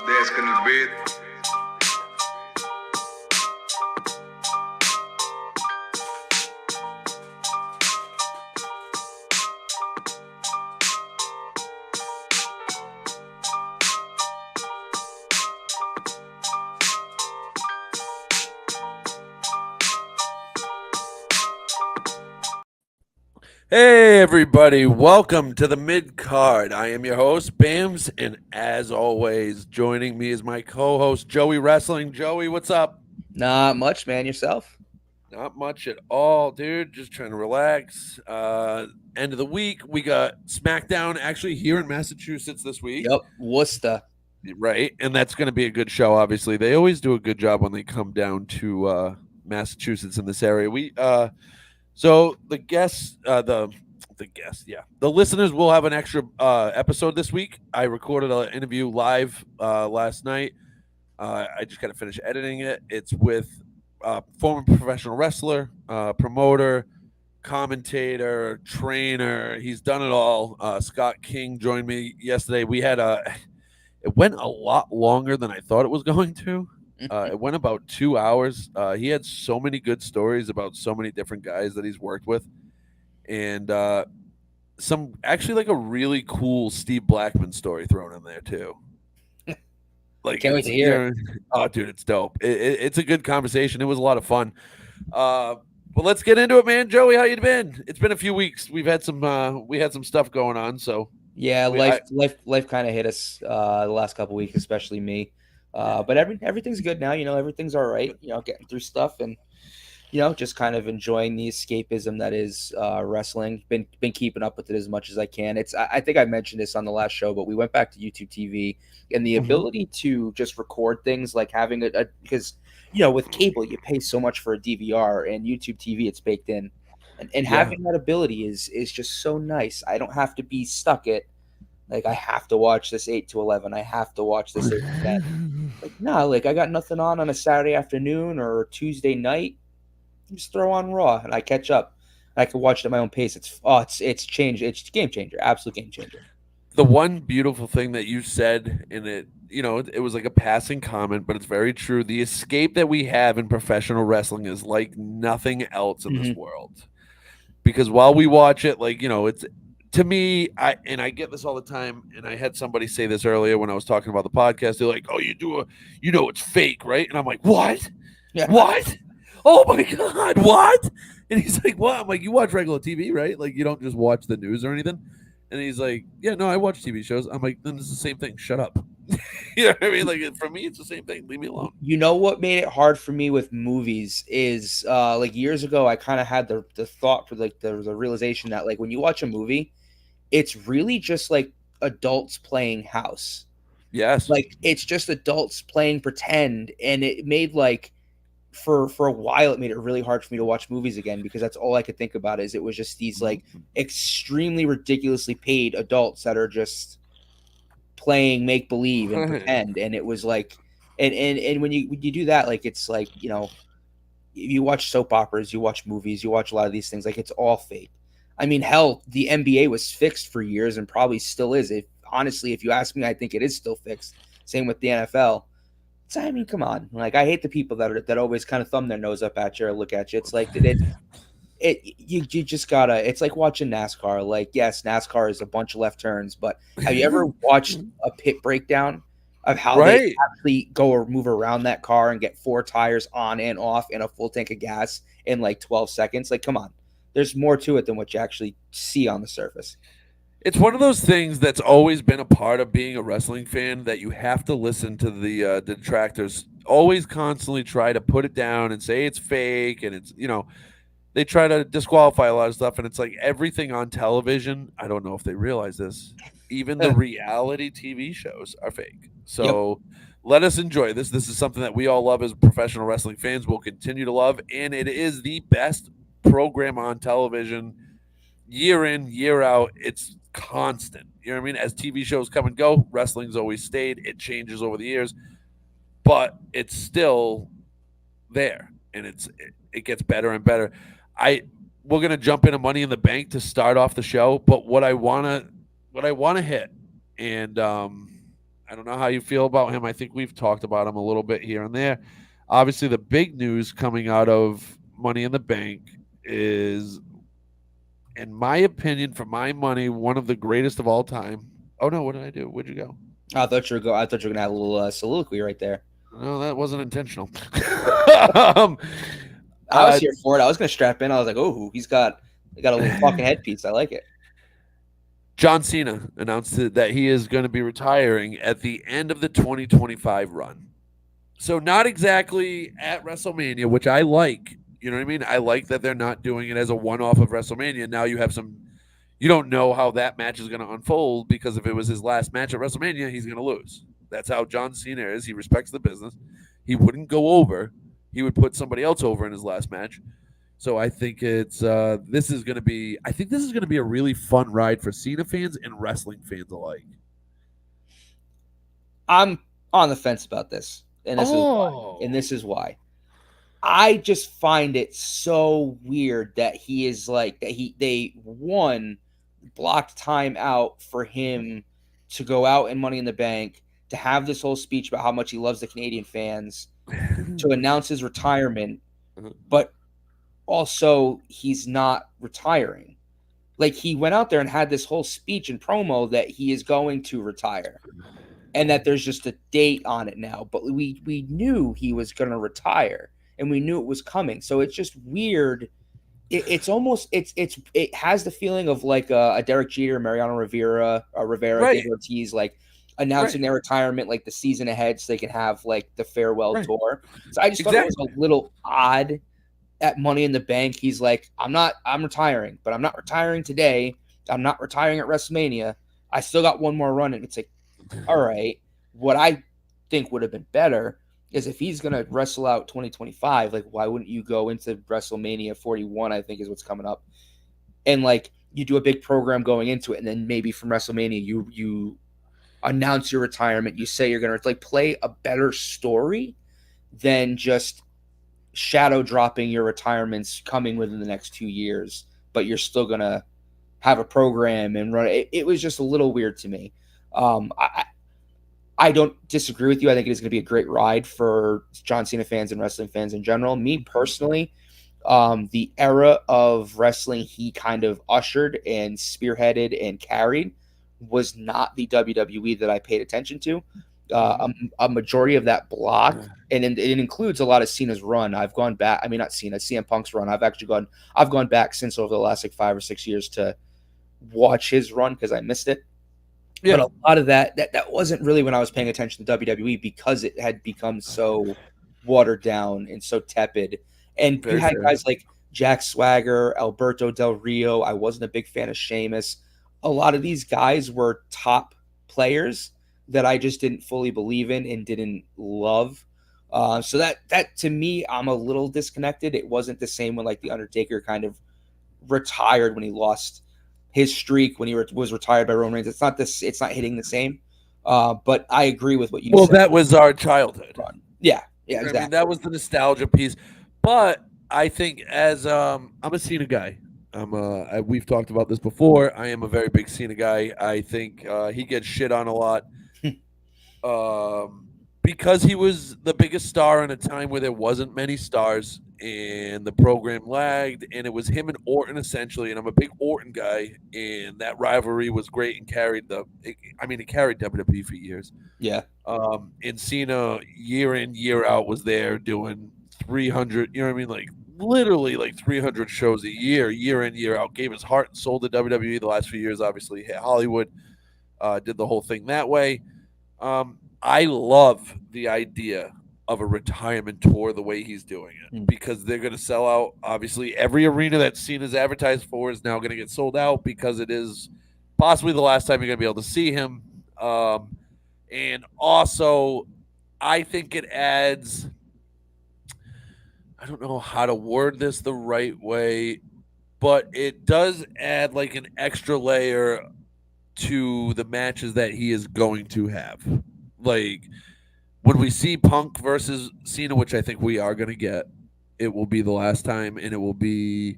Desk in the bed. Hey everybody, welcome to the Midcard. I am your host, Bams, and as always, joining me is my co-host, Joey Wrestling. Joey, what's up? Not much, man. Yourself? Not much at all, dude. Just trying to relax. End of the week, we got SmackDown actually here in Massachusetts this week. Yep. Worcester. Right, and that's going to be a good show, obviously. They always do a good job when they come down to Massachusetts in this area. So the guests, the listeners will have an extra episode this week. I recorded an interview live last night. I just got to finish editing it. It's with former professional wrestler, promoter, commentator, trainer. He's done it all. Scott King joined me yesterday. It went a lot longer than I thought it was going to. It went about 2 hours. He had so many good stories about so many different guys that he's worked with, and some actually like a really cool Steve Blackman story thrown in there too. Like, Can't wait to hear it. Oh, dude, it's dope. It's a good conversation. It was a lot of fun. But let's get into it, man. Joey, how you been? It's been a few weeks. We had some stuff going on, so Yeah, life kind of hit us the last couple weeks, especially me. But everything's good now. Everything's all right. Getting through stuff and just kind of enjoying the escapism that is wrestling. Been keeping up with it as much as I can. I think I mentioned this on the last show, but we went back to YouTube TV and the ability to just record things, like having because with cable you pay so much for a DVR, and YouTube TV it's baked in, and having that ability is just so nice. I don't have to be stuck at, like, I have to watch this 8 to 11. I have to watch this 8 to 10. Like, nah, like, I got nothing on a Saturday afternoon or Tuesday night. Just throw on Raw and I catch up. I can watch it at my own pace. It's changed. It's a game changer. Absolute game changer. The one beautiful thing that you said in it, it was like a passing comment, but it's very true. The escape that we have in professional wrestling is like nothing else in this world. Because while we watch it, like, it's, to me, I get this all the time, and I had somebody say this earlier when I was talking about the podcast. They're like, "Oh, it's fake, right?" And I'm like, "What? Yeah. What? Oh my God, what?" And he's like, "What?" I'm like, "You watch regular TV, right? Like, you don't just watch the news or anything." And he's like, "Yeah, no, I watch TV shows." I'm like, "Then it's the same thing. Shut up." You know what I mean? Like, for me, it's the same thing. Leave me alone. You know what made it hard for me with movies is like years ago, I kind of had the thought, for like the realization that, like, when you watch a movie, it's really just like adults playing house. Yes. Like, it's just adults playing pretend, and it made, like, for a while it made it really hard for me to watch movies again, because that's all I could think about is it was just these, like, extremely ridiculously paid adults that are just playing make believe and pretend. And it was like, and when you do that, like, it's like, you watch soap operas, you watch movies, you watch a lot of these things, like, it's all fake. I mean, hell, the NBA was fixed for years and probably still is. Honestly, if you ask me, I think it is still fixed. Same with the NFL. So, I mean, come on. Like, I hate the people that always kind of thumb their nose up at you or look at you. It's like you just gotta. It's like watching NASCAR. Like, yes, NASCAR is a bunch of left turns, but have you ever watched a pit breakdown of how they actually go or move around that car and get 4 tires on and off and a full tank of gas in like 12 seconds? Like, come on. There's more to it than what you actually see on the surface. It's one of those things that's always been a part of being a wrestling fan, that you have to listen to the detractors. Always constantly try to put it down and say it's fake, and it's, they try to disqualify a lot of stuff, and it's like everything on television. I don't know if they realize this. Even the reality TV shows are fake. So let us enjoy this. This is something that we all love as professional wrestling fans. We'll continue to love, and it is the best program on television year in, year out. It's constant. You know what I mean? As TV shows come and go, wrestling's always stayed. It changes over the years, but it's still there, and it gets better and better. We're gonna jump into Money in the Bank to start off the show, but what I wanna hit, and I don't know how you feel about him. I think we've talked about him a little bit here and there. Obviously, the big news coming out of Money in the Bank is, in my opinion, for my money, one of the greatest of all time. Oh no, what did I do? Where'd you go? I thought you were gonna have a little soliloquy right there. No, that wasn't intentional. um, I was uh, here for it. I was gonna strap in. I was like, oh, he got a little talking headpiece. I like it. John Cena announced that he is going to be retiring at the end of the 2025 run. So not exactly at WrestleMania, which I like. You know what I mean? I like that they're not doing it as a one-off of WrestleMania. Now you have some. You don't know how that match is going to unfold because if it was his last match at WrestleMania, he's going to lose. That's how John Cena is. He respects the business. He wouldn't go over. He would put somebody else over in his last match. So I think this is going to be. I think this is going to be a really fun ride for Cena fans and wrestling fans alike. I'm on the fence about this, and this is why. And this is why. I just find it so weird that he is like that they blocked time out for him to go out in Money in the Bank, to have this whole speech about how much he loves the Canadian fans, to announce his retirement, but also he's not retiring. Like, he went out there and had this whole speech and promo that he is going to retire, and that there's just a date on it now. But we knew he was going to retire, and we knew it was coming. So it's just weird. It's almost it has the feeling of like a Derek Jeter, Mariano Rivera, Right. David Ortiz, like announcing their retirement like the season ahead, so they can have like the farewell tour. So I just thought it was a little odd. At Money in the Bank, he's like, I'm retiring, but I'm not retiring today. I'm not retiring at WrestleMania. I still got one more run. And it's like, all right, what I think would have been better is if he's going to wrestle out 2025, like, why wouldn't you go into WrestleMania 41, I think is what's coming up. And like, you do a big program going into it. And then maybe from WrestleMania, you announce your retirement. You say you're going to like play a better story than just shadow dropping your retirements coming within the next 2 years, but you're still gonna have a program and run it. It was just a little weird to me. I don't disagree with you. I think it is going to be a great ride for John Cena fans and wrestling fans in general. Me personally, the era of wrestling he kind of ushered and spearheaded and carried was not the WWE that I paid attention to. A majority of that block, and it includes a lot of Cena's run. I've gone back. I mean, not Cena, CM Punk's run. I've gone back since over the last like 5 or 6 years to watch his run because I missed it. Yeah. But a lot of that wasn't really when I was paying attention to WWE because it had become so watered down and so tepid. And you had guys like Jack Swagger, Alberto Del Rio. I wasn't a big fan of Sheamus. A lot of these guys were top players that I just didn't fully believe in and didn't love. So that to me, I'm a little disconnected. It wasn't the same when like the Undertaker kind of retired when he lost his streak, when he was retired by Roman Reigns. It's not hitting the same. But I agree with what you said. Well, that was our childhood. Yeah, exactly. I mean, that was the nostalgia piece. But I think as I'm a Cena guy. We've talked about this before. I am a very big Cena guy. I think he gets shit on a lot. Because he was the biggest star in a time where there wasn't many stars and the program lagged, and it was him and Orton essentially. And I'm a big Orton guy, and that rivalry was great and carried it carried WWE for years. Yeah. And Cena year in, year out was there doing 300, you know what I mean? Like literally like 300 shows a year in, year out, gave his heart and soul to WWE the last few years. Obviously hit Hollywood, did the whole thing that way. I love the idea of a retirement tour the way he's doing it because they're going to sell out. Obviously, every arena that Cena's advertised for is now going to get sold out because it is possibly the last time you're going to be able to see him. And also, I think it adds – I don't know how to word this the right way, but it does add like an extra layer to the matches that he is going to have. Like when we see Punk versus Cena, which I think we are going to get, it will be the last time, and it will be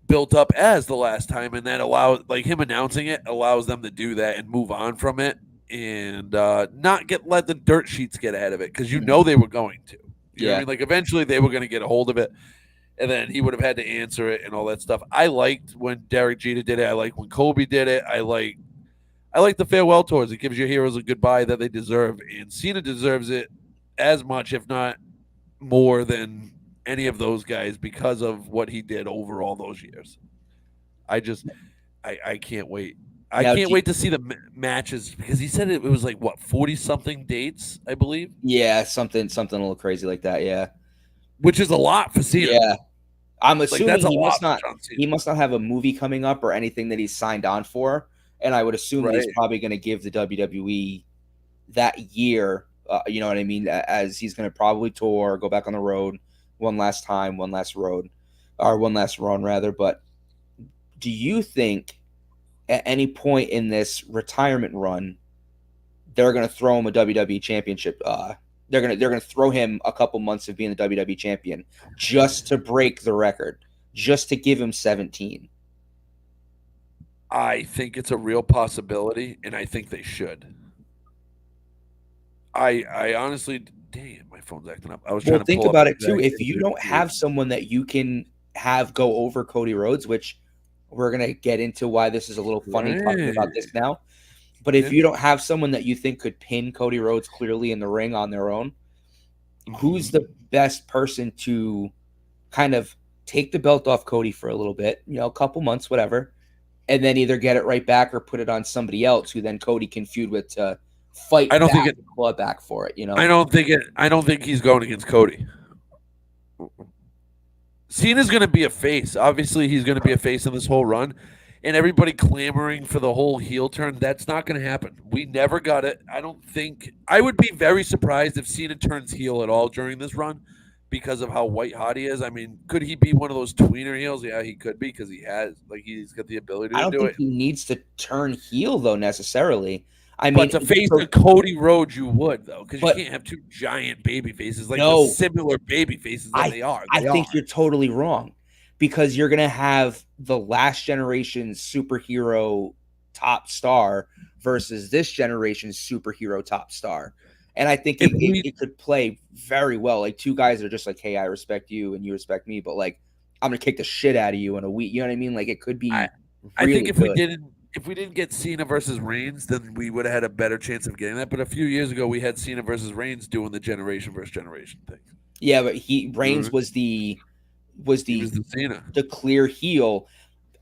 built up as the last time, and that allows, like him announcing it allows them to do that and move on from it. and not let the dirt sheets get ahead of it, because Mhm. they were going to. You know what I Yeah. mean? Like eventually they were going to get a hold of it, and then he would have had to answer it and all that stuff. I liked when Derek Jeter did it. I liked when Kobe did it. I like the farewell tours. It gives your heroes a goodbye that they deserve, and Cena deserves it as much, if not more, than any of those guys because of what he did over all those years. I just, I can't wait. I Now, can't wait to see the matches, because he said it was like what 40 something dates, I believe, yeah, something a little crazy like that. Yeah. which is a lot for Cena. Yeah. I'm Like that's assuming a lot for John Cena, he must not have a movie coming up or anything that he's signed on for, and I would assume that he's right? probably going to give the WWE that year. You know what I mean? As he's going to probably tour, go back on the road one last time, one last road, or one last run rather. But do you think at any point in this retirement run they're going to throw him a WWE championship? They're gonna throw him a couple months of being the WWE champion just to break the record, just to give him 17. I think it's a real possibility, and I think they should. I honestly, damn, my phone's acting up. I was trying Well, to think pull up about the it too. exact If you date. don't have someone that you can have go over Cody Rhodes, which we're gonna get into why this is a little funny talking about Right. this now. But if Yeah. you don't have someone that you think could pin Cody Rhodes clearly in the ring on their own, who's Mhm. the best person to kind of take the belt off Cody for a little bit, a couple months, whatever, and then either get it right back or put it on somebody else who then Cody can feud with to I fight don't think back it. and claw back for it, I don't think it. I don't think he's going against Cody. Cena's going to be a face. Obviously, he's going to be a face in this whole run, and everybody clamoring for the whole heel turn. That's not going to happen. We never got it. I don't think. I would be very surprised if Cena turns heel at all during this run, because of how white hot he is. I mean, could he be one of those tweener heels? Yeah, he could be, because he's got the ability I to don't do think it. he needs to turn heel though necessarily. I But mean, to face a Cody Rhodes, you would, though, because you but can't have two giant baby faces, like the no, similar baby faces that I they are. I They think are. you're totally wrong because you're gonna have the last generation superhero top star versus this generation's superhero top star. And I think If it, it, we, it could play very well. Like two guys are just like, hey, I respect you and you respect me, but like I'm gonna kick the shit out of you in a week. You know what I mean? Like it could I, be I think really good. if we didn't get Cena versus Reigns, then we would have had a better chance of getting that. But a few years ago, we had Cena versus Reigns doing the generation versus generation thing. Yeah, but he Reigns Mhm. was the was He the was the Cena. the clear heel.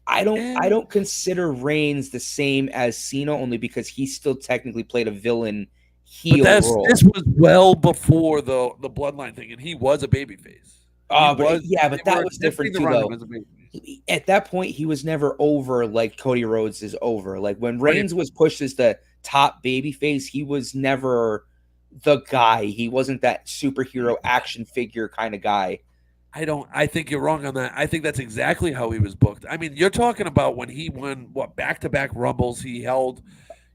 I And don't consider Reigns the same as Cena only because he still technically played a villain but heel this role. was well before the bloodline thing, and he was a babyface. He But was. yeah, They but were that was attempting different to too run him though. as a babyface. At that point, he was never over like Cody Rhodes is over. Like when Right. Reigns was pushed as the top babyface, he was never the guy. He wasn't that superhero action figure kind of guy. I don't. I think you're wrong on that. I think that's exactly how he was booked. I mean, you're talking about when he won what back-to-back Rumbles. He held.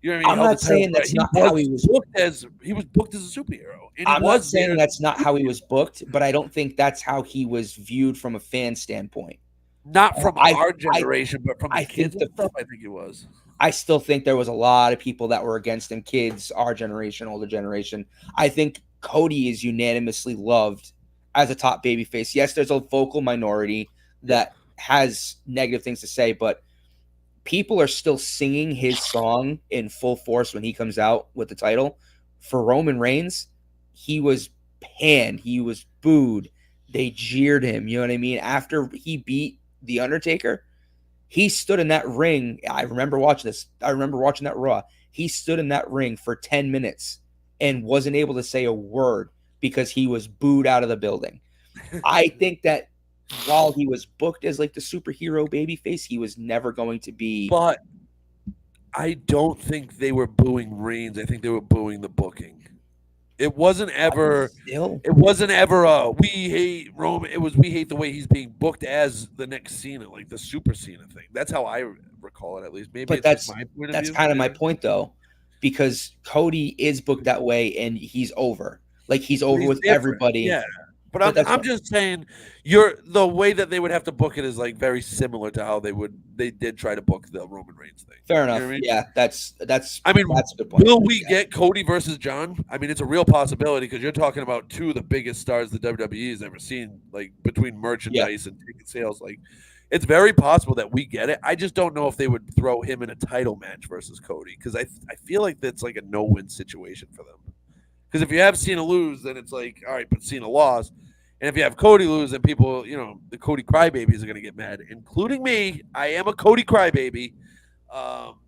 You know what I mean? He I'm held the not title. saying But that's not how he was booked as a superhero, and he I'm not was saying there. that's not how he was booked, but I don't think that's how he was viewed from a fan standpoint. Not from I our I generation, but from the I think kids and the stuff. I think it was. I still think there was a lot of people that were against him, kids, our generation, older generation. I think Cody is unanimously loved as a top babyface. Yes, there's a vocal minority Yeah. that has negative things to say, but people are still singing his song in full force when he comes out with the title. For Roman Reigns, he was panned, he was booed, they jeered him. You know what I mean? After he beat The Undertaker, he stood in that ring. I remember watching this. I remember watching that Raw. He stood in that ring for 10 minutes and wasn't able to say a word because he was booed out of the building. I think that while he was booked as like the superhero babyface, he was never going to be. But I don't think they were booing Reigns. I think they were booing the booking. It wasn't ever. Still, It wasn't ever we hate Roman. It was we hate the way he's being booked as the next Cena, like the Super Cena thing. That's how I recall it, at least. Maybe but it's just my point of that's view. kind of my Yeah. point though, because Cody is booked that way and he's over. Like he's But over he's with different. everybody. Yeah. But But that's I'm what, just saying, the way that they would have to book it is like very similar to how they did try to book the Roman Reigns thing. fair You know enough. what I mean? Yeah, that's I mean, that's a good point. will we get Cody versus John? I mean, it's a real possibility because you're talking about two of the biggest stars the WWE has ever seen, like between Yeah, merchandise and ticket sales. Like, it's very possible that we get it. I just don't know if they would throw him in a title match versus Cody because I feel like that's like a no win situation for them. Because if you have Cena lose, then it's like, all right, but Cena lost. And if you have Cody lose, then people, the Cody crybabies are going to get mad, including me. I am a Cody crybaby. Um,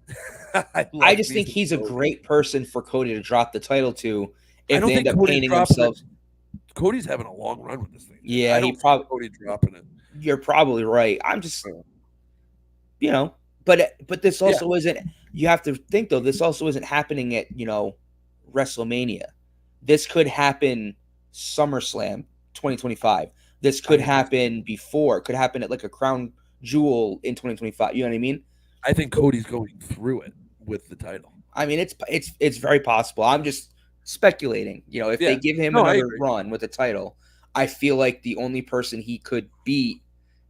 I I love just me think some he's a Cody. great person for Cody to drop the title to I if don't they end think up Cody's painting dropping it. themselves. Cody's having a long run with this thing. Man. Yeah, I he don't see probably. Cody dropping it. You're probably right. I'm just, but this Yeah, also isn't. You have to think though. This also isn't happening at WrestleMania. This could happen SummerSlam 2025. This could happen before. It could happen at like a Crown Jewel in 2025. You know what I mean? I think Cody's going through it with the title. I mean, it's very possible. I'm just speculating. If they Yeah. give him No, I another agree. run with a title, I feel like the only person he could beat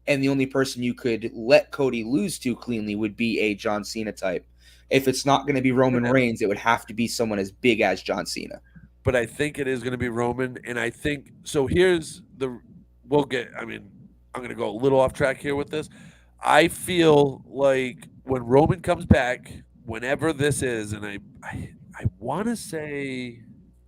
and the only person you could let Cody lose to cleanly would be a John Cena type. If it's not going to be Roman Reigns, it would have to be someone as big as John Cena. But I think it is going to be Roman, and I think so. I mean, I'm going to go a little off track here with this. I feel like when Roman comes back, whenever this is, and I want to say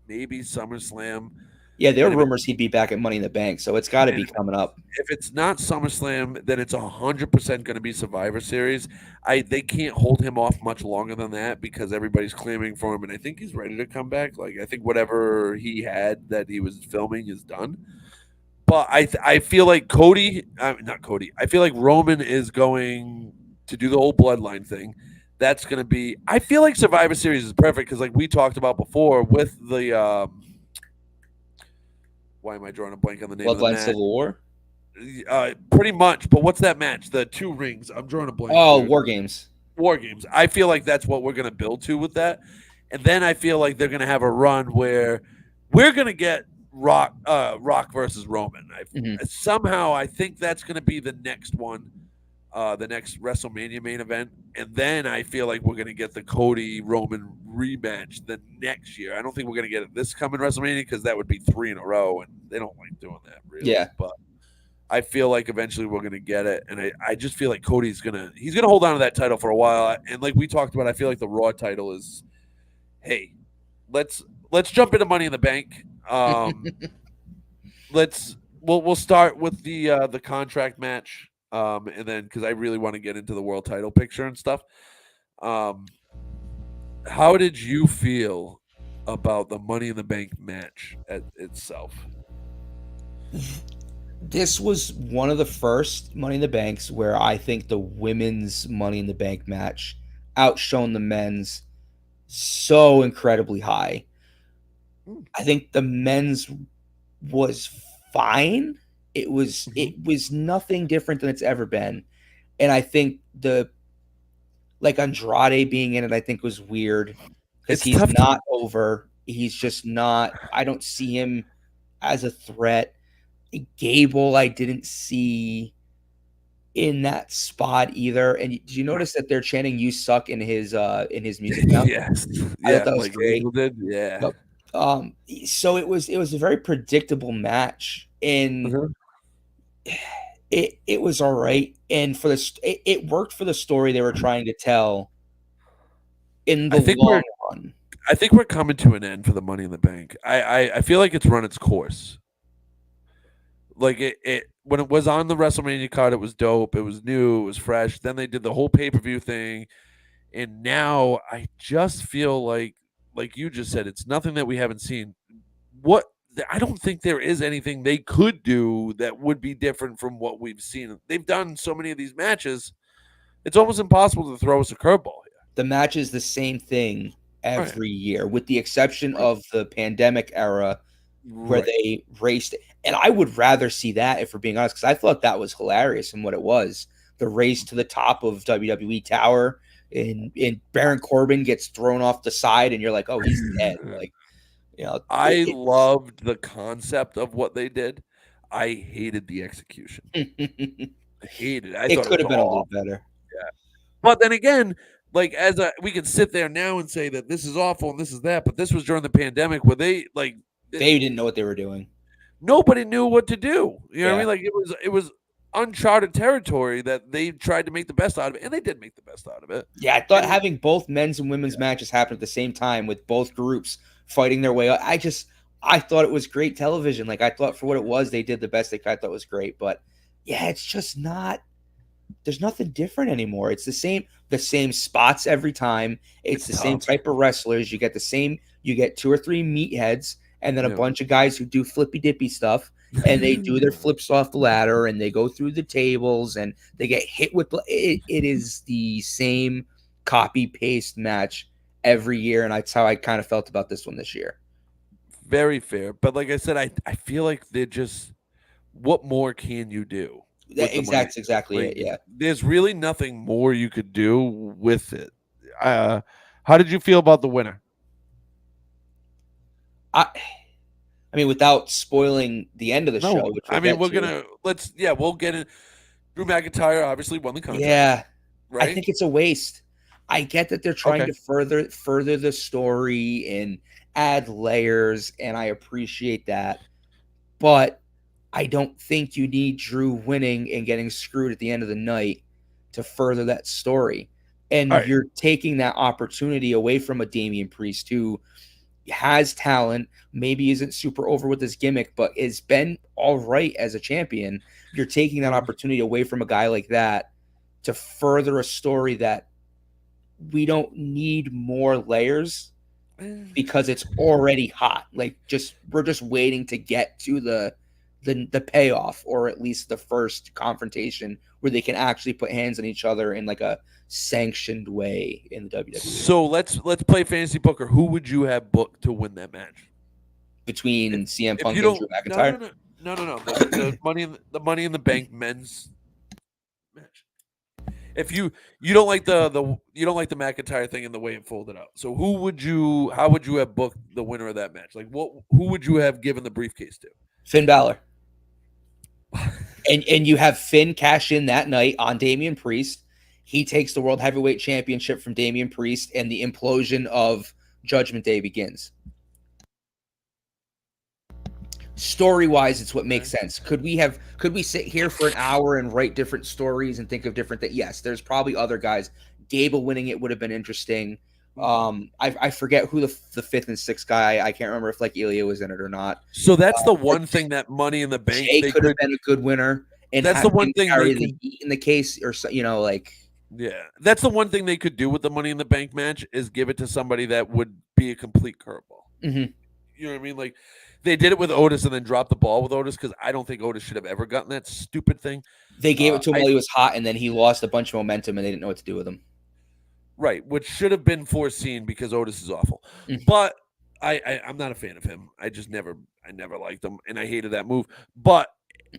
maybe SummerSlam. Yeah, there are And rumors he'd be back at Money in the Bank, so it's got to be coming up. if it's not SummerSlam, then it's 100% going to be Survivor Series. They can't hold him off much longer than that because everybody's clamoring for him, and I think he's ready to come back. Like I think whatever he had that he was filming is done. But I feel like not Cody. I feel like Roman is going to do the whole bloodline thing. That's going to be. I feel like Survivor Series is perfect because, like we talked about before, with the why am I drawing a blank on the name of the Bloodline match? Civil War. Pretty much. But what's that match? The 2 rings. I'm drawing a blank. Oh, dude. War Games. War Games. I feel like that's what we're going to build to with that, and then I feel like they're going to have a run where we're going to get Rock versus Roman. Somehow, I think that's going to be the next one, the next WrestleMania main event, and then I feel like we're going to get the Cody Roman rematch the next year. I don't think we're going to get it this coming WrestleMania because that would be 3 in a row, and they don't like doing that really. Yeah, but I feel like eventually we're going to get it, and I just feel like Cody's he's gonna hold on to that title for a while, and like we talked about, I feel like the Raw title is, hey, let's jump into Money in the Bank. We'll start with the contract match, and then because I really want to get into the world title picture and stuff. How did you feel about the Money in the Bank match itself? This was one of the first Money in the Banks where I think the women's Money in the Bank match outshone the men's so incredibly high. I think the men's was fine. It was nothing different than it's ever been. And I think like Andrade being in it, I think was weird because he's not over. He's just not. I don't see him as a threat. Gable, I didn't see in that spot either. And did you notice that they're chanting "You suck" in his music now? Yes, I thought that was great. Gable did. Yeah. So it was a very predictable match, and it was all right. And for it worked for the story they were trying to tell. In the long run, I think we're coming to an end for the Money in the Bank. I feel like it's run its course. Like it when it was on the WrestleMania card, it was dope. It was new. It was fresh. Then they did the whole pay-per-view thing, and now I just feel like you just said, it's nothing that we haven't seen. I don't think there is anything they could do that would be different from what we've seen. They've done so many of these matches. It's almost impossible to throw us a curveball here. The match is the same thing every year, with the exception of the pandemic era where they raced. And I would rather see that, if we're being honest, because I thought that was hilarious in what it was. The race to the top of WWE Tower, and Baron Corbin gets thrown off the side, and you're like, oh, he's dead. Like, I loved the concept of what they did. I hated the execution. It I hated it. I thought it could was have been a awful. little better. Yeah. But then again, like we can sit there now and say that this is awful and this is that, but this was during the pandemic where they like They didn't know what they were doing. nobody knew what to do. You know what I Yeah. mean? Like it was uncharted territory that they tried to make the best out of it, and they did make the best out of it. Yeah, I thought And having both men's and women's matches happen at the same time with both groups fighting their way up, I thought it was great television. Like I thought for what it was, they did the best they could. I thought it was great. But yeah, it's just not there's nothing different anymore. It's the same spots every time. It's the same tough. type of wrestlers. You get two or three meatheads and then a Yeah. bunch of guys who do flippy dippy stuff and they do their flips off the ladder and they go through the tables and they get hit with it is the same copy paste match every year, and that's how I kind of felt about this one this year. Very fair. But like I said, I feel like they're just what more can you do? With the money? That's exactly Like, it. Yeah. there's really nothing more you could do with it. How did you feel about the winner? I mean, without spoiling the end of the show, No, which I mean we'll we're get gonna we'll get it. Drew McIntyre obviously won the to. contract. Yeah, right. I think it's a waste. I get that they're trying Okay. to further the story and add layers, and I appreciate that. But I don't think you need Drew winning and getting screwed at the end of the night to further that story. And All right. you're taking that opportunity away from a Damian Priest who has talent, maybe isn't super over with his gimmick, but has been all right as a champion. You're taking that opportunity away from a guy like that to further a story that we don't need more layers because it's already hot. Like we're just waiting to get to the payoff, or at least the first confrontation where they can actually put hands on each other in like a sanctioned way in the WWE. So let's play fantasy poker. Who would you have booked to win that match between CM Punk and Drew McIntyre? No. The money in the bank men's match. If you don't like the you don't like the McIntyre thing and the way it folded out, so how would you have booked the winner of that match? Like who would you have given the briefcase to? Finn Balor. and you have Finn cash in that night on Damian Priest. He takes the World Heavyweight Championship from Damian Priest, and the implosion of Judgment Day begins. Story-wise, it's what makes sense. Could we sit here for an hour and write different stories and think of different things? Yes, there's probably other guys. Gable winning it would have been interesting. I forget who the fifth and sixth guy. I can't remember if like Ilya was in it or not. So that's the one thing that Money in the Bank Jay could have been a good winner. And that's the one thing carry the heat in the case, or like. Yeah, that's the one thing they could do with the Money in the Bank match is give it to somebody that would be a complete curveball. Mm-hmm. You know what I mean? Like they did it with Otis and then dropped the ball with Otis because I don't think Otis should have ever gotten that stupid thing. They gave it to him while he was hot, and then he lost a bunch of momentum, and they didn't know what to do with him. Right, which should have been foreseen because Otis is awful. Mm-hmm. But I'm not a fan of him. I never liked him, and I hated that move. But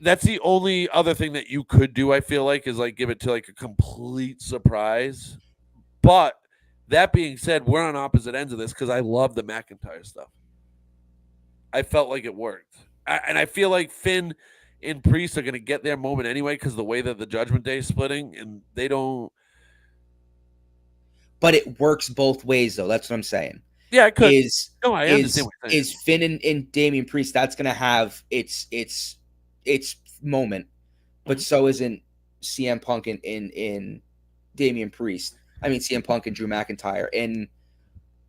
that's the only other thing that you could do, I feel like, is like give it to like a complete surprise. But that being said, we're on opposite ends of this because I love the McIntyre stuff. I felt like it worked. And I feel like Finn and Priest are going to get their moment anyway because the way that the Judgment Day is splitting, and they don't. But it works both ways, though. That's what I'm saying. Yeah, it could. I understand what you're saying. Is Finn and Damian Priest, that's going to have its moment, but so isn't CM Punk in Damian Priest. I mean CM Punk and Drew McIntyre, and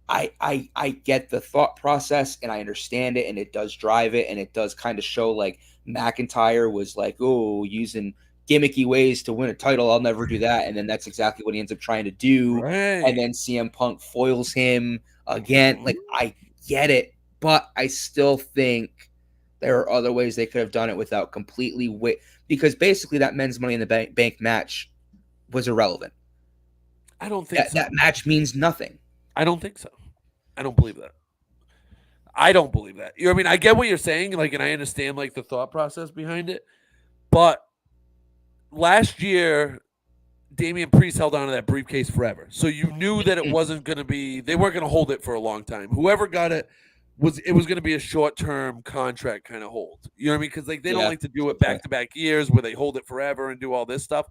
I get the thought process and I understand it, and it does drive it, and it does kind of show like McIntyre was like, oh, using gimmicky ways to win a title, I'll never do that, and then that's exactly what he ends up trying to do, and then CM Punk foils him again. Like I get it, but I still think there are other ways they could have done it without completely because basically that men's Money in the Bank match was irrelevant. I don't think that match means nothing. I don't think so. I don't believe that. You know what I mean? I get what you're saying, like, and I understand like the thought process behind it, but last year Damian Priest held on to that briefcase forever. So you knew that it wasn't going to be, they weren't going to hold it for a long time. Whoever got it was going to be a short-term contract kind of hold. You know what I mean? Because like they don't Yeah, like to do it good point. back-to-back years where they hold it forever and do all this stuff.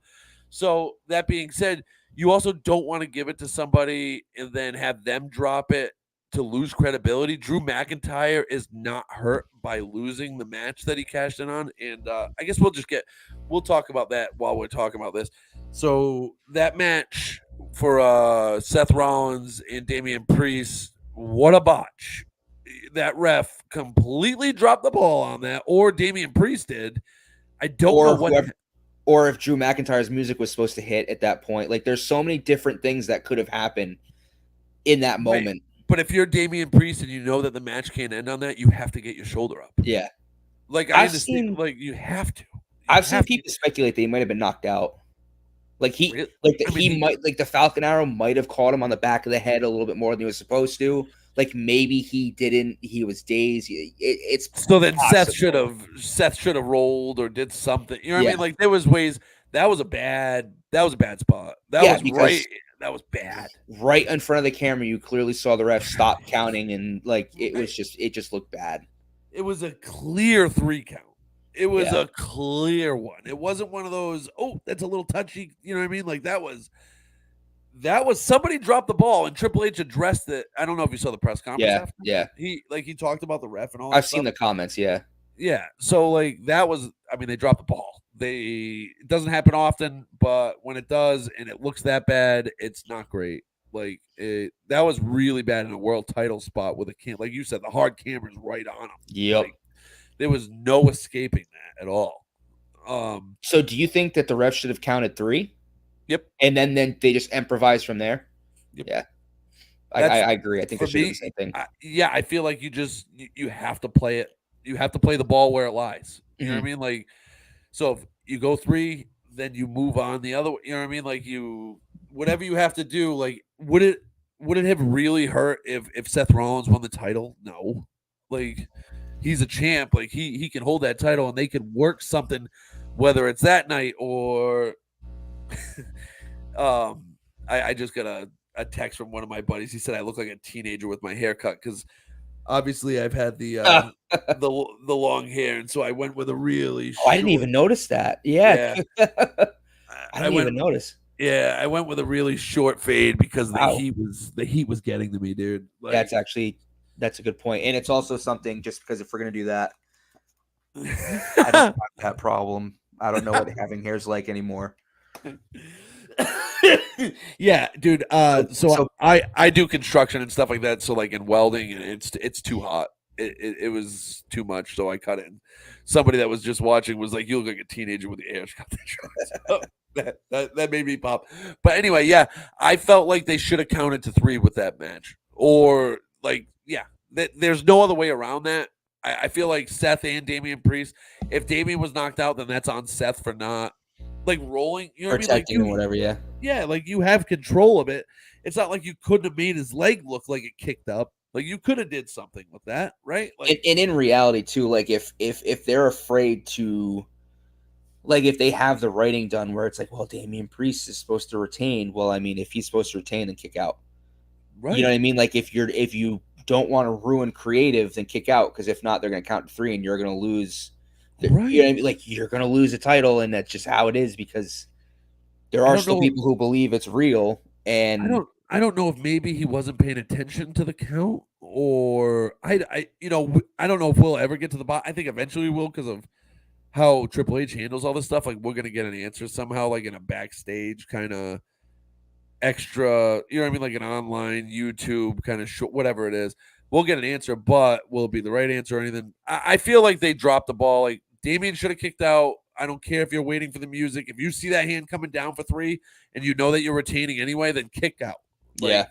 So that being said, you also don't want to give it to somebody and then have them drop it to lose credibility. Drew McIntyre is not hurt by losing the match that he cashed in on, and I guess we'll talk about that while we're talking about this. So that match for Seth Rollins and Damian Priest, what a botch! That ref completely dropped the ball on that, or Damian Priest did. I don't know Or what. whoever, or if Drew McIntyre's music was supposed to hit at that point. Like, there's so many different things that could have happened in that Right. moment. But if you're Damian Priest and you know that the match can't end on that, you have to get your shoulder up. Yeah, Like I I've understand, seen like you have to. I've seen people speculate that he might have been knocked out. Like Really? I mean, he might, like the Falcon Arrow might have caught him on the back of the head a little bit more than he was supposed to. Like maybe he didn't. He was dazed. It's so then possible. Seth should have rolled or did something. You know what I Yeah, mean? Like there was ways that was a bad spot. That yeah, was right. because That was bad. right in front of the camera, you clearly saw the ref stop counting, and like it just looked bad. It was a clear 3 count. It was Yeah. a clear one. It wasn't one of those, oh, that's a little touchy. You know what I mean? Like that was somebody dropped the ball and Triple H addressed it. I don't know if you saw the press conference Yeah, after. yeah. He talked about the ref and all that I've stuff. seen the comments. Yeah, Yeah. So like that was, I mean, they dropped the ball. It doesn't happen often, but when it does and it looks that bad, it's not great. Like that was really bad in a world title spot with like you said, the hard camera's right on him. yep. Like there was no escaping that at all. So, do you think that the ref should have counted 3, Yep. and then they just improvised from there? Yep. Yeah, That's I agree. I think for they should have me. the same thing. Yeah, I feel like you have to play it. You have to play the ball where it lies. You know what I mean? Like, so if you go 3, then you move on the other. You know what I mean? Like whatever you have to do. Like, would it have really hurt if Seth Rollins won the title? No. Like, he's a champ. Like he can hold that title, and they can work something, whether it's that night or. I just got a text from one of my buddies. He said I look like a teenager with my haircut because obviously I've had the long hair, and so I went with a really Oh, I didn't even notice that. Yeah, yeah. I didn't even notice. Yeah, I went with a really short fade because Wow. the heat was getting to me, dude. Like, That's a good point, and it's also something. Just because if we're gonna do that, I don't have that problem. I don't know what having hair is like anymore. yeah, dude. So So I do construction and stuff like that. So like in welding, and it's too hot. It was too much, so I cut it. And somebody that was just watching was like, "You look like a teenager with the hair." So that made me pop. But anyway, yeah, I felt like they should have counted to 3 with that match, or like, yeah, there's no other way around that. I feel like Seth and Damian Priest. If Damian was knocked out, then that's on Seth for not like rolling. You know what I mean? Like protecting or whatever. Yeah. yeah, like you have control of it. It's not like you couldn't have made his leg look like it kicked up. Like you could have did something with that, right? Like, And in reality too, like if they're afraid to, like if they have the writing done where it's like, well, Damian Priest is supposed to retain. Well, I mean, if he's supposed to retain, then kick out. right, You know what I mean? Like if you don't want to ruin creative, then kick out, because if not, they're gonna count to 3 and you're gonna lose. right. You know what I mean? Like you're gonna lose a title, and that's just how it is, because there I are don't still know. people who believe it's real. And I don't know if maybe he wasn't paying attention to the count, or I don't know if we'll ever get to the bottom. I think eventually we will because of how Triple H handles all this stuff. Like we're gonna get an answer somehow, like in a backstage kind of extra, you know what I mean, like an online YouTube kind of show, whatever it is. We'll get an answer, but will it be the right answer or anything? I feel like they dropped the ball. Like Damien should have kicked out. I don't care if you're waiting for the music. If you see that hand coming down for 3 and you know that you're retaining anyway, then kick out. Like, yeah,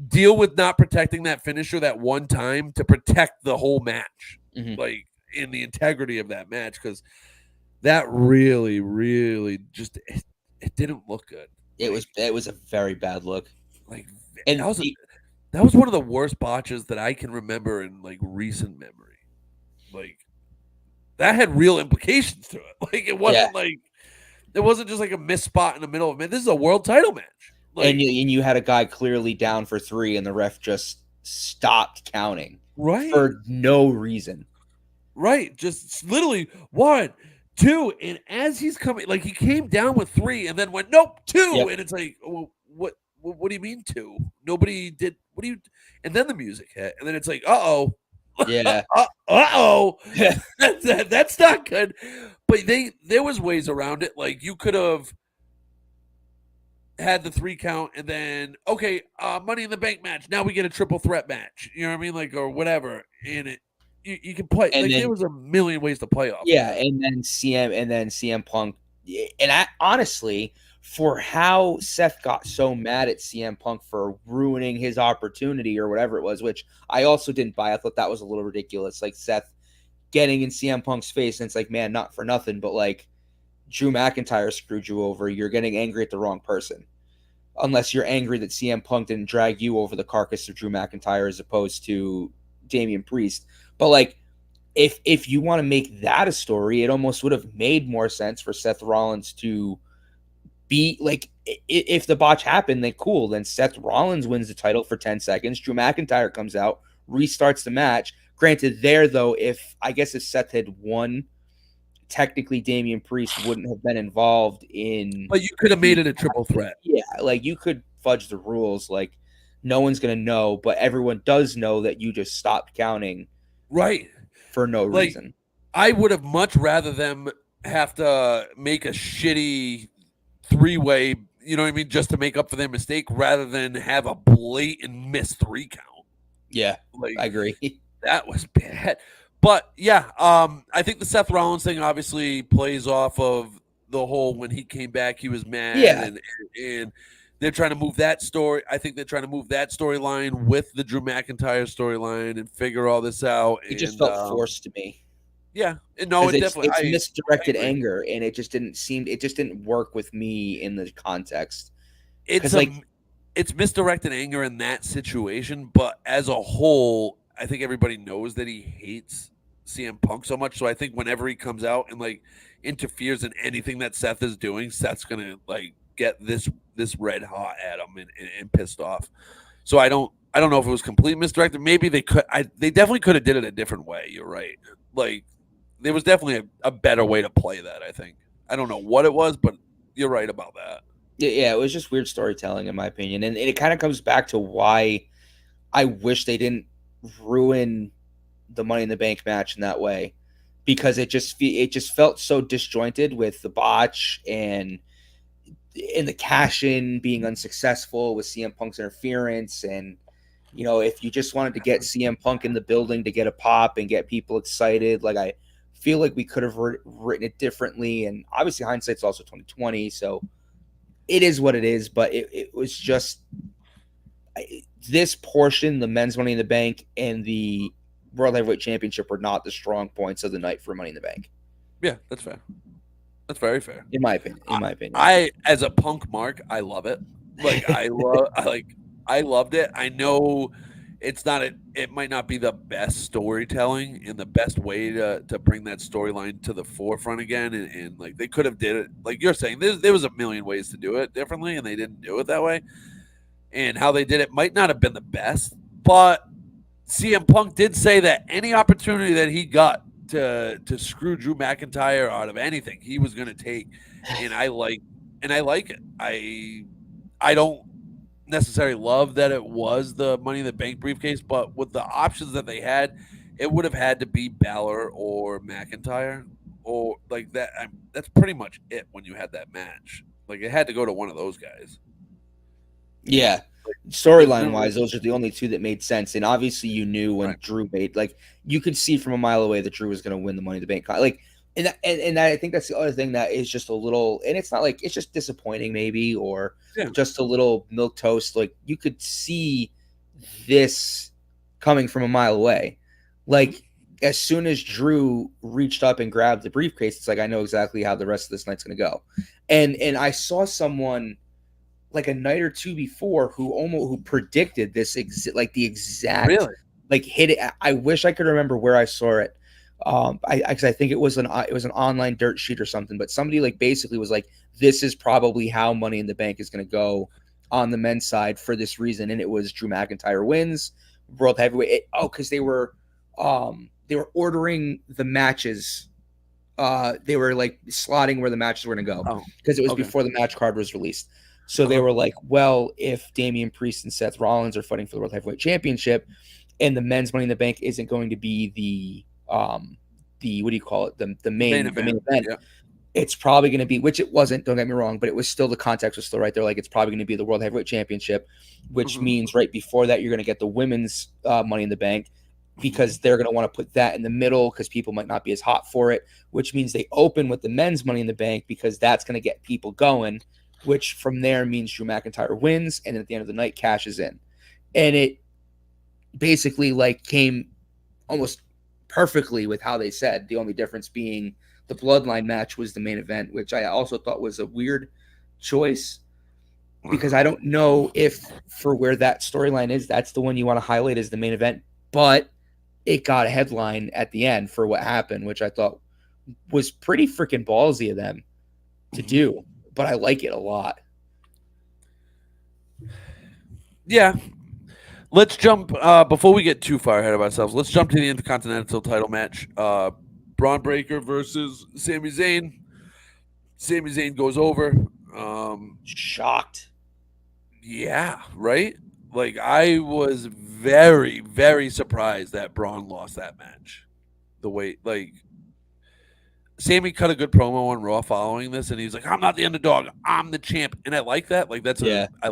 deal with not protecting that finisher that one time to protect the whole match, like in the integrity of that match, because that really, really just it didn't look good. it was a very bad look. Like And that was one of the worst botches that I can remember in like recent memory. Like that had real implications to it. Like it wasn't just like a missed spot in the middle of it. This is a world title match. Like, and you had a guy clearly down for 3, and the ref just stopped counting. Right. for no reason. Right. Just literally 1, 2. And as he's coming, like he came down with 3 and then went, nope, 2. Yep. And it's like, well, what do you mean 2? Nobody did. What do you, and then the music hit. And then it's like, uh-oh. Yeah. Uh-oh. That's not good. But there was ways around it. Like you could have had the 3 count and then okay, Money in the Bank match. Now we get a triple threat match. You know what I mean? Like or whatever. And it you can play And like then there was a million ways to play off. yeah, Of that. and then CM Punk, and I honestly, for how Seth got so mad at CM Punk for ruining his opportunity or whatever it was, which I also didn't buy. I thought that was a little ridiculous. Like Seth getting in CM Punk's face, and it's like, man, not for nothing, but like Drew McIntyre screwed you over. You're getting angry at the wrong person. Unless you're angry that CM Punk didn't drag you over the carcass of Drew McIntyre as opposed to Damian Priest. But like, if you want to make that a story, it almost would have made more sense for Seth Rollins to be like, if the botch happened, then cool. Then Seth Rollins wins the title for 10 seconds. Drew McIntyre comes out, restarts the match. Granted, there though, if Seth had won, technically Damian Priest wouldn't have been involved in. But you could have made it a triple threat. Yeah, like you could fudge the rules. Like no one's gonna know, but everyone does know that you just stopped counting, Right. for no Like reason. I would have much rather them have to make a shitty 3-way, you know what I mean, just to make up for their mistake rather than have a blatant missed 3 count. Yeah, Like I agree. that was bad. But yeah, I think the Seth Rollins thing obviously plays off of the whole when he came back, he was mad, Yeah. and they're trying to move that story. I think they're trying to move that storyline with the Drew McIntyre storyline and figure all this out. It just And felt forced to me yeah, and no, because it definitely. it's I misdirected agree. anger, and it just didn't work with me in the context. It's Like, it's misdirected anger in that situation, but as a whole, I think everybody knows that he hates CM Punk so much. So I think whenever he comes out and like interferes in anything that Seth is doing, Seth's gonna like get this red hot at him and pissed off. So I don't know if it was complete misdirected. Maybe they could. They definitely could have did it a different way. You're right. Like there was definitely a better way to play that. I think. I don't know what it was, but you're right about that. yeah, it was just weird storytelling in my opinion, and it kind of comes back to why I wish they didn't ruin the Money in the Bank match in that way, because it just felt so disjointed with the botch and the cash in being unsuccessful with CM Punk's interference. And if you just wanted to get CM Punk in the building to get a pop and get people excited, like I feel like we could have written it differently. And obviously hindsight's also 2020, so it is what it is. But it was just this portion, the men's Money in the Bank and the World Heavyweight Championship, were not the strong points of the night for Money in the Bank. Yeah, that's fair. That's very fair. In my opinion. I as a Punk mark, I love it. Like I loved it. I know it's not it might not be the best storytelling and the best way to bring that storyline to the forefront again. And like they could have did it like you're saying, there was a million ways to do it differently, and they didn't do it that way. And how they did it might not have been the best, but CM Punk did say that any opportunity that he got to screw Drew McIntyre out of anything, he was going to take. And I like it. I don't necessarily love that it was the Money in the Bank briefcase, but with the options that they had, it would have had to be Balor or McIntyre or like that. That's pretty much it when you had that match. Like it had to go to one of those guys. Yeah. Storyline wise, those are the only two that made sense. And obviously you knew when Right. Drew made, like, you could see from a mile away that Drew was going to win the Money in the Bank. Like, and I think that's the other thing that is just a little, and it's not like, it's just disappointing maybe, or just a little milquetoast. Like you could see this coming from a mile away. Like as soon as Drew reached up and grabbed the briefcase, it's like, I know exactly how the rest of this night's going to go. And I saw someone like a night or two before who predicted this like the exact like hit it. I wish I could remember where I saw it. I think it was an online dirt sheet or something, but somebody like basically was like, this is probably how Money in the Bank is going to go on the men's side for this reason. And it was Drew McIntyre wins, world heavyweight. Because they were ordering the matches. They were like slotting where the matches were going to go Oh, because it was okay. before the match card was released. So they Uh-huh. were like, well, if Damian Priest and Seth Rollins are fighting for the World Heavyweight Championship, and the men's Money in the Bank isn't going to be the what do you call it, the Main main event. event, Yeah. it's probably going to be, which it wasn't, don't get me wrong, but it was still, the context was still right there. Like, it's probably going to be the World Heavyweight Championship, which Mhm. means right before that, you're going to get the women's Money in the Bank, because they're going to want to put that in the middle because people might not be as hot for it, which means they open with the men's Money in the Bank because that's going to get people going, which from there means Drew McIntyre wins and at the end of the night cashes in. And it basically like came almost perfectly with how they said, the only difference being the bloodline match was the main event, which I also thought was a weird choice because I don't know if for where that storyline is, that's the one you want to highlight as the main event, but it got a headline at the end for what happened, which I thought was pretty freaking ballsy of them to do, but I like it a lot. Yeah. Let's jump before we get too far ahead of ourselves. Let's jump to the Intercontinental title match. Braun Breaker versus Sami Zayn. Sami Zayn goes over. Shocked. Yeah, right? Like I was very, very surprised that Braun lost that match. The way like Sammy cut a good promo on Raw following this, and he's like, "I'm not the underdog. I'm the champ," and I like that. Like that's Yeah. I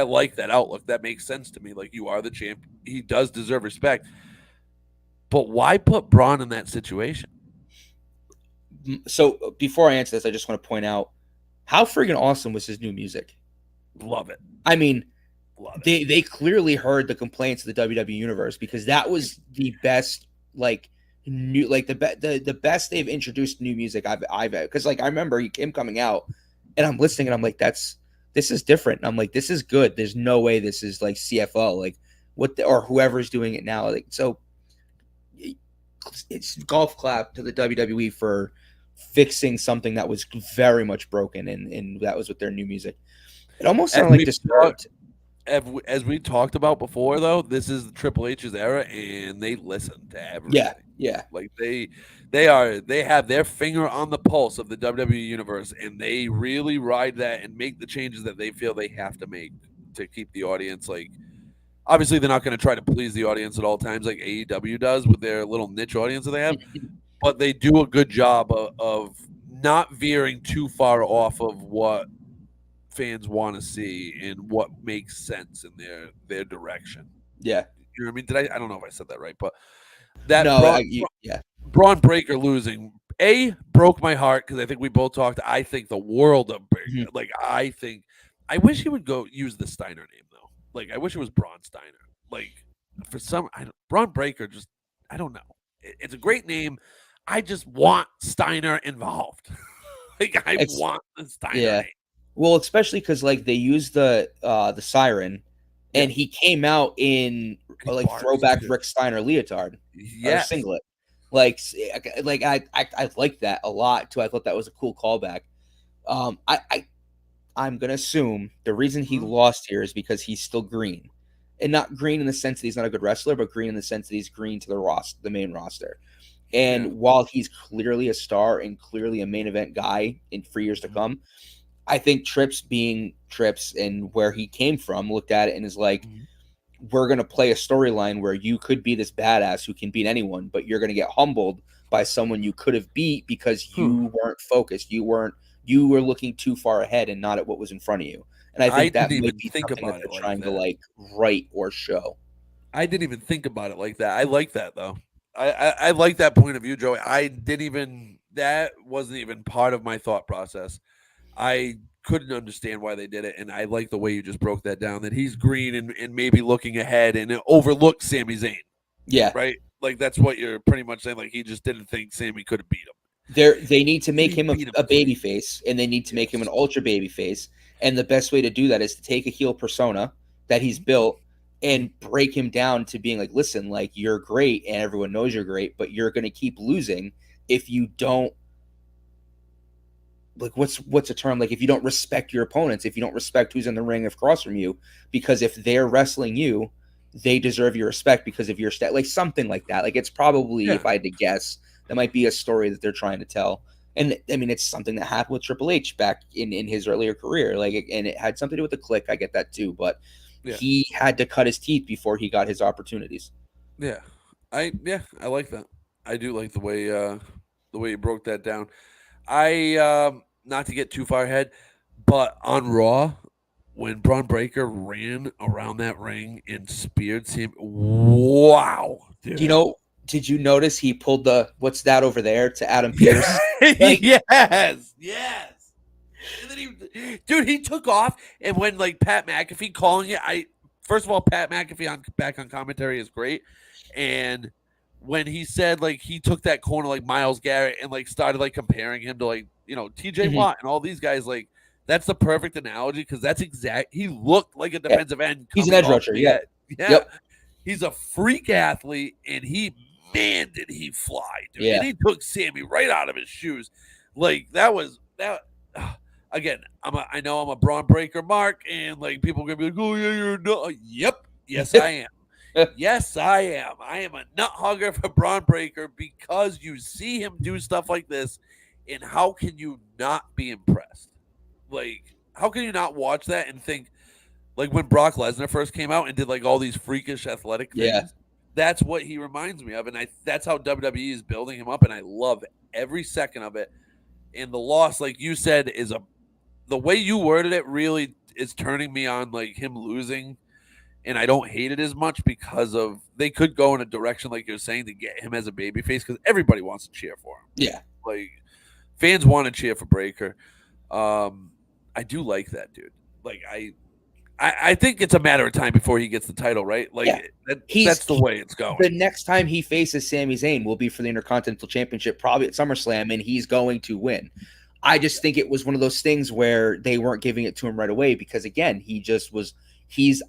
like that outlook. That makes sense to me. Like you are the champ. He does deserve respect. But why put Braun in that situation? So before I answer this, I just want to point out how friggin' awesome was his new music. Love it. I mean, Love it. they clearly heard the complaints of the WWE universe because that was the best like new like the best they've introduced new music I've because like I remember him coming out and I'm listening and I'm like, this is different. And I'm like, this is good. There's no way this is like CFO, like or whoever's doing it now. Like, so it's golf clap to the WWE for fixing something that was very much broken, and that was with their new music. It almost As sounded like we Disturbed. as we talked about before, though, this is Triple H's era, and they listen to everything. Yeah. Like they have their finger on the pulse of the WWE universe, and they really ride that and make the changes that they feel they have to make to keep the audience like. Obviously, they're not going to try to please the audience at all times like AEW does with their little niche audience that they have, but they do a good job of not veering too far off of what fans want to see and what makes sense in their direction. Yeah. You know what I mean? Did I don't know if I said that right, but that No, yeah. Braun Breaker losing broke my heart because I think we both talked. I think the world of Breaker. Mhm. Like I wish he would go use the Steiner name though. Like I wish it was Braun Steiner. Like for some, Braun Breaker just I don't know. It's a great name. I just want Steiner involved. Like I It's want the Steiner yeah. name. Well, especially because like they used the siren, Yeah. and he came out in He like barks, throwback too. Rick Steiner leotard or Yes. singlet. Like I like that a lot too. I thought that was a cool callback. I'm gonna assume the reason he Mhm. lost here is because he's still green, and not green in the sense that he's not a good wrestler, but green in the sense that he's green to the main roster. Yeah. And while he's clearly a star and clearly a main event guy for years to Mhm. come, I think Trips being Trips and where he came from looked at it and is like, Mhm. we're going to play a storyline where you could be this badass who can beat anyone, but you're going to get humbled by someone you could have beat because you weren't focused. You were looking too far ahead and not at what was in front of you. And I I think that didn't might even be think something that about they're it like trying to that. like write or show. I didn't even think about it like that. I like that though. I like that point of view, Joey. I didn't even that wasn't even part of my thought process. I couldn't understand why they did it, and I like the way you just broke that down. That he's green and maybe looking ahead and it overlooked Sami Zayn, Yeah. right? Like that's what you're pretty much saying. Like he just didn't think Sami could have beat him. They need to make He him beat him a baby clean. face, and they need to make him an Yes. ultra baby face. And the best way to do that is to take a heel persona that he's Mhm. built Mhm. and break him down to being like, listen, like you're great and everyone knows you're great, but you're gonna keep losing if you don't like what's a term, like if you don't respect your opponents, if you don't respect who's in the ring across from you, because if they're wrestling you, they deserve your respect because of your like something like that. Like it's probably, Yeah. if I had to guess, that might be a story that they're trying to tell. And I mean, it's something that happened with Triple H back in his earlier career. Like, and it had something to do with the Click. I get that too, but Yeah. he had to cut his teeth before he got his opportunities. Yeah. I like that. I do like the way you broke that down. I not to get too far ahead, but on Raw, when Braun Breaker ran around that ring and speared him, wow, You dude. know, did you notice he pulled the "what's that over there" to Adam Pierce? Like, Yes, yes. And then dude, he took off, and when like Pat McAfee calling it, first of all, Pat McAfee back on commentary is great, and when he said like he took that corner like Miles Garrett and like started like comparing him to like T.J. mhm. Watt and all these guys, like that's the perfect analogy because that's exact. He looked like a Yeah, defensive end he's an coming edge off rusher. the Yep, edge. Yeah, yep, he's a freak athlete, and man, did he fly, dude! And yeah. he took Sammy right out of his shoes. Like that was that. Again, I know I'm a Braun Breaker mark, and like people are gonna be like, oh yeah, you're no. Yep, yes I am. Yes, I am. I am a nut hugger for Braun Breaker because you see him do stuff like this, and how can you not be impressed? Like, how can you not watch that and think, like when Brock Lesnar first came out and did like all these freakish athletic Yeah. things? That's what he reminds me of, and that's how WWE is building him up, and I love every second of it. And the loss, like you said, is the way you worded it really is turning me on like him losing, and I don't hate it as much because of they could go in a direction like you're saying to get him as a babyface because everybody wants to cheer for him. Yeah. Like fans want to cheer for Breaker. I do like that dude. Like I think it's a matter of time before he gets the title, right? Like Yeah. that's the way it's going. The next time he faces Sami Zayn will be for the Intercontinental Championship, probably at SummerSlam, and he's going to win. I just think it was one of those things where they weren't giving it to him right away because, again, he just was.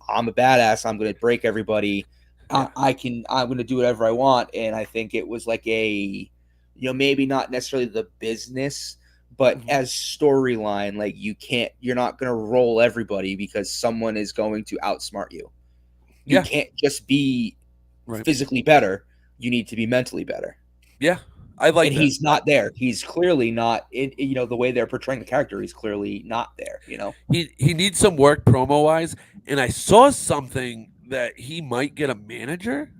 I'm a badass. I'm going to break everybody. Yeah. I'm going to do whatever I want. And I think it was like maybe not necessarily the business, but as storyline, like you're not going to roll everybody because someone is going to outsmart you. You can't just be physically better. You need to be mentally better. Yeah. I like and that. He's not there. He's clearly not the way they're portraying the character, he's clearly not there, He needs some work promo wise, and I saw something that he might get a manager.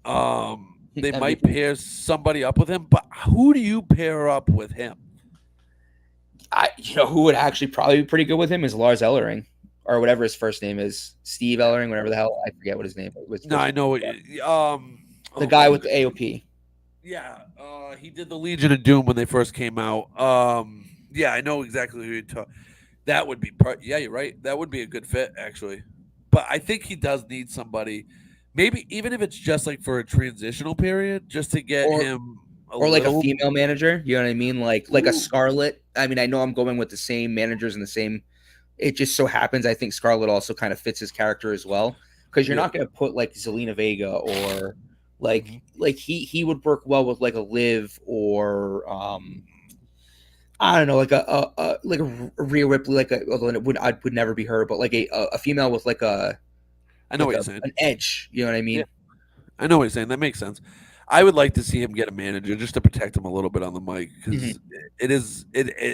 They might pair somebody up with him, but who do you pair up with him? Who would actually probably be pretty good with him is Lars Ellering, or whatever his first name is, Steve Ellering, whatever the hell, I forget what his name was. No, I know. The guy with the AOP. Yeah, he did the Legion of Doom when they first came out. Yeah, I know exactly who you're talking. That would be yeah, you're right. That would be a good fit actually. But I think he does need somebody, maybe even if it's just like for a transitional period, just to get him like a female manager. You know what I mean? Like a Scarlett. I mean, I know I'm going with the same managers and the same. It just so happens I think Scarlett also kind of fits his character as well, because you're not going to put like Zelina Vega or like he would work well with like a Liv or I don't know, like a Rhea Ripley, although it would never be her, but like a female with like a I know what you're saying, an edge. You know what I mean? Yeah. I know what you're saying. That makes sense. I would like to see him get a manager just to protect him a little bit on the mic because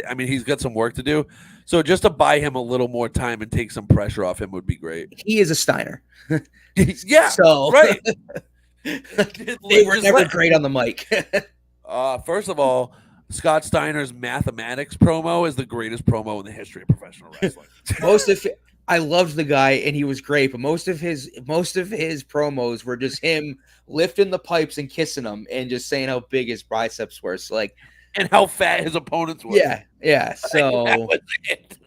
I mean, he's got some work to do. So just to buy him a little more time and take some pressure off him would be great. He is a Steiner. Yeah. So right. They were never great on the mic. First of all, Scott Steiner's mathematics promo is the greatest promo in the history of professional wrestling. I loved the guy and he was great, but most of his promos were just him lifting the pipes and kissing them and just saying how big his biceps were. So and how fat his opponents were. Yeah. So that was it.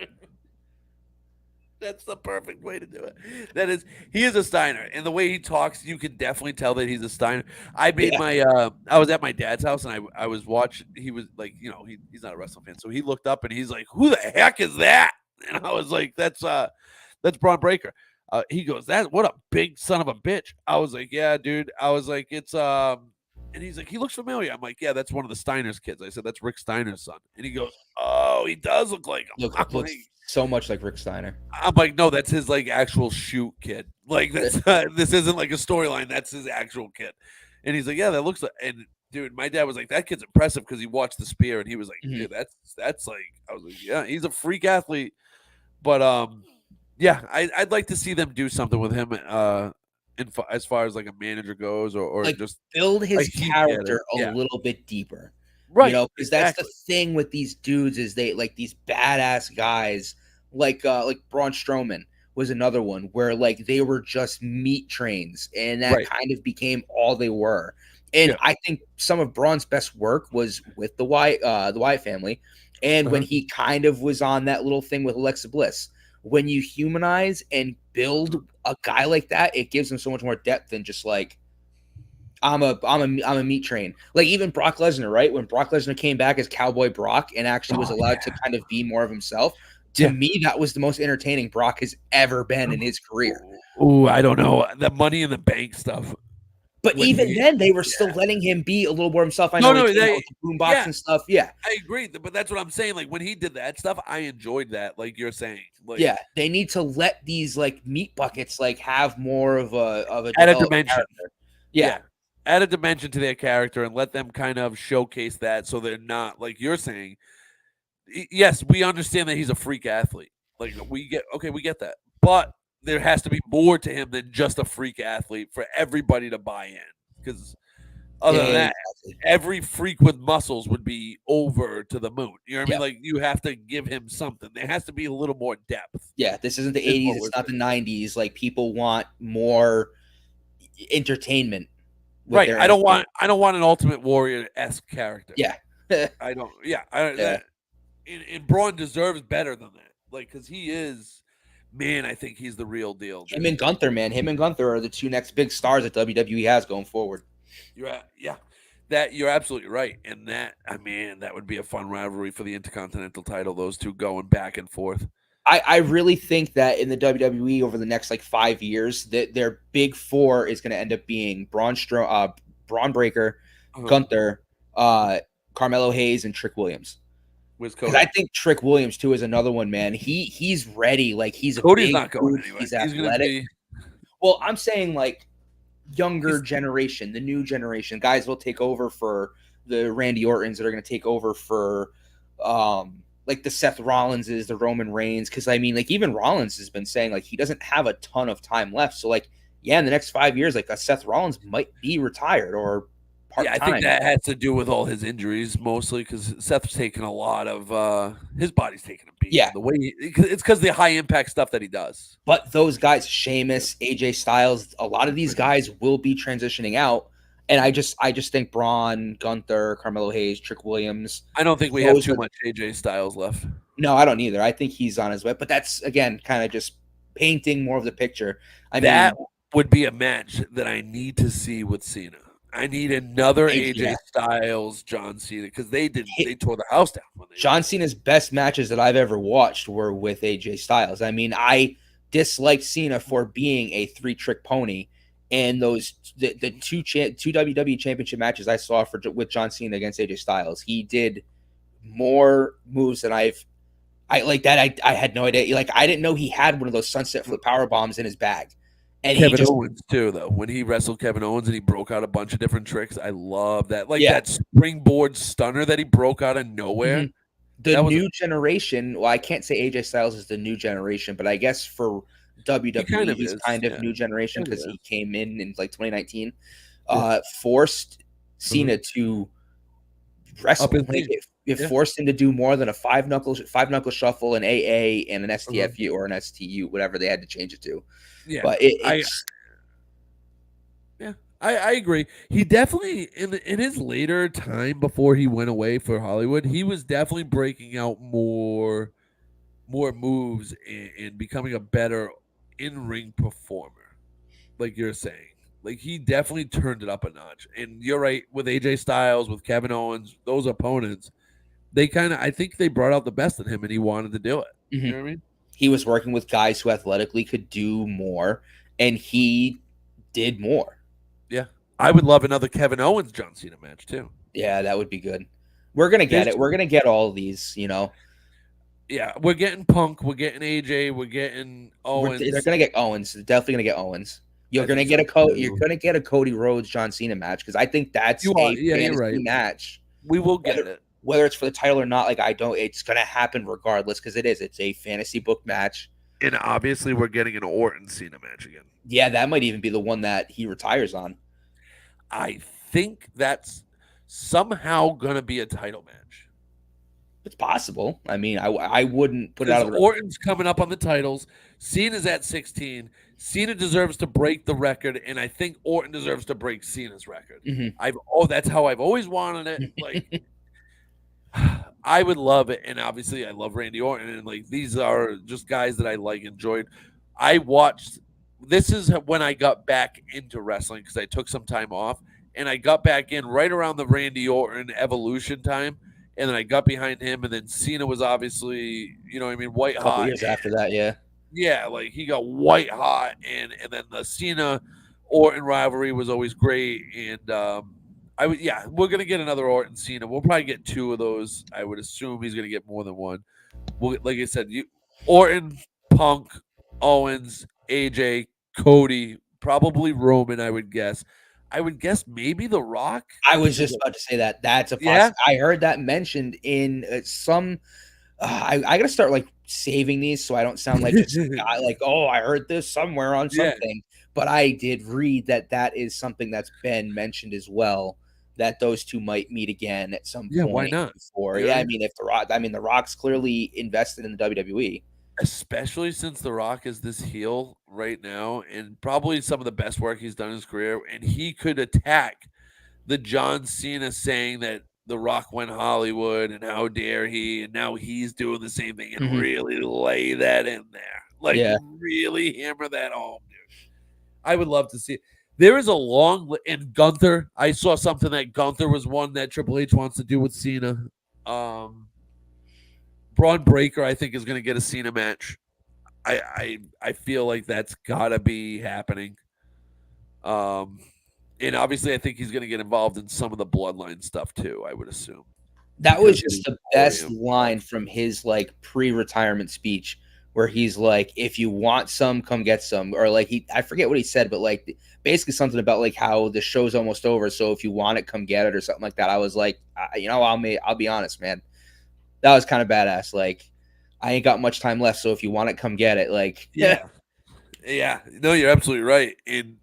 That's the perfect way to do it. He is a Steiner, and the way he talks, you can definitely tell that he's a Steiner. I made I was at my dad's house and I was watching. He was like, he's not a wrestling fan, so he looked up and he's like, "Who the heck is that?" And I was like, "That's Braun Breaker." He goes, what a big son of a bitch." I was like, "Yeah, dude." I was like, "It's and he's like, "He looks familiar." I'm like, "Yeah, that's one of the Steiner's kids." I said, "That's Rick Steiner's son." And he goes, "Oh, he does look like him." so much like Rick Steiner. I'm like, no, that's his like actual shoot kid. Like that's this isn't like a storyline. That's his actual kid. And he's like, yeah, that looks like. And dude, my dad was like, that kid's impressive because he watched the spear and he was like, Mhm. dude, that's like, I was like, yeah, he's a freak athlete. But yeah, I'd like to see them do something with him. As far as like a manager goes, or Like just build a his heat getter. character a Yeah, little bit deeper. right, Because that's the exactly. thing with these dudes is they like these badass guys like Braun Strowman was another one where like they were just meat trains and that Right. kind of became all they were. And Yeah. I think some of Braun's best work was with the Wyatt family and when Uh-huh. he kind of was on that little thing with Alexa Bliss. When you humanize and build a guy like that, it gives him so much more depth than just like I'm a meat train. Like even Brock Lesnar, right? When Brock Lesnar came back as Cowboy Brock and actually was Oh allowed to yeah. kind of be more of himself, to Yeah. me that was the most entertaining Brock has ever been in his career. Ooh, I don't know the Money in the Bank stuff But when even he. then, they were still Yeah. letting him be a little more himself. I No, know he no, came out they. with the boombox Yeah, and stuff. Yeah, I agree, but that's what I'm saying. Like when he did that stuff, I enjoyed that. Like you're saying, like yeah. They need to let these like meat buckets like have more of a add a developed dimension. character. Yeah, Yeah, add a dimension to their character and let them kind of showcase that, so they're not like you're saying. Yes, we understand that he's a freak athlete. Like we get that, but there has to be more to him than just a freak athlete for everybody to buy in. Because other than that, exactly. every freak with muscles would be over to the moon. You know what I Yeah, mean? Like you have to give him something. There has to be a little more depth. yeah. This isn't the Is '80s. what we're It's not the saying. '90s. Like people want more entertainment with Right. their I entertainment. don't want an Ultimate Warrior esque character. Yeah. I don't. Yeah. I Yeah. that and Braun deserves better than that. Like because he is, man. I think he's the real deal, Him dude. and Gunther, man. Him and Gunther are the two next big stars that WWE has going forward. Yeah. That you're absolutely right, and that I mean that would be a fun rivalry for the Intercontinental title. Those two going back and forth. I really think that in the WWE over the next like 5 years, that their big four is going to end up being Braun Breaker, Uh-huh. Gunther, Carmelo Hayes, and Trick Williams. Where's Because I Cody? think Trick Williams too is another one, man. He's ready. Like he's a Cody's big not going dude. anywhere. He's He's gonna athletic. be. Well, I'm saying like younger He's generation, the new generation guys will take over for the Randy Ortons that are going to take over for like the Seth Rollinses, the Roman Reigns. Because I mean, like even Rollins has been saying like he doesn't have a ton of time left. So like yeah, in the next 5 years, like a Seth Rollins might be retired or part Yeah, I think time. that has to do with all his injuries mostly because Seth's taken a lot of his body's taking a beating. Yeah, The way it's because the high impact stuff that he does. but those guys, Sheamus, AJ Styles, a lot of these guys will be transitioning out. And I just think Braun, Gunther, Carmelo Hayes, Trick Williams, I don't think we have those too are much AJ Styles left. no, I don't either. I think he's on his way. But that's again kind of just painting more of the picture. I That mean, would be a match that I need to see with Cena. I need another AJ yeah, Styles, John Cena because they tore the house down when they John Cena's best matches that I've ever watched were with AJ Styles. I mean, I disliked Cena for being a three-trick pony, and those the two WWE Championship matches I saw for with John Cena against AJ Styles, he did more moves than I like that. I had no idea. Like I didn't know he had one of those sunset flip power bombs in his bag, and he Kevin just Owens too, though. When he wrestled Kevin Owens and he broke out a bunch of different tricks, I love that. Like yeah. that springboard stunner that he broke out of nowhere. Mhm. The That was new generation. Well, I can't say AJ Styles is the new generation, but I guess for he kind WWE, of he's is. kind of Yeah, new generation kind of because is. he came in like 2019, Yeah. forced Mhm. Cena to Up wrestle. his Like game. it Yeah. forced him to do more than a five knuckle shuffle, an AA, and an Uh-huh. STFU or an STU, whatever they had to change it to. Yeah. But I it's yeah. I agree. He definitely in his later time before he went away for Hollywood, he was definitely breaking out more moves and becoming a better in ring performer. Like you're saying. Like he definitely turned it up a notch. And you're right with AJ Styles, with Kevin Owens, those opponents, they kind of I think they brought out the best in him and he wanted to do it. You mhm. know what I mean? He was working with guys who athletically could do more, and he did more. Yeah. I would love another Kevin Owens John Cena match too. Yeah, that would be good. We're gonna get There's it. We're gonna get all of these. Yeah, we're getting Punk, we're getting AJ, we're getting They're Owens. gonna get Owens. They're definitely gonna get Owens. I think so You're too. gonna get a Cody Rhodes John Cena match because I think that's You are, a yeah, you're fantasy right. match. We will Whether get it. whether it's for the title or not, like I don't, it's gonna happen regardless because it is. It's a fantasy book match. And obviously, we're getting an Orton Cena match again. Yeah, that might even be the one that he retires on. I think that's somehow gonna be a title match It's possible. I mean, I wouldn't put it out because of the. Orton's coming up on the titles. Cena's at 16. Cena deserves to break the record, and I think Orton deserves to break Cena's record. Mhm. That's how I've always wanted it. Like I would love it, and obviously I love Randy Orton, and like these are just guys that I like enjoyed. I watched. This is when I got back into wrestling because I took some time off, and I got back in right around the Randy Orton Evolution time, and then I got behind him, and then Cena was obviously, white A couple hot. years after that, yeah. Yeah, like he got white hot, and then the Cena Orton rivalry was always great, and we're gonna get another Orton Cena. We'll probably get two of those. I would assume he's gonna get more than one. Well, like I said, Orton, Punk, Owens, AJ, Cody, probably Roman. I would guess. I would guess maybe The Rock. I was just about to say that. That's a Yeah. I heard that mentioned in some. I gotta start like saving these so I don't sound like just a guy like, oh, I heard this somewhere on Yeah. something. But I did read that that is something that's been mentioned as well. That those two might meet again at some Yeah, point. why not? Before, You know yeah, what I I mean, if the Rock's clearly invested in the WWE. Especially since The Rock is this heel right now, and probably some of the best work he's done in his career, and he could attack the John Cena saying that The Rock went Hollywood and how dare he, and now he's doing the same thing and Mhm. really lay that in there. Like Yeah. really hammer that home, dude. I would love to see it. There is a and Gunther. I saw something that Gunther was one that Triple H wants to do with Cena. Braun Breaker, I think, is going to get a Cena match. I feel like that's gotta be happening. And obviously, I think he's going to get involved in some of the bloodline stuff too. I would assume That was because of just his the story best of- line from his like pre-retirement speech where he's like, if you want some, come get some. Or like I forget what he said, but like basically something about like how the show's almost over. So if you want it, come get it or something like that. I was like, I'll be honest, man. That was kind of badass. Like, I ain't got much time left. So if you want it, come get it. Like, Yeah, yeah. No, you're absolutely right, and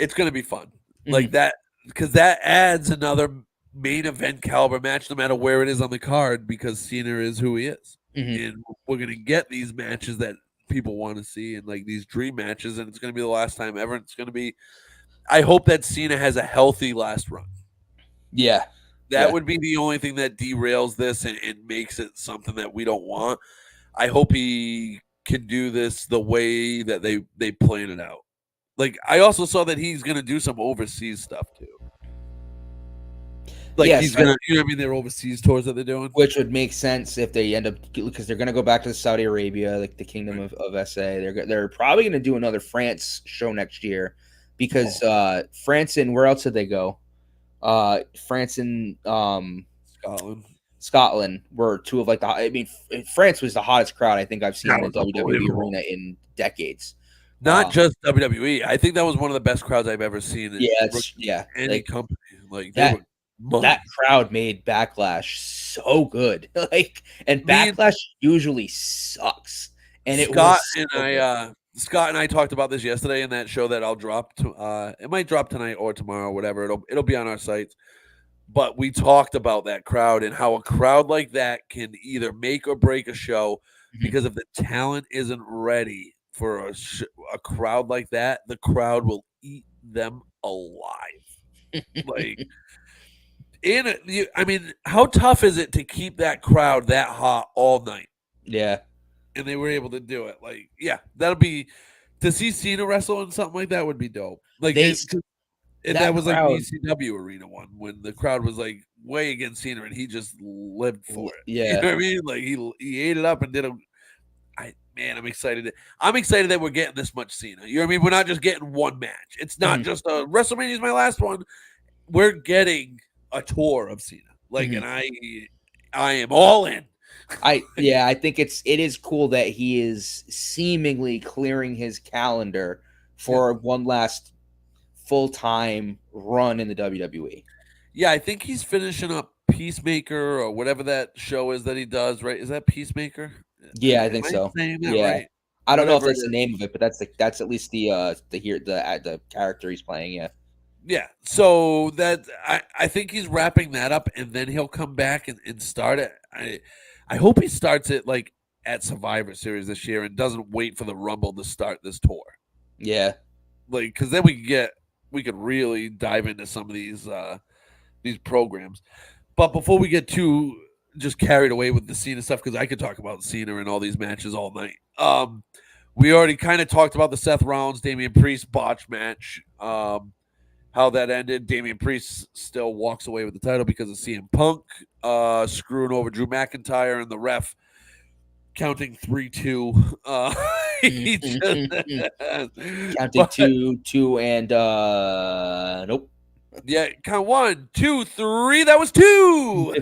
it's going to be fun like that because that adds another main event caliber match, no matter where it is on the card, because Cena is who he is. And we're gonna get these matches that people want to see, and like these dream matches, and it's gonna be the last time ever. It's gonna be. I hope that Cena has a healthy last run. Yeah, that would be the only thing that derails this and makes it something that we don't want. I hope he can do this the way that they plan it out. Like I also saw that he's gonna do some overseas stuff too. Like he's gonna, you know what I mean? Their overseas tours that they're doing, which would make sense if they end up because they're gonna go back to Saudi Arabia, like the Kingdom of SA. They're probably gonna do another France show next year because France and where else did they go? France and Scotland were two of like the. I mean, France was the hottest crowd I think I've seen in the WWE arena in decades. Not just WWE. I think that was one of the best crowds I've ever seen. Any like, company like that. That crowd made Backlash so good, like, and Backlash usually sucks. And Scott and I talked about this yesterday in that show that I'll drop. It might drop tonight or tomorrow, whatever. It'll be on our sites. But we talked about that crowd and how a crowd like that can either make or break a show, because if the talent isn't ready for a crowd like that, the crowd will eat them alive. Like. I mean, how tough is it to keep that crowd that hot all night? Yeah. And they were able to do it. Like, yeah, that'll be to see Cena wrestle and something like that would be dope. Like that was crowd, like the ECW arena one when the crowd was like way against Cena and he just lived for it. Yeah. You know what I mean? Like he ate it up and did I'm excited. I'm excited that we're getting this much Cena. You know what I mean? We're not just getting one match. It's not just WrestleMania is my last one. We're getting a tour of Cena, like, and I am all in. I think it is cool that he is seemingly clearing his calendar Yeah. for one last full time run in the WWE. Yeah, I think he's finishing up Peacemaker or whatever that show is that he does, right? Is that Peacemaker? Yeah, I Am think I so. saying that Yeah. right? I don't know if Whatever it that's the is. name of it, but that's at least the character he's playing. Yeah, Yeah. So that I think he's wrapping that up and then he'll come back and start it. I hope he starts it like at Survivor Series this year and doesn't wait for the Rumble to start this tour. yeah. Like because then we could really dive into some of these programs. But before we get too just carried away with the Cena stuff, because I could talk about Cena and all these matches all night. We already kind of talked about the Seth Rollins, Damian Priest botch match. How that ended. Damian Priest still walks away with the title because of CM Punk screwing over Drew McIntyre and the ref counting 3-2. He just, Counting but two, and nope. yeah, count 1, 2, 3. That was 2.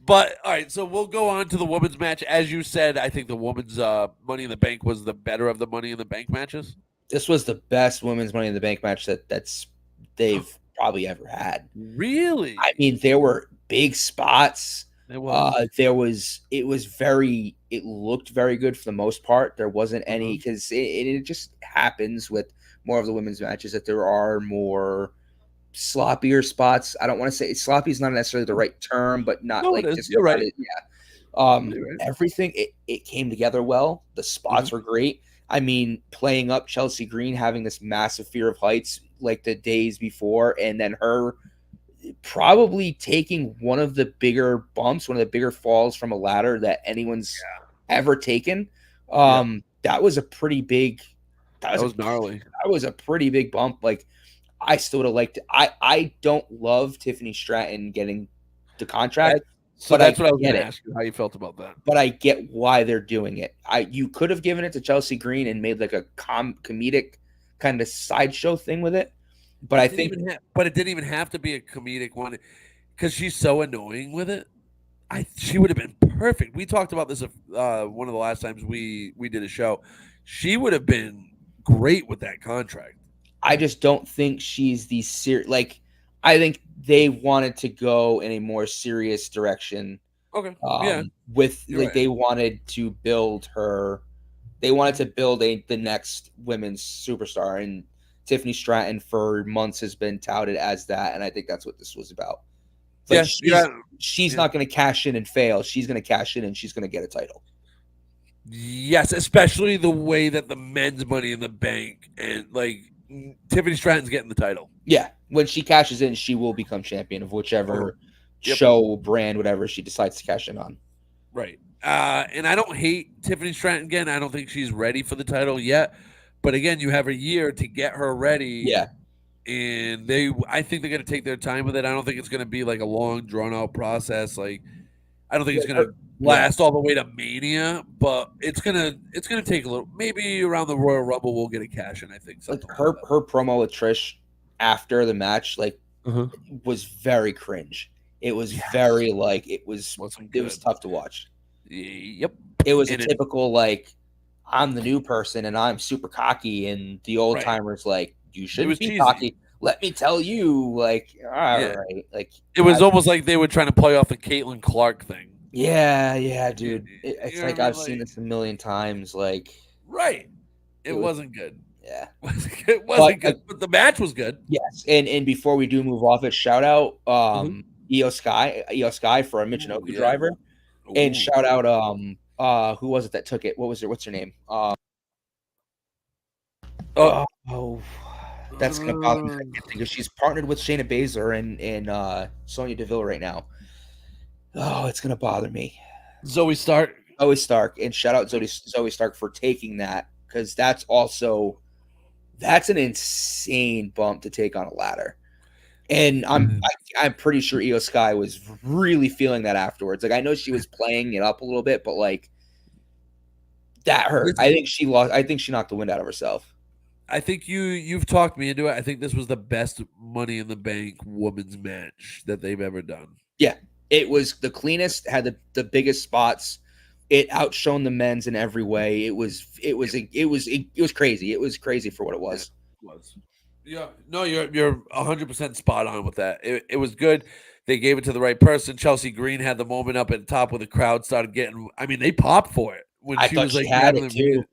But all right, so we'll go on to the women's match. As you said, I think the women's Money in the Bank was the better of the Money in the Bank matches. This was the best women's Money in the Bank match that's they've probably ever had. Really? I mean, there were big spots. It was. It looked very good for the most part. There wasn't any, because it just happens with more of the women's matches that there are more sloppier spots. I don't want to say sloppy is not necessarily the right term, but not No, it like is. You're right. You're right. Everything, it came together well. The spots were great. I mean, playing up Chelsea Green having this massive fear of heights like the days before, and then her probably taking one of the bigger bumps, one of the bigger falls from a ladder that anyone's ever taken. That was a pretty big. That was gnarly. That was a pretty big bump. Like, I still would have liked it. I don't love Tiffany Stratton getting the contract. So that's what I was going to ask you, how you felt about that. But I get why they're doing it. You could have given it to Chelsea Green and made like a comedic kind of sideshow thing with it. But I think, but it didn't even have to be a comedic one because she's so annoying with it. She would have been perfect. We talked about this one of the last times we did a show. She would have been great with that contract. I just don't think she's the like. I think they wanted to go in a more serious direction. Okay. With like they wanted to build her. They wanted to build the next women's superstar, and Tiffany Stratton for months has been touted as that, and I think that's what this was about. But she's not going to cash in and fail. She's going to cash in and she's going to get a title. Yes, especially the way that the men's Money in the Bank and like Tiffany Stratton's getting the title. Yeah, when she cashes in, she will become champion of whichever show, brand, whatever she decides to cash in on. Right. And I don't hate Tiffany Stratton again. I don't think she's ready for the title yet. But again, you have a year to get her ready. Yeah. And I think they're going to take their time with it. I don't think it's going to be like a long, drawn out process. Like, I don't think it's going to last all the way to Mania, but it's gonna take a little. Maybe around the Royal Rumble, we'll get a cash in. I think like her promo with Trish after the match, like, was very cringe. It was very like it was tough to watch. Yep, it was a typical like, I'm the new person and I'm super cocky, and the old timers like, you shouldn't be cocky. Let me tell you, like, all right, like it was almost like they were trying to play off the Caitlin Clark thing. Yeah, dude. It's like I've seen this a million times. Like, it wasn't good. Yeah, it wasn't good, but the match was good. Yes, and before we do move off it, shout out Io Sky for a Michinoku driver, and shout out who was it that took it? What's her name? That's gonna bother me because she's partnered with Shayna Baszler and Sonya Deville right now. Oh, it's gonna bother me. Zoe Stark, and shout out Zoe Stark for taking that, because that's an insane bump to take on a ladder. And I'm pretty sure Io Sky was really feeling that afterwards. Like, I know she was playing it up a little bit, but like, that hurt. I think she lost. I think she knocked the wind out of herself. I think you've talked me into it. I think this was the best Money in the Bank women's match that they've ever done. Yeah, It was the cleanest, had the biggest spots. It outshone the men's in every way. It was crazy. It was crazy for what it Yeah, was. it was. Yeah, no, you're 100% spot on with that. It was good. They gave it to the right person. Chelsea Green had the moment up at the top where the crowd started getting. I mean, they popped for it when I she thought was she like had grabbing it the too. music.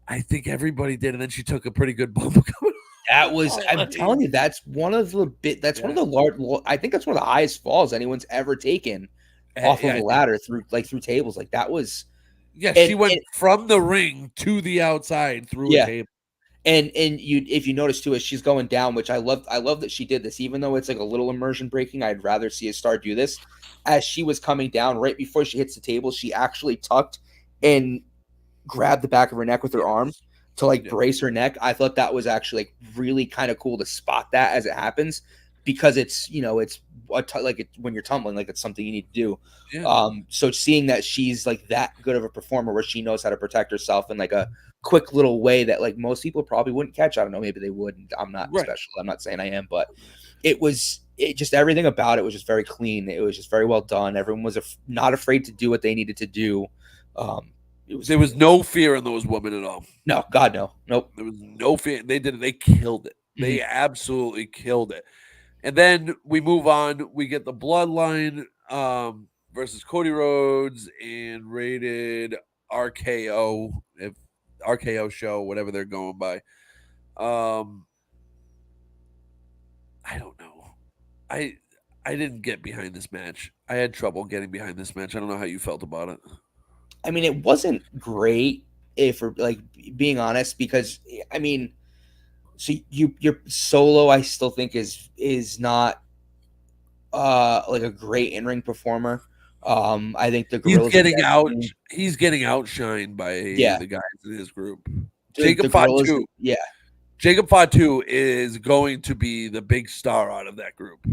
I think everybody did, and then she took a pretty good bump coming. That was, Oh, I'm telling you, that's one of yeah, the large, I think that's one of the highest falls anyone's ever taken off of yeah, a I think. ladder through tables. Like that was, Yeah, she and went from the ring to the outside through a yeah, table. and you, if you notice too, as she's going down, which I love that she did this, even though it's like a little immersion breaking. I'd rather see a star do this. As she was coming down, right before she hits the table, she actually tucked and grabbed the back of her neck with her arm Yes. to like Yeah. brace her neck. I thought that was actually like really kind of cool to spot that as it happens, because it's when you're tumbling, like it's something you need to do. Yeah. So seeing that she's like that good of a performer where she knows how to protect herself in like a quick little way that like most people probably wouldn't catch. I don't know, maybe they would. I'm not Right. special. I'm not saying I am, but it just everything about it was just very clean. It was just very well done. Everyone was not afraid to do what they needed to do. There was no fear in those women at all. No, God, no, nope. There was no fear. They did it. They killed it. They absolutely killed it. And then we move on. We get the Bloodline versus Cody Rhodes and rated RKO, if RKO show, whatever they're going by. I don't know. I I didn't get behind this match. I had trouble getting behind this match. I don't know how you felt about it. I mean, it wasn't great, if for like being honest, because I mean, so your Solo, I still think is not like a great in ring performer. I think the He's Gorillas of getting out. Destiny, He's getting outshined by yeah, the guys in his group. the Jacob Gorillas, Fatu. yeah, Jacob Fatu is going to be the big star out of that group.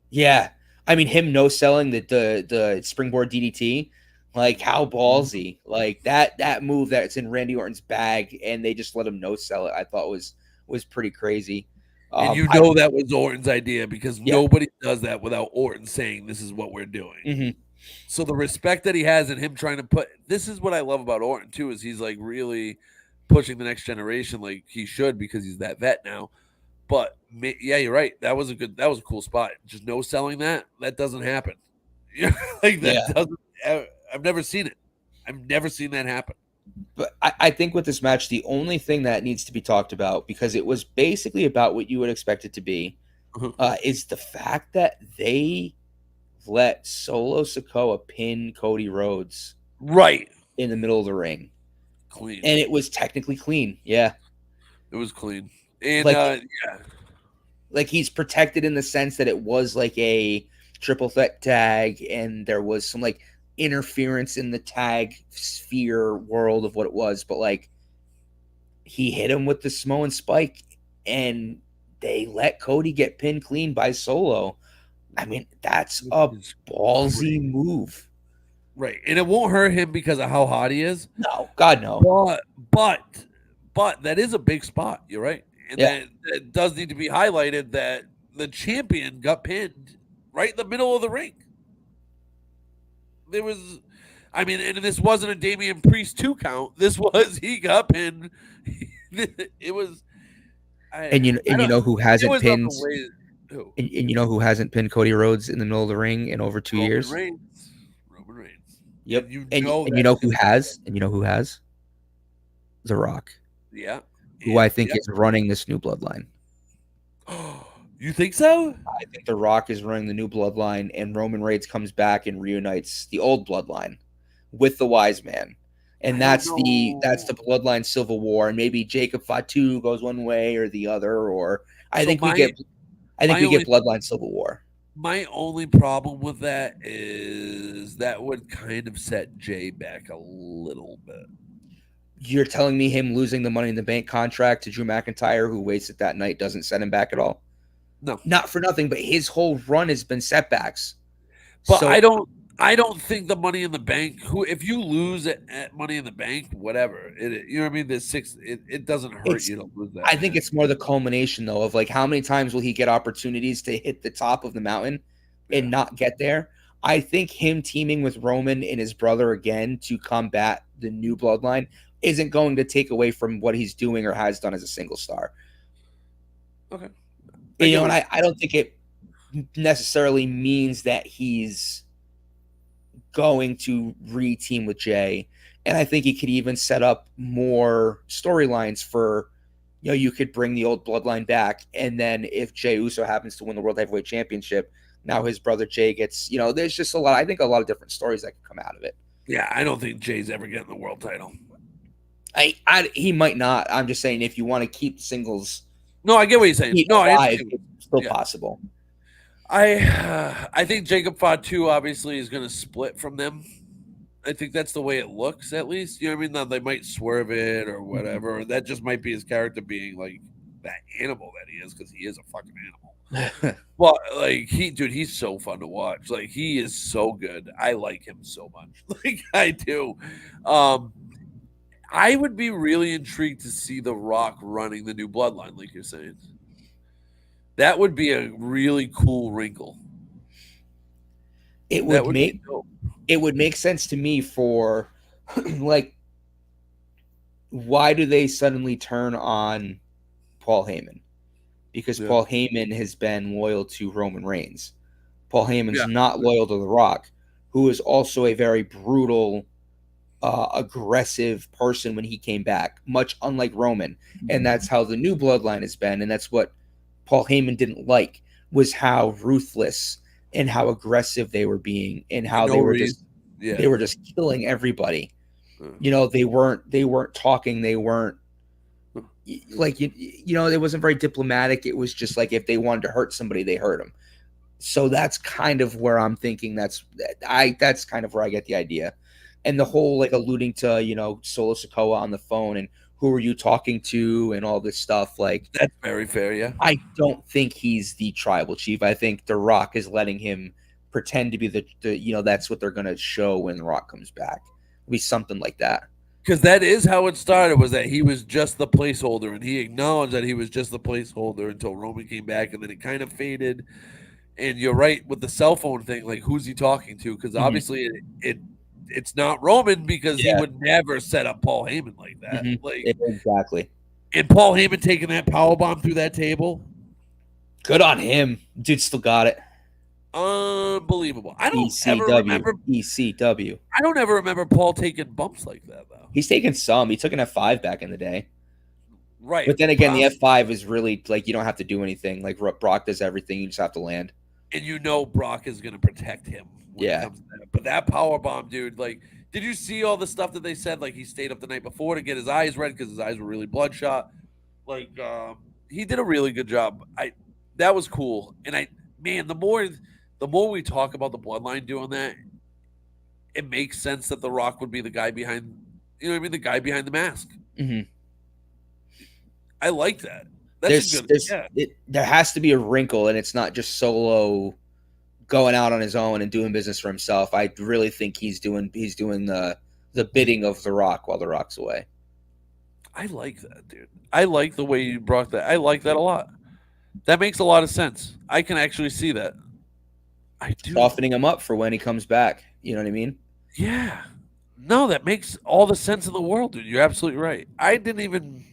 yeah. I mean, him no selling the springboard DDT, like how ballsy, like that move that's in Randy Orton's bag, and they just let him no sell it. I thought was pretty crazy. And you I know that was Orton's idea because Yeah, nobody does that without Orton saying this is what we're doing. hmm So the respect that he has and him trying to put this is what I love about Orton too is he's like really pushing the next generation like he should because he's that vet now. But yeah, you're right. That was a cool spot. Just no selling that doesn't happen. Like that yeah. doesn't. I've never seen it. I've never seen that happen. But I think with this match, the only thing that needs to be talked about, because it was basically about what you would expect it to be, is the fact that they let Solo Sikoa pin Cody Rhodes Right, in the middle of the ring, clean. and it was technically clean. Yeah, It was clean, and like yeah, like he's protected in the sense that it was like a triple threat tag, and there was some like interference in the tag sphere world of what it was, but like he hit him with the Samoan spike, and they let Cody get pinned clean by Solo. I mean, that's a it's ballsy crazy. move. Right, and it won't hurt him because of how hot he is. No, God, no. But that is a big spot. You're right, and Yeah. that does need to be highlighted that the champion got pinned right in the middle of the ring. There was, I mean, and this wasn't a Damian Priest 2 count. This was he got pinned. It was, And you I don't. know who It hasn't was pinned, nothing way. Who? and you know who hasn't pinned Cody Rhodes in the middle of the ring in over 2 Roman years? Reigns. Roman Reigns. Yep. And you And know and that. you know who has? And you know who has? The Rock, Yeah. who I think Yeah. is running this new bloodline. You think so? I think The Rock is running the new bloodline, and Roman Reigns comes back and reunites the old bloodline with the Wise Man, and I that's don't the know. bloodline civil war. And maybe Jacob Fatu goes one way or the other, or I So think we get my only bloodline civil war. my only problem with that is that would kind of set Jay back a little bit. You're telling me him losing the Money in the Bank contract to Drew McIntyre, who wasted that night, doesn't set him back at all? No. Not for nothing, but his whole run has been setbacks. But So I don't think the Money in the Bank. Who if you lose at Money in the Bank, whatever you know what I mean. There's six. It doesn't hurt it's you to lose that. I think it's more the culmination though of like how many times will he get opportunities to hit the top of the mountain and not get there. I think him teaming with Roman and his brother again to combat the new bloodline isn't going to take away from what he's doing or has done as a single star. Okay. And I don't think it necessarily means that he's going to re-team with Jay. And I think he could even set up more storylines for, you could bring the old bloodline back. And then if Jey Uso happens to win the World Heavyweight Championship, now his brother Jay gets, there's just I think a lot of different stories that could come out of it. Yeah, I don't think Jay's ever getting the world title. He might not. I'm just saying if you want to keep singles. No, I get what you're saying. No, alive, it's still possible. I think Jacob Fatu obviously is going to split from them. I think that's the way it looks, at least. You know what I mean? Now, they might swerve it or whatever. Or that just might be his character being like that animal that he is, because he is a fucking animal. Well, like he's so fun to watch. Like, he is so good. I like him so much. Like, I do. I would be really intrigued to see The Rock running the new bloodline, like you're saying. That would be a really cool wrinkle. It would make sense to me for like, why do they suddenly turn on Paul Heyman? Because Paul Heyman has been loyal to Roman Reigns. Paul Heyman's not loyal to The Rock, who is also a very brutal, aggressive person when he came back, much unlike Roman. And that's how the new bloodline has been. And that's what Paul Heyman didn't like, was how ruthless and how aggressive they were being, and how they were just killing everybody. They weren't talking. They weren't like, it wasn't very diplomatic. It was just like, if they wanted to hurt somebody, they hurt them. So that's kind of where I'm thinking that's kind of where I get the idea. And the whole like alluding to, Solo Sikoa on the phone and who are you talking to and all this stuff, like, that's very fair. Yeah. I don't think he's the tribal chief. I think The Rock is letting him pretend to be the that's what they're going to show when The Rock comes back. It'll be something like that. Because that is how it started, was that he was just the placeholder, and he acknowledged that he was just the placeholder until Roman came back, and then it kind of faded. And you're right with the cell phone thing, like, who's he talking to? Because obviously it's not Roman, because he would never set up Paul Heyman like that. Like, exactly. And Paul Heyman taking that powerbomb through that table. Good on him. Dude still got it. Unbelievable. I don't ever remember ECW. I don't ever remember Paul taking bumps like that, though. He's taken some. He took an F5 back in the day. Right. But then again, the F5 is really like, you don't have to do anything. Like, Brock does everything. You just have to land. And Brock is going to protect him. Yeah. But that powerbomb, dude, like, did you see all the stuff that they said? Like, he stayed up the night before to get his eyes red because his eyes were really bloodshot. Like, he did a really good job. That was cool. And the more we talk about the bloodline doing that, it makes sense that The Rock would be the guy behind, the guy behind the mask. Mm-hmm. I like that. There has to be a wrinkle, and it's not just Solo going out on his own and doing business for himself. I really think he's doing the bidding of The Rock while The Rock's away. I like that, dude. I like the way you brought that. I like that a lot. That makes a lot of sense. I can actually see that. I do. Softening him up for when he comes back. You know what I mean? Yeah. No, that makes all the sense in the world, dude. You're absolutely right. I didn't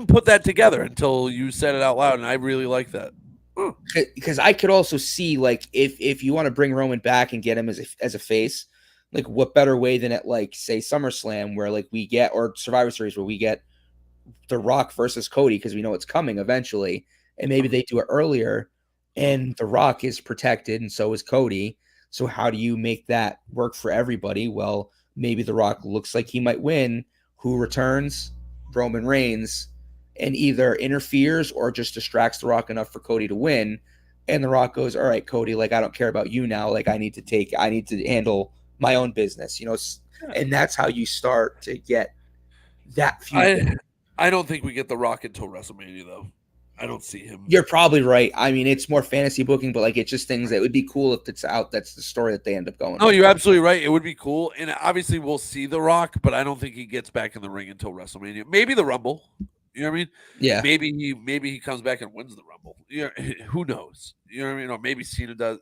put that together until you said it out loud, and I really like that. Because I could also see, like, if you want to bring Roman back and get him as a face, like, what better way than at, like, say SummerSlam, where like we get, or Survivor Series, where we get The Rock versus Cody, because we know it's coming eventually, and maybe they do it earlier, and The Rock is protected, and so is Cody. So how do you make that work for everybody? Well, maybe The Rock looks like he might win. Who returns? Roman Reigns. And either interferes or just distracts The Rock enough for Cody to win. And The Rock goes, all right, Cody, like, I don't care about you now. Like, I need to handle my own business, and that's how you start to get that feud. I don't think we get The Rock until WrestleMania, though. I don't see him. You're probably right. I mean, it's more fantasy booking, but like, it's just things that would be cool if it's out. That's the story that they end up going. No, you're absolutely right. It would be cool. And obviously we'll see The Rock, but I don't think he gets back in the ring until WrestleMania. Maybe the Rumble. You know what I mean? Yeah. Maybe he comes back and wins the Rumble. Who knows? You know what I mean? Or maybe Cena does.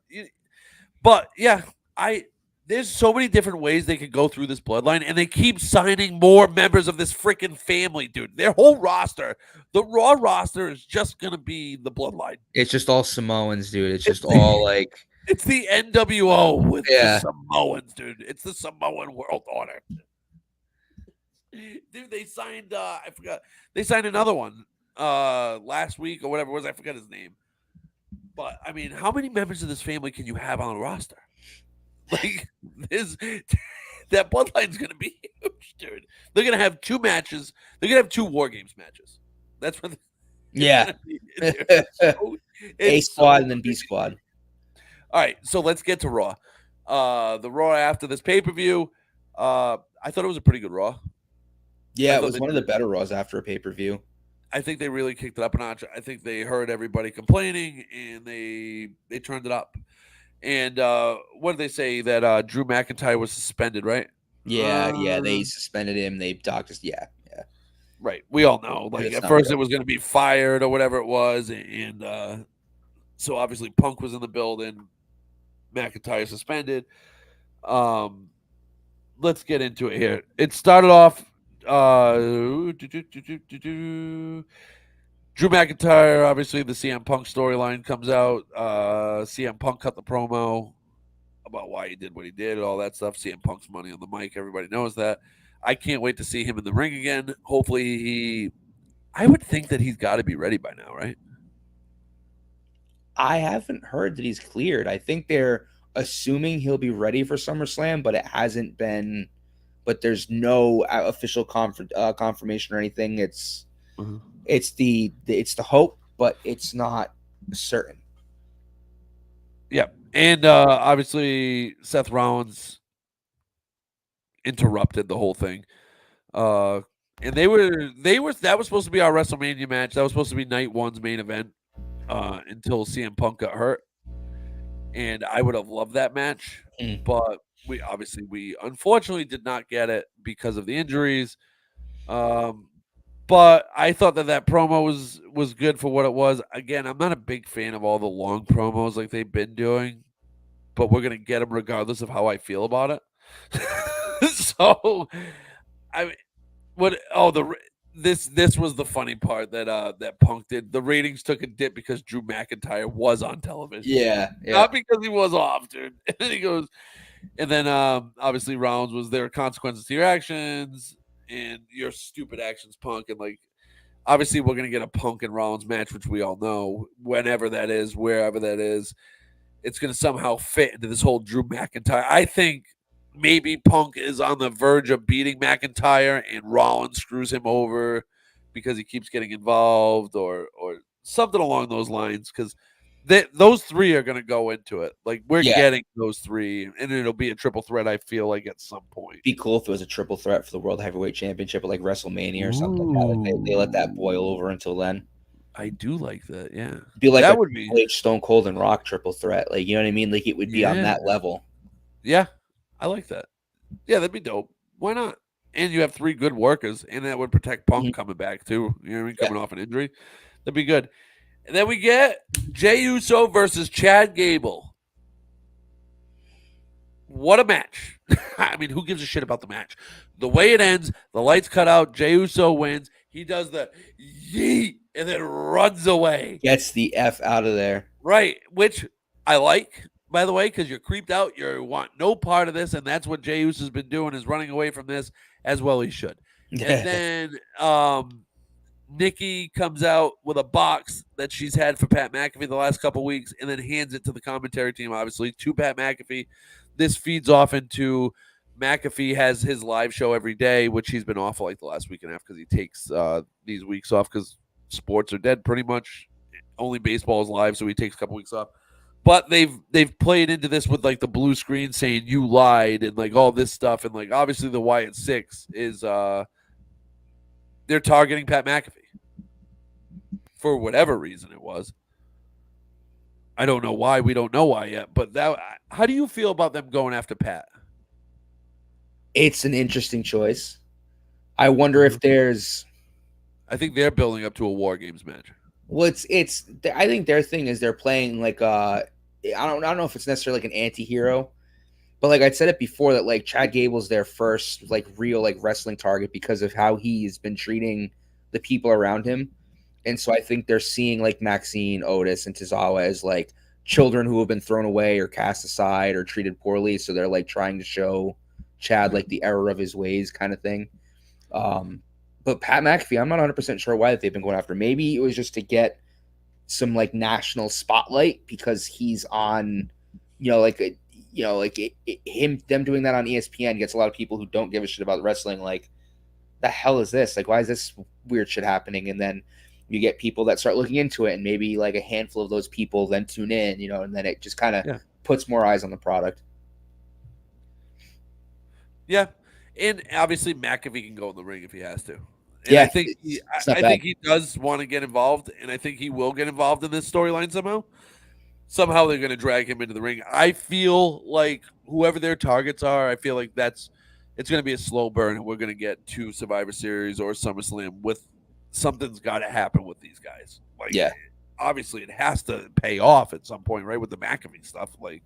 But yeah, I there's so many different ways they could go through this bloodline, and they keep signing more members of this freaking family, dude. Their whole roster, the Raw roster, is just gonna be the bloodline. It's just all Samoans, dude. It's It's just all like, it's the NWO with the yeah. Samoans, dude. It's the Samoan World Order. Dude, they signed I forgot. They signed another one last week or whatever it was. I forgot his name. But I mean, how many members of this family can you have on the roster? Like this that bloodline's gonna be huge, dude. They're gonna have 2 matches. They're gonna have 2 War Games matches. That's what Yeah. A squad and then B squad. All right, so let's get to Raw. The Raw after this pay-per-view, I thought it was a pretty good Raw. Yeah, it was one of the better Raws after a pay-per-view. I think they really kicked it up a notch. I think they heard everybody complaining and they turned it up. And what did they say that Drew McIntyre was suspended, right? Yeah, they suspended him. They talked us. Yeah. Right. We all know. Like at first it was going to be fired or whatever it was, and so obviously Punk was in the building. McIntyre suspended. Let's get into it here. It started off. Drew McIntyre, obviously the CM Punk storyline comes out. CM Punk cut the promo about why he did what he did, all that stuff. CM Punk's money on the mic. Everybody knows that. I can't wait to see him in the ring again. Hopefully I would think that he's got to be ready by now, right? I haven't heard that he's cleared. I think they're assuming he'll be ready for SummerSlam, but it hasn't been. But there's no official confirmation or anything. It's the hope, but it's not certain. Yeah, and obviously Seth Rollins interrupted the whole thing. And that was supposed to be our WrestleMania match. That was supposed to be night 1's main event until CM Punk got hurt. And I would have loved that match, but we unfortunately did not get it because of the injuries. But I thought that promo was good for what it was. Again, I'm not a big fan of all the long promos like they've been doing, but we're gonna get them regardless of how I feel about it. So, I mean, this was the funny part that Punk did. The ratings took a dip because Drew McIntyre was on television. Yeah. Not because he was off, dude. And then he goes, and then obviously Rollins was there are consequences to your actions and your stupid actions, Punk. And like obviously we're gonna get a Punk and Rollins match, which we all know, whenever that is, wherever that is, it's gonna somehow fit into this whole Drew McIntyre. I think maybe Punk is on the verge of beating McIntyre and Rollins screws him over because he keeps getting involved or something along those lines, because those 3 are going to go into it. Like we're getting those 3 and it'll be a triple threat, I feel like, at some point. Be cool if it was a triple threat for the World Heavyweight Championship at like WrestleMania or something like that. Like they let that boil over until then. I do like that, yeah. Be like that would be Stone Cold and Rock triple threat. Like, you know what I mean? Like it would be on that level. Yeah. I like that. Yeah, that'd be dope. Why not? And you have 3 good workers, and that would protect Punk coming back too. You know what I mean? Coming off an injury. That'd be good. And then we get Jey Uso versus Chad Gable. What a match. I mean, who gives a shit about the match? The way it ends, the lights cut out, Jey Uso wins. He does the yeet and then runs away. Gets the F out of there. Right, which I like, by the way, because you're creeped out. You want no part of this, and that's what Jey Uso's been doing, is running away from this, as well he should. And then Nikki comes out with a box that she's had for Pat McAfee the last couple weeks and then hands it to the commentary team, obviously, to Pat McAfee. This feeds off into McAfee has his live show every day, which he's been off for like the last week and a half because he takes these weeks off because sports are dead pretty much. Only baseball is live, so he takes a couple weeks off. But they've played into this with like the blue screen saying you lied and like all this stuff. And like obviously the Wyatt 6 is they're targeting Pat McAfee. For whatever reason it was. I don't know why. We don't know why yet. But how do you feel about them going after Pat? It's an interesting choice. I wonder if there's... I think they're building up to a War Games match. Well, it's. I think their thing is they're playing like I don't know if it's necessarily like an anti-hero, but like I said it before that like Chad Gable's their first like real like wrestling target because of how he's been treating the people around him. And so I think they're seeing like Maxine, Otis, and Tozawa as like children who have been thrown away or cast aside or treated poorly. So they're like trying to show Chad like the error of his ways kind of thing. Um, but Pat McAfee, I'm not 100% sure why that they've been going after. Maybe it was just to get some like national spotlight because he's on, like them doing that on ESPN gets a lot of people who don't give a shit about wrestling like, the hell is this? Like, why is this weird shit happening? And then you get people that start looking into it, and maybe like a handful of those people then tune in, and then it just kind of puts more eyes on the product. Yeah, and obviously McAfee can go in the ring if he has to. And Yeah, I think I think he does want to get involved, and I think he will get involved in this storyline somehow. Somehow they're going to drag him into the ring. I feel like whoever their targets are, I feel like it's going to be a slow burn, and we're going to get to Survivor Series or SummerSlam with something's got to happen with these guys. Like, obviously it has to pay off at some point, right? With the McAfee stuff, like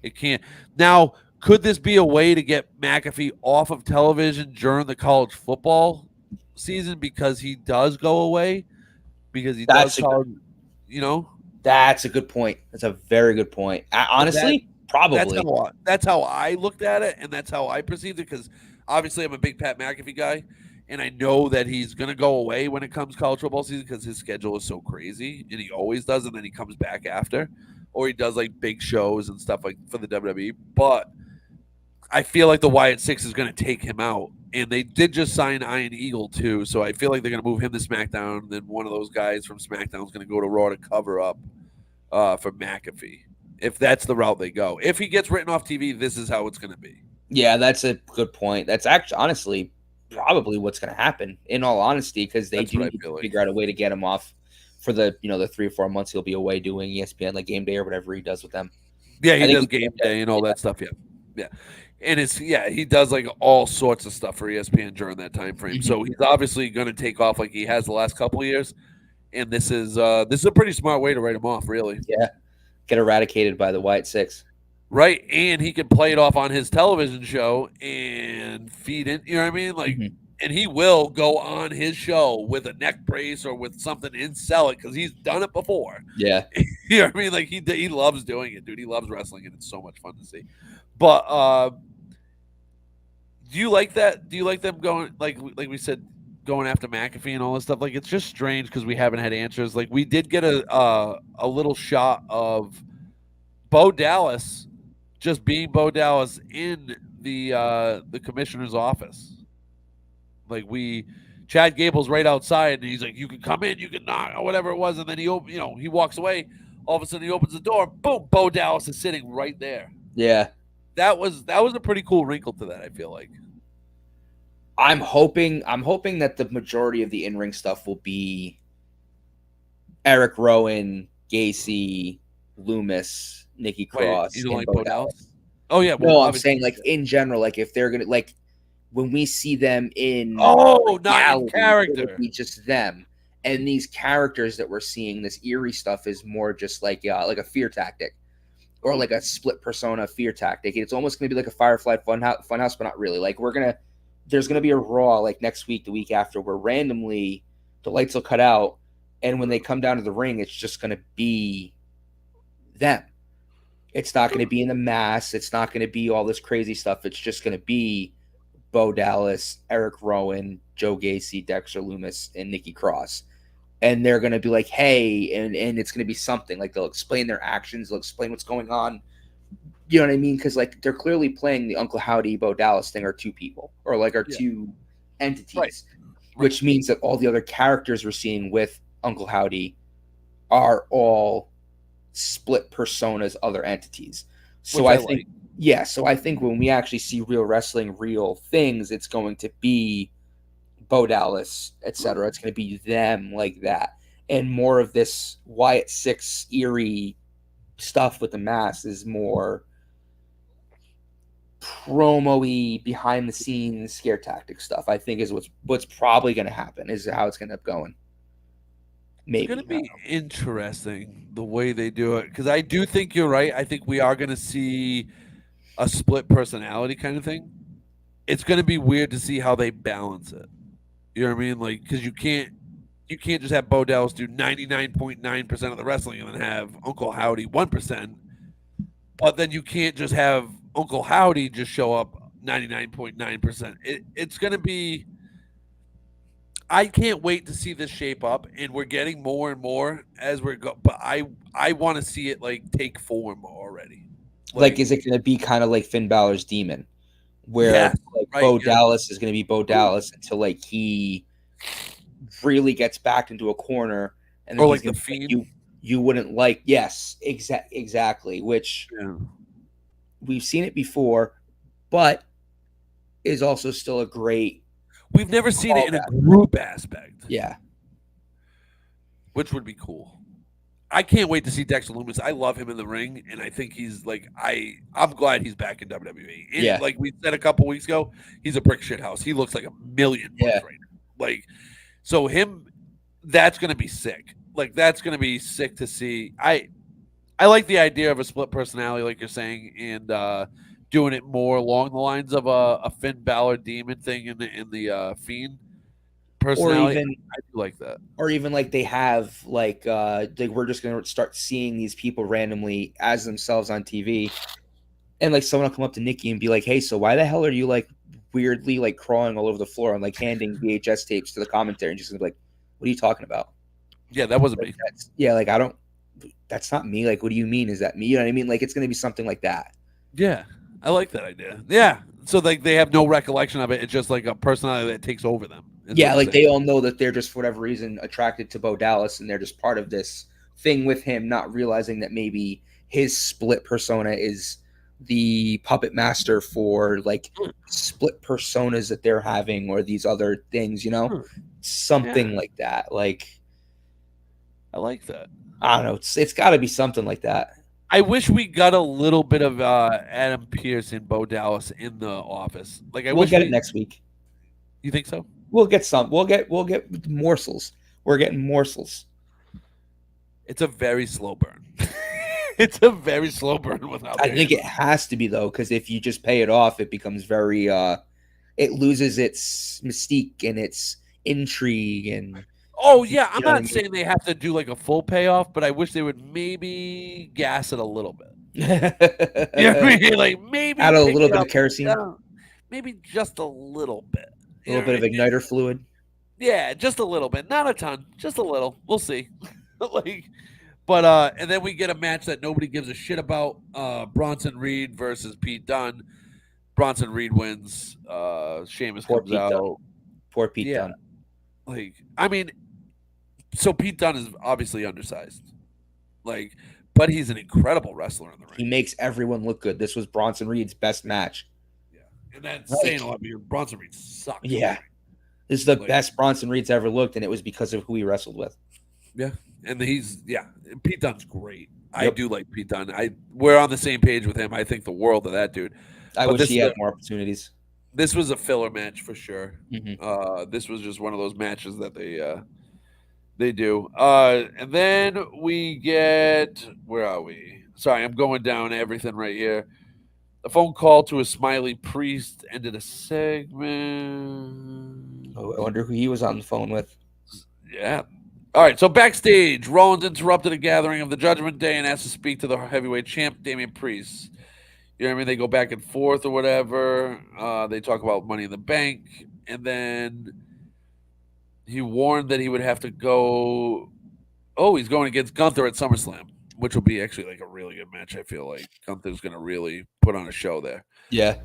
it can't. Now, could this be a way to get McAfee off of television during the college football season because he does go away because he does college, That's a good point. That's a very good point. Honestly, probably. That's how I looked at it, and that's how I perceived it. Because obviously, I'm a big Pat McAfee guy, and I know that he's going to go away when it comes college football season because his schedule is so crazy, and he always does, and then he comes back after, or he does like big shows and stuff like for the WWE. But I feel like the Wyatt Six is going to take him out, and they did just sign Iron Eagle too, so I feel like they're going to move him to SmackDown. And then one of those guys from SmackDown is going to go to Raw to cover up for McAfee. If that's the route they go. If he gets written off TV, this is how it's going to be. Yeah, that's a good point. That's actually, honestly, probably what's going to happen, in all honesty, because they do need to figure out a way to get him off for the 3 or 4 months he'll be away doing ESPN, like Game Day or whatever he does with them. Yeah, he does Game Day and all that stuff, yeah. And he does like all sorts of stuff for ESPN during that time frame. So he's obviously going to take off like he has the last couple of years. And this is a pretty smart way to write him off, really. Yeah. Get eradicated by the Wyatt Six. Right. And he can play it off on his television show and feed it. You know what I mean? Like, and he will go on his show with a neck brace or with something and sell it because he's done it before. Yeah. You know what I mean? Like, he loves doing it, dude. He loves wrestling, and it's so much fun to see. But do you like that? Do you like them going, like we said, going after McAfee and all this stuff? Like, it's just strange because we haven't had answers. Like, we did get a little shot of Bo Dallas just being Bo Dallas in the commissioner's office. Like, Chad Gable's right outside, and he's like, "You can come in, you can knock," or whatever it was, and then he walks away. All of a sudden, he opens the door. Boom! Bo Dallas is sitting right there. Yeah, that was a pretty cool wrinkle to that. I feel like. I'm hoping that the majority of the in-ring stuff will be Eric Rowan, Gacy, Loomis, Nikki Cross. You don't like Bo Dallas? Oh yeah. Well, no, I'm saying like in general, like if they're gonna like when we see them in not in character, it would be just them. And these characters that we're seeing, this eerie stuff, is more just like a fear tactic, or like a split persona fear tactic. It's almost gonna be like a Firefly Funhouse, but not really. Like there's gonna be a Raw like next week, the week after, where randomly the lights will cut out, and when they come down to the ring, it's just gonna be them. It's not gonna be in the mass. It's not gonna be all this crazy stuff. It's just gonna be Bo Dallas, Eric Rowan, Joe Gacy, Dexter Loomis, and Nikki Cross. And they're going to be like, hey, and it's going to be something. Like, they'll explain their actions. They'll explain what's going on. You know what I mean? Because, like, they're clearly playing the Uncle Howdy, Bo Dallas thing are two people. Or, like, are two entities. Right. Which means that all the other characters we're seeing with Uncle Howdy are all split personas, other entities. So I think... Yeah, so I think when we actually see real wrestling, real things, it's going to be Bo Dallas, etc. It's going to be them like that. And more of this Wyatt Six eerie stuff with the mask is more promo-y, behind the scenes scare tactic stuff. I think is what's probably going to happen. Is how it's going to end up going. It's going Maybe. to be interesting the way they do it because I do think you're right. I think we are going to see a split personality kind of thing. It's going to be weird to see how they balance it. You know what I mean? Like, because you can't just have Bo Dallas do 99.9% of the wrestling and then have Uncle Howdy 1%. But then you can't just have Uncle Howdy just show up 99.9%. It's going to be. I can't wait to see this shape up, and we're getting more and more as we're go. But I want to see it like take form already. Like, is it going to be kind of like Finn Balor's Demon, where yes, like right, Bo yeah. Dallas is going to be Bo Dallas until like he really gets backed into a corner, and then or he's like the gonna be like, Fiend. you wouldn't like. Yes, exactly. Which Yeah. we've seen it before, but is also still a great. We've never seen it in a callback. group aspect, Yeah, which would be cool. I can't wait to see Dexter Lumis. I love him in the ring, and I think he's like I'm glad he's back in WWE. And Yeah. like we said a couple weeks ago, he's a brick shit house. He looks like $1 million Yeah. right now. Like, so him, that's gonna be sick. Like that's gonna be sick to see. I like the idea of a split personality, like you're saying, and doing it more along the lines of a Finn Balor demon thing in the Fiend or personality. even I do like that. or even like they have like we're just gonna start seeing these people randomly as themselves on TV, and like someone will come up to Nikki and be like, "Hey, so why the hell are you like weirdly like crawling all over the floor and like handing VHS tapes to the commentary?" And just gonna be like, "What are you talking about?" Yeah, that wasn't me. Like I don't. That's not me. Like, what do you mean? Is that me? You know what I mean? Like, it's gonna be something like that. Yeah, I like that idea. Yeah, so like they have no recollection of it. It's just like a personality that takes over them. Yeah, like they all know that they're just for whatever reason attracted to Bo Dallas, and they're just part of this thing with him, not realizing that maybe his split persona is the puppet master for like split personas that they're having, or these other things. You know, something like that. Like, I like that. I don't know. It's got to be something like that. I wish we got a little bit of Adam Pearce and Bo Dallas in the office. Like We'll get it next week. You think so? We'll get some. We'll get morsels. We're getting morsels. It's a very slow burn. It's a very slow burn without. I think it has to be though, because if you just pay it off, it becomes very. It loses its mystique and its intrigue and. Oh yeah, I'm not saying they have to do like a full payoff, but I wish they would maybe gas it a little bit. You know what I mean? Like maybe add a little bit of kerosene. Maybe just a little bit. A little bit of igniter fluid. Yeah, just a little bit, not a ton, just a little. We'll see. And then we get a match that nobody gives a shit about: Bronson Reed versus Pete Dunne. Bronson Reed wins. Sheamus comes Pete out. Dunne. Poor Pete Dunne. Like, I mean, so Pete Dunne is obviously undersized. Like, but he's an incredible wrestler in the ring. He makes everyone look good. This was Bronson Reed's best match. Yeah, and that's saying a lot because Bronson Reed sucked. Yeah, this is the best Bronson Reed's ever looked, and it was because of who he wrestled with. Yeah, and Pete Dunne's great. Yep. I do like Pete Dunne. We're on the same page with him. I think the world of that dude. I wish he had more opportunities. This was a filler match for sure. Mm-hmm. This was just one of those matches that they do. And then we get, where are we? Sorry, I'm going down everything right here. A phone call to a Smiley Priest ended a segment. Oh, I wonder who he was on the phone with. Yeah. All right, so backstage, Rollins interrupted a gathering of the Judgment Day and asked to speak to the heavyweight champ, Damian Priest. You know what I mean? They go back and forth or whatever. They talk about Money in the Bank. And then he warned that he would have to go. Oh, he's going against Gunther at SummerSlam, which will be actually like a really good match. I feel like Gunther's going to really put on a show there. Yeah.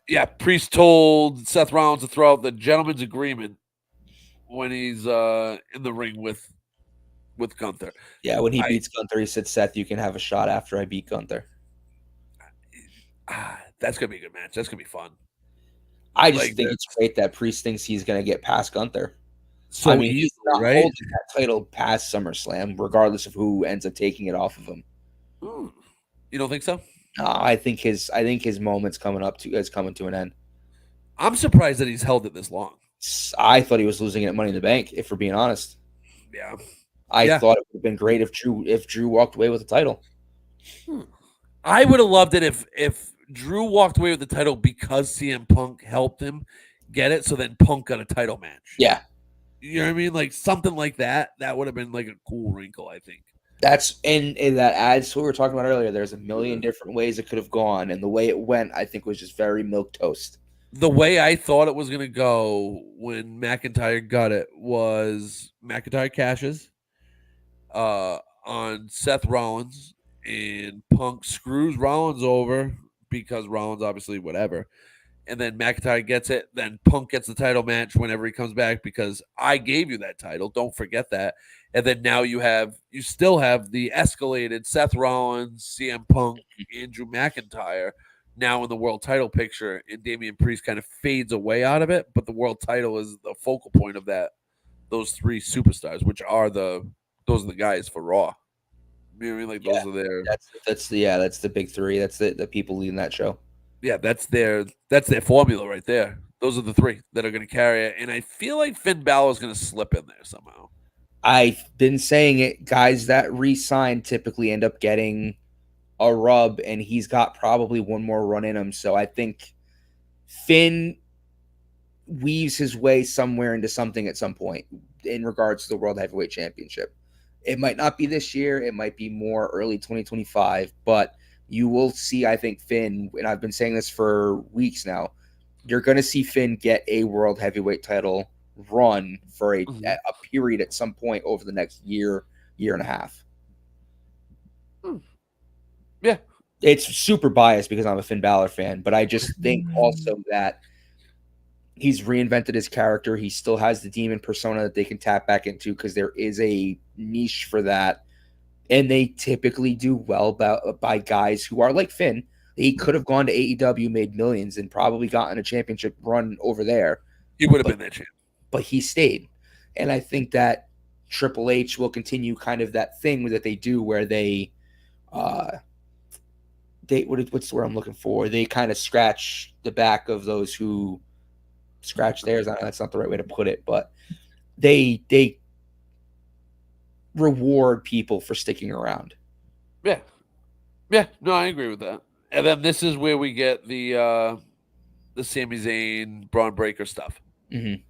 Yeah, Priest told Seth Rollins to throw out the gentleman's agreement when he's in the ring with Gunther. Yeah, when he beats Gunther, he said, "Seth, you can have a shot after I beat Gunther." That's going to be a good match. That's going to be fun. I just think it's great that Priest thinks he's going to get past Gunther. So he's not holding that title past SummerSlam, regardless of who ends up taking it off of him. You don't think so? I think his moment's coming up to is coming to an end. I'm surprised that he's held it this long. I thought he was losing it at Money in the Bank. If we're being honest, Yeah. I Yeah. thought it would have been great if Drew walked away with the title. I would have loved it if Drew walked away with the title because CM Punk helped him get it, so then Punk got a title match. Yeah, You know what I mean? Like something like that. That would have been like a cool wrinkle, I think. that's and that adds to what we were talking about earlier. There's a million different ways it could have gone, and the way it went, I think, was just very milk toast. The way I thought it was gonna go when McIntyre got it was McIntyre cashes on Seth Rollins, and Punk screws Rollins over because Rollins obviously whatever. And then McIntyre gets it. Then Punk gets the title match whenever he comes back because I gave you that title. Don't forget that. And then now you still have the escalated Seth Rollins, CM Punk, Andrew McIntyre now in the world title picture, and Damian Priest kind of fades away out of it. But the world title is the focal point of those three superstars, which are those are the guys for Raw. You know what I mean? Like those are their That's the big three. That's the people leading that show. that's their formula right there. Those are the three that are going to carry it, and I feel like Finn Balor is going to slip in there somehow. I've been saying it. Guys that re-sign typically end up getting a rub, and he's got probably one more run in him. So I think Finn weaves his way somewhere into something at some point in regards to the World Heavyweight Championship. It might not be this year. It might be more early 2025, but you will see, I think, Finn, and I've been saying this for weeks now, you're going to see Finn get a World Heavyweight title run for a period at some point over the next year and a half. Yeah. It's super biased because I'm a Finn Balor fan, but I just think also that he's reinvented his character. He still has the demon persona that they can tap back into because there is a niche for that. And they typically do well by guys who are like Finn. He could have gone to AEW, made millions, and probably gotten a championship run over there. He would have been that champ. But he stayed. And I think that Triple H will continue kind of that thing that they do where they what's the word I'm looking for? They kind of scratch the back of those who scratch theirs. I know that's not the right way to put it, but they reward people for sticking around. Yeah. Yeah, no, I agree with that. And then this is where we get the Sami Zayn, Braun Breaker stuff. Mm-hmm.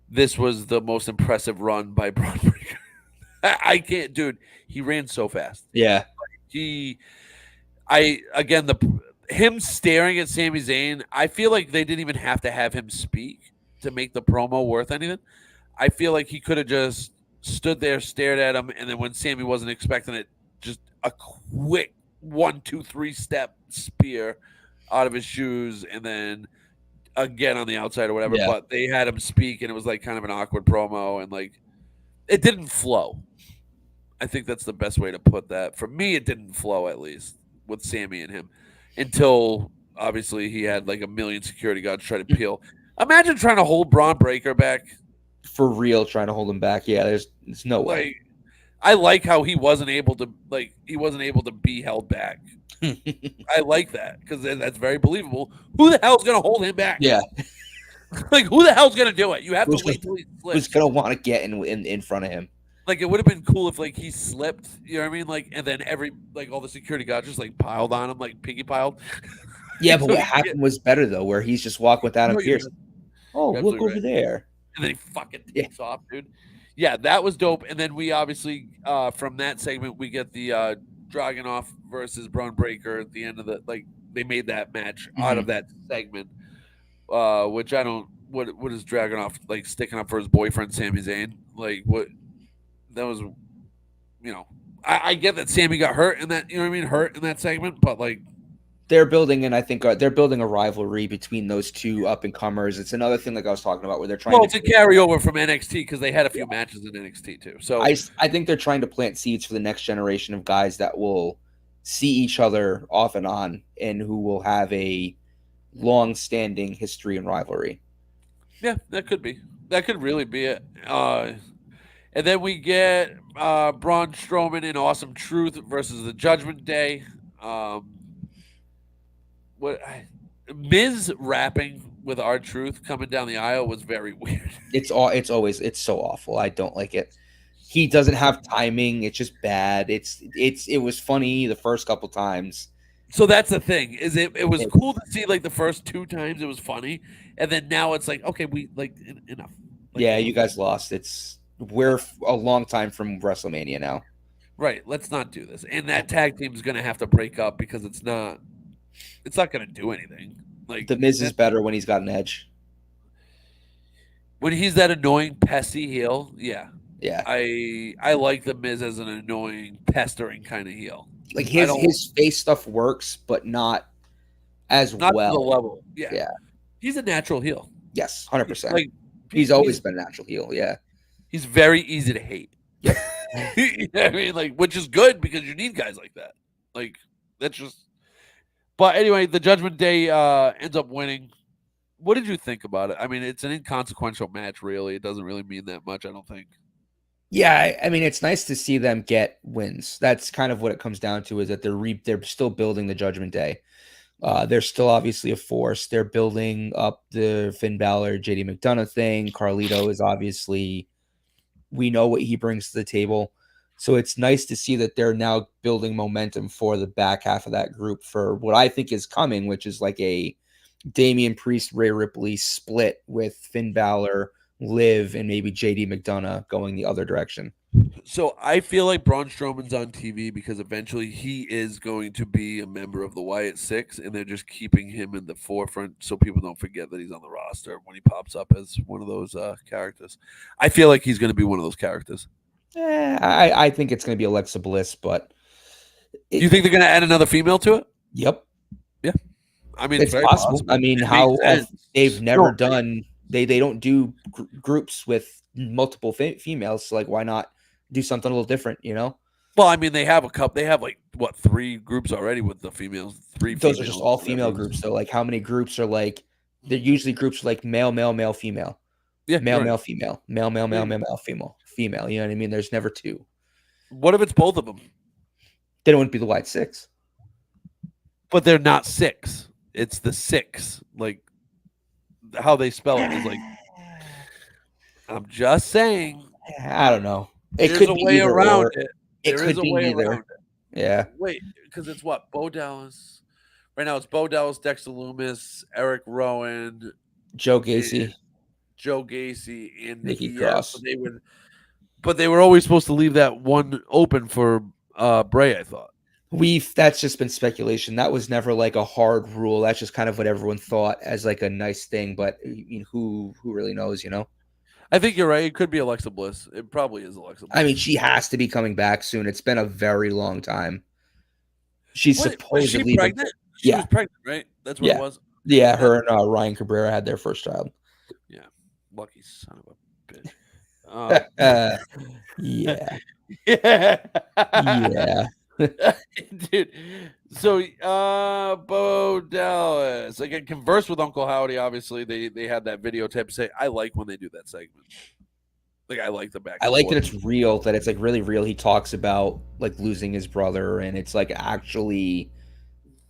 This was the most impressive run by Braun Breaker. I can't, dude. He ran so fast. Yeah. Him staring at Sami Zayn, I feel like they didn't even have to have him speak to make the promo worth anything. I feel like he could have just stood there, stared at him, and then when Sami wasn't expecting it, just a quick 1, 2, 3 step spear out of his shoes, and then again on the outside or whatever. Yeah. But they had him speak, and it was like kind of an awkward promo, and like it didn't flow. I think that's the best way to put that. For me, it didn't flow, at least with Sami and him, until obviously he had like a million security guards try to peel. Imagine trying to hold Braun Breaker back. For real, trying to hold him back. Yeah, there's no way. Like, I like how he wasn't able to be held back. I like that because that's very believable. Who the hell's gonna hold him back? Yeah. Like, who the hell's gonna do it? You have to wait till he slips. Who's gonna want to get in front of him? Like, it would have been cool if like he slipped, you know what I mean? Like, and then all the security guards just like piled on him, like piggy piled. Yeah, but what happened was better though, where he's just walking with Adam Pearce. Oh, look over there. And then he fucking takes off, dude. Yeah, that was dope. And then we obviously from that segment we get the Dragunov versus Braun Breaker at the end of they made that match out of that segment. Which I don't what is Dragunov like sticking up for his boyfriend Sami Zayn? Like what that was I get that Sami got hurt in that, you know what I mean, hurt in that segment, but like they're building a rivalry between those two up and comers. It's another thing like I was talking about where they're trying to carry over from NXT because they had a few matches in NXT too. So I think they're trying to plant seeds for the next generation of guys that will see each other off and on and who will have a long-standing history and rivalry. Yeah, that could be. That could really be it. And then we get Braun Strowman in Awesome Truth versus the Judgment Day. what Miz rapping with our truth coming down the aisle was very weird. It's so awful. I don't like it. He doesn't have timing. It's just bad. It was funny the first couple times. So that's the thing is it was It, cool to see like the first two times it was funny, and then now it's like okay we like enough. Like yeah, you guys lost. We're a long time from WrestleMania now. right, let's not do this. And that tag team is going to have to break up because it's not going to do anything. Like The Miz is better when he's got an edge. when he's that annoying pesty heel, yeah. Yeah, I like the Miz as an annoying pestering kind of heel. like I don't his face stuff works, but not as not to the well. level. Yeah. Yeah. He's a natural heel. Yes, 100%. Like He's always been a natural heel. Yeah. he's very easy to hate. Yep. You know what I mean, like, which is good because you need guys like that. Like, that's just. But anyway, the Judgment Day ends up winning. What did you think about it? I mean, it's an inconsequential match, really. It doesn't really mean that much, I don't think. Yeah, I mean, it's nice to see them get wins. That's kind of what it comes down to, is that they're still building the Judgment Day. They're still obviously a force. They're building up the Finn Balor, JD McDonough thing. Carlito is obviously, we know what he brings to the table. So it's nice to see that they're now building momentum for the back half of that group for what I think is coming, which is like a Damian Priest, Rhea Ripley split with Finn Balor, Liv, and maybe JD McDonough going the other direction. So I feel like Braun Strowman's on TV because eventually he is going to be a member of the Wyatt Six, and they're just keeping him in the forefront so people don't forget that he's on the roster when he pops up as one of those characters. I feel like he's going to be one of those characters. I think it's going to be Alexa Bliss, but You think they're going to add another female to it? Yep, Yeah, I mean it's very possible. I mean, they've never done they don't do groups with multiple females. So like, why not do something a little different? You know, Well, I mean they have a couple. They have like what 3 groups already with the females. 3. those are just all female groups. So like, how many groups are like? They're usually groups like male, male, male, female. Yeah, male, right. male, female, male, male, male, male, male, female, female. You know what I mean? There's never 2. What if it's both of them? Then it wouldn't be the White Six. But they're not 6. It's the 6. Like how they spell it is like. I'm just saying. I don't know. It there's could a be way around it. It could be either. Yeah. Wait, because it's what? Bo Dallas. Right now it's Bo Dallas, Dexter Lumis, Eric Rowan, Joe Gacy, and Nikki Cross. But they were always supposed to leave that one open for Bray, I thought. That's just been speculation. That was never like a hard rule. That's just kind of what everyone thought as like a nice thing. But I mean, who really knows, you know? I think you're right. It could be Alexa Bliss. It probably is Alexa Bliss. I mean, she has to be coming back soon. It's been a very long time. She's supposedly was she pregnant? She was pregnant, right? That's what it was. Yeah, her and Ryan Cabrera had their first child. Yeah, lucky son of a bitch. Yeah. Yeah. Dude. So Bo Dallas. Again, converse with Uncle Howdy. Obviously, they had that videotape say, I like when they do that segment. Like I like the back. I like that it's real, that it's like really real. He talks about like losing his brother, and it's like actually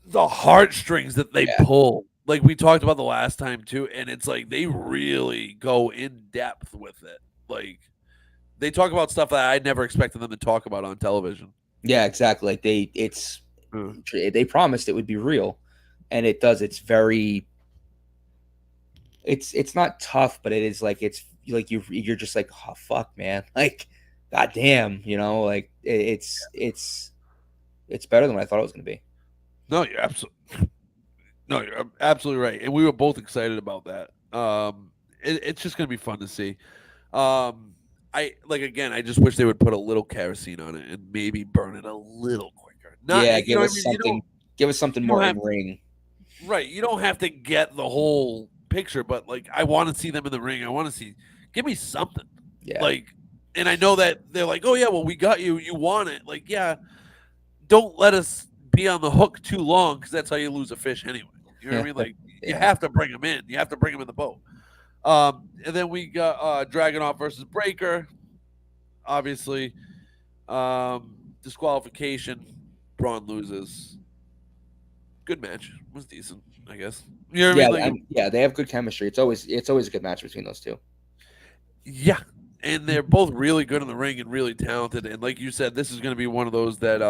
the heartstrings that they pull. Like we talked about the last time too, and it's like they really go in depth with it. Like they talk about stuff that I never expected them to talk about on television. Yeah, exactly. Like they promised it would be real, and it does. It's very. It's not tough, but it is like it's like you're just like, oh fuck, man, like goddamn, you know, like it's better than what I thought it was going to be. No, you're absolutely right, and we were both excited about that. It's just going to be fun to see. I just wish they would put a little kerosene on it and maybe burn it a little quicker. Give us something. Give us something more in ring. Right, you don't have to get the whole picture, but like I want to see them in the ring. I want to see. Give me something. Yeah. Like, and I know that they're like, oh yeah, well we got you. You want it. Like, yeah. Don't let us be on the hook too long because that's how you lose a fish anyway. You know what I mean? Like you have to bring them in. You have to bring them in the boat. And then we got Dragunov versus Breaker. Obviously, disqualification. Braun loses. good match. It was decent, I guess. You know what I Yeah, mean? Like, yeah, they have good chemistry. It's always a good match between those two. yeah, and they're both really good in the ring and really talented. And like you said, this is going to be one of those that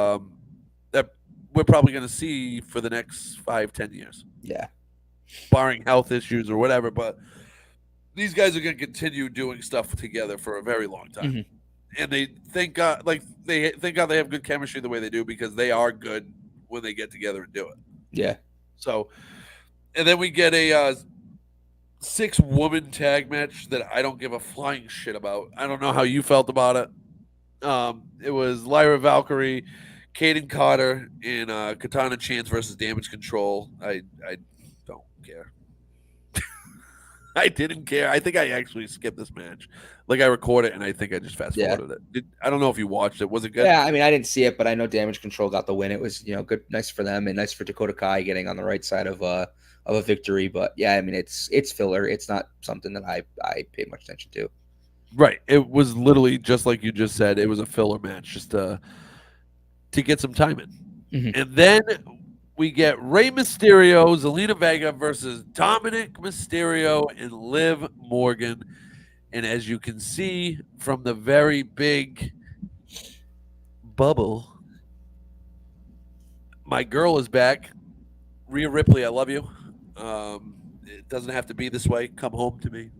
we're probably going to see for the next 5, 10 years, Yeah. barring health issues or whatever. But these guys are going to continue doing stuff together for a very long time. Hmm. And they thank God, like they thank God they have good chemistry the way they do because they are good when they get together and do it. Yeah. So, and then we get a 6-woman tag match that I don't give a flying shit about. I don't know how you felt about it. It was Lyra Valkyrie, Kaden Carter, and Katana Chance versus Damage Control. I don't care. I didn't care. I think I actually skipped this match. Like I recorded it and I think I just fast Yeah. forwarded it. I don't know if you watched it. Was it good? Yeah, I mean, I didn't see it, but I know Damage Control got the win. It was, good, nice for them, and nice for Dakota Kai getting on the right side of a victory. But yeah, I mean, it's filler. It's not something that I pay much attention to. Right. It was literally just like you just said. It was a filler match just to get some time in. Hmm. And then we get Rey Mysterio, Zelina Vega versus Dominic Mysterio and Liv Morgan. And as you can see from the very big bubble, my girl is back. Rhea Ripley, I love you. It doesn't have to be this way. Come home to me.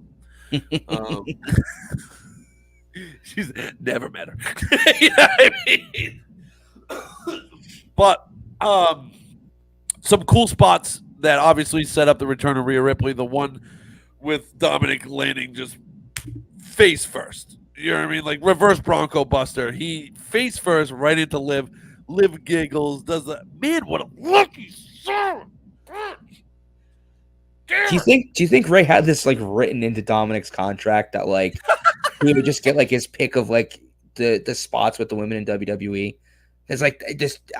Um, she's never met her. You know what I mean? But some cool spots that obviously set up the return of Rhea Ripley. The one with Dominic landing just face first. You know what I mean? Like reverse Bronco Buster. He face first right into Liv. Liv giggles. Does the man? What a lucky son! Do you think Ray had this like written into Dominic's contract that like he would just get like his pick of like the spots with the women in WWE? It's like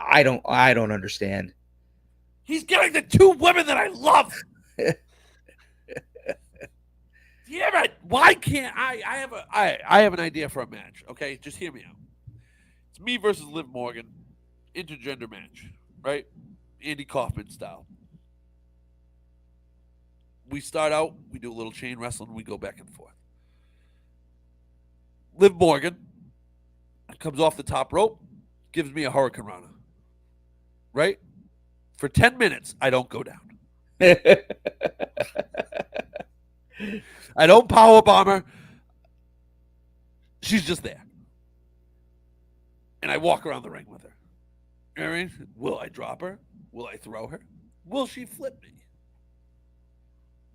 I don't understand. He's getting the 2 women that I love. Yeah, but why can't I have an idea for a match, okay? Just hear me out. It's me versus Liv Morgan, intergender match, right? Andy Kaufman style. We start out, we do a little chain wrestling, we go back and forth. Liv Morgan comes off the top rope, gives me a Hurricane Rana. Right? For 10 minutes, I don't go down. I don't power bomb her. She's just there. And I walk around the ring with her. You know what I mean? Will I drop her? Will I throw her? Will she flip me?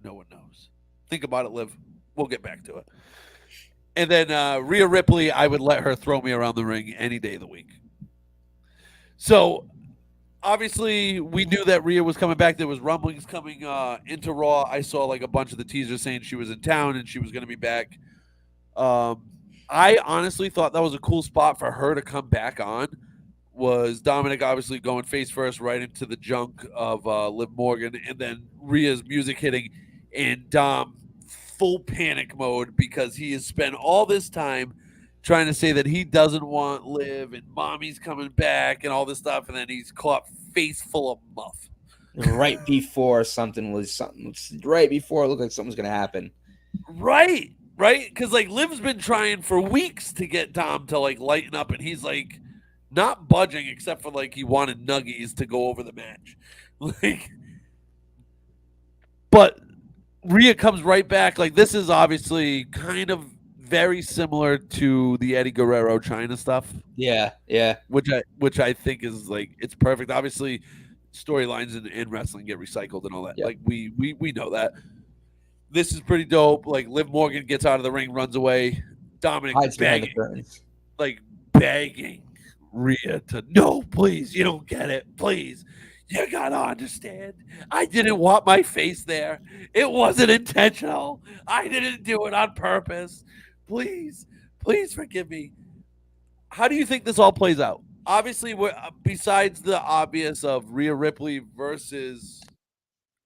No one knows. Think about it, Liv. We'll get back to it. And then Rhea Ripley, I would let her throw me around the ring any day of the week. So obviously, we knew that Rhea was coming back. There was rumblings coming into Raw. I saw like a bunch of the teasers saying she was in town and she was going to be back. I honestly thought that was a cool spot for her to come back on. Was Dominic obviously going face first right into the junk of Liv Morgan, and then Rhea's music hitting, and Dom full panic mode because he has spent all this time trying to say that he doesn't want Liv and mommy's coming back and all this stuff, and then he's caught face full of muff. Right before right before it looked like something was gonna happen. Right. Because like Liv's been trying for weeks to get Dom to like lighten up, and he's like not budging except for like he wanted nuggies to go over the match. Like, but Rhea comes right back. Like this is obviously kind of very similar to the Eddie Guerrero China stuff. Yeah. Which I think is like it's perfect. Obviously, storylines in wrestling get recycled and all that. Yep. Like we know that. This is pretty dope. Like Liv Morgan gets out of the ring, runs away. Dominic Hides behind the begging, curtains. like begging Rhea to no, please, you don't get it, please. You gotta understand. I didn't want my face there. It wasn't intentional. I didn't do it on purpose. Please forgive me. How do you think this all plays out? Obviously, we're besides the obvious of Rhea Ripley versus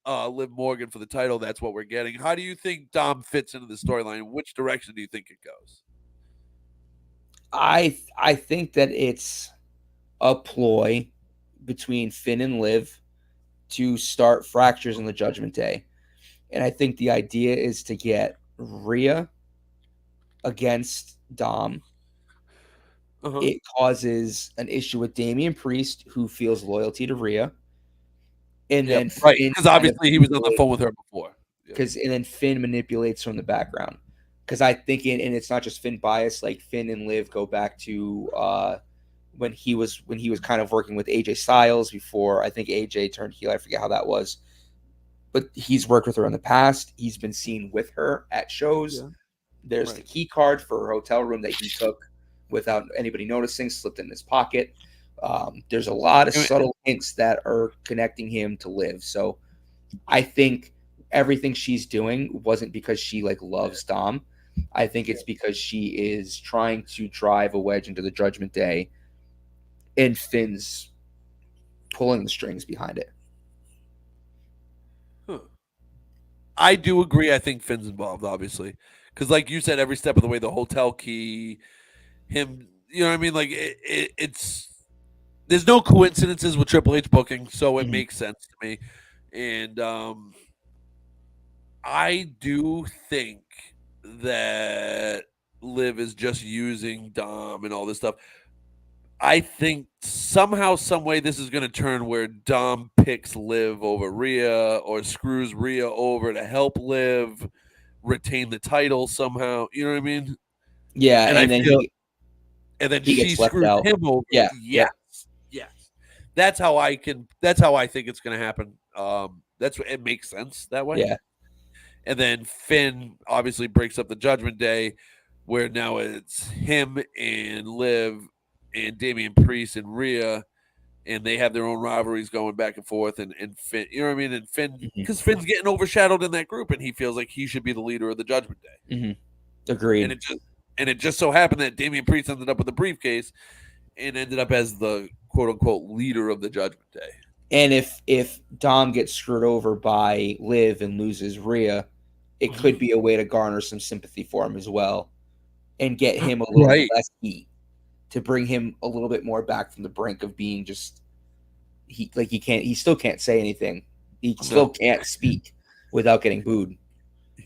Liv Morgan for the title, that's what we're getting. How do you think Dom fits into the storyline? Which direction do you think it goes? I think that it's a ploy between Finn and Liv to start fractures in the Judgment Day. And I think the idea is to get Rhea against Dom. Uh-huh. It causes an issue with Damian Priest, who feels loyalty to Rhea. And Yep. then Right. Finn Because obviously he was on the phone with her before. Yeah. and then Finn manipulates from the background. Because I think, and it's not just Finn bias. Like Finn and Liv go back to when he was kind of working with AJ Styles before I think AJ turned heel. I forget how that was, but he's worked with her in the past. He's been seen with her at shows. Yeah. There's Right. the key card for her hotel room that he took without anybody noticing, slipped in his pocket. There's a lot of subtle hints that are connecting him to Liv. So I think everything she's doing wasn't because she like loves Dom. I think it's because she is trying to drive a wedge into the Judgment Day, and Finn's pulling the strings behind it. Huh. I do agree. I think Finn's involved, obviously, because like you said, every step of the way, the hotel key, him, you know what I mean? Like it's there's no coincidences with Triple H booking, so it makes sense to me. And I do think that Liv is just using Dom and all this stuff. I think somehow, some way, this is going to turn where Dom picks Liv over Rhea or screws Rhea over to help Liv retain the title somehow. You know what I mean? Yeah, And and then he she gets left screws out. him over. Yeah, Yes, yes. That's how I can. That's how I think it's going to happen. That's what it makes sense that way. Yeah. And then Finn obviously breaks up the Judgment Day, where now it's him and Liv and Damian Priest and Rhea, and they have their own rivalries going back and forth. And Finn, you know what I mean? And Finn, because Finn's getting overshadowed in that group, and he feels like he should be the leader of the Judgment Day. Agreed. And it just so happened that Damian Priest ended up with the briefcase and ended up as the quote unquote leader of the Judgment Day. And if Dom gets screwed over by Liv and loses Rhea, it could be a way to garner some sympathy for him as well, and get him a little bit less heat, to bring him a little bit more back from the brink of being just he still can't say anything. He still can't speak without getting booed.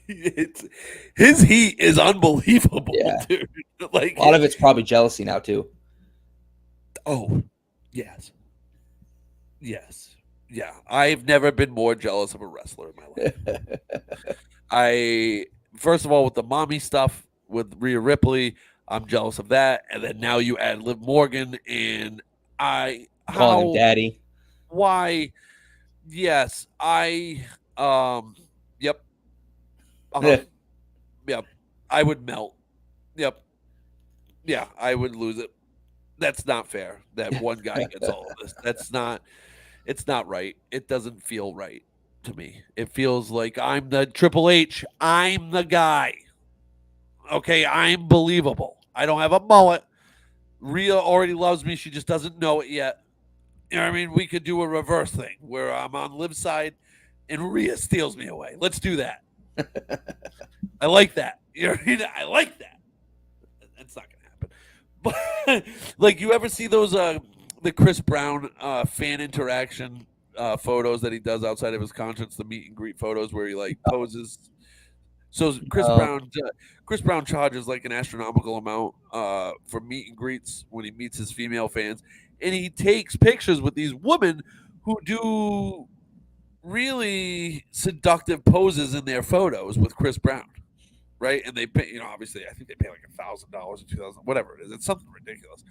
His heat is unbelievable, dude. Like a lot of it's probably jealousy now too. Oh, yes. Yes. Yeah. I've never been more jealous of a wrestler in my life. First of all, with the mommy stuff with Rhea Ripley, I'm jealous of that. And then now you add Liv Morgan, and calling him daddy. Why? Yes. Yep. Yep. I would melt. Yep. Yeah, I would lose it. That's not fair that one guy gets all of this. It's not right. It doesn't feel right to me. It feels like I'm the Triple H. I'm the guy. Okay, I'm believable. I don't have a mullet. Rhea already loves me. She just doesn't know it yet. You know what I mean? We could do a reverse thing where I'm on Liv's side and Rhea steals me away. Let's do that. I like that. You know what I mean? I like that. It's not going to happen. But like, you ever see those the Chris Brown fan interaction photos that he does outside of his concerts, the meet and greet photos where he like poses? So Chris Brown charges like an astronomical amount for meet and greets when he meets his female fans, and he takes pictures with these women who do really seductive poses in their photos with Chris Brown, right? And they pay, obviously, I think they pay like $1,000 or $2,000, whatever it is. It's something ridiculous.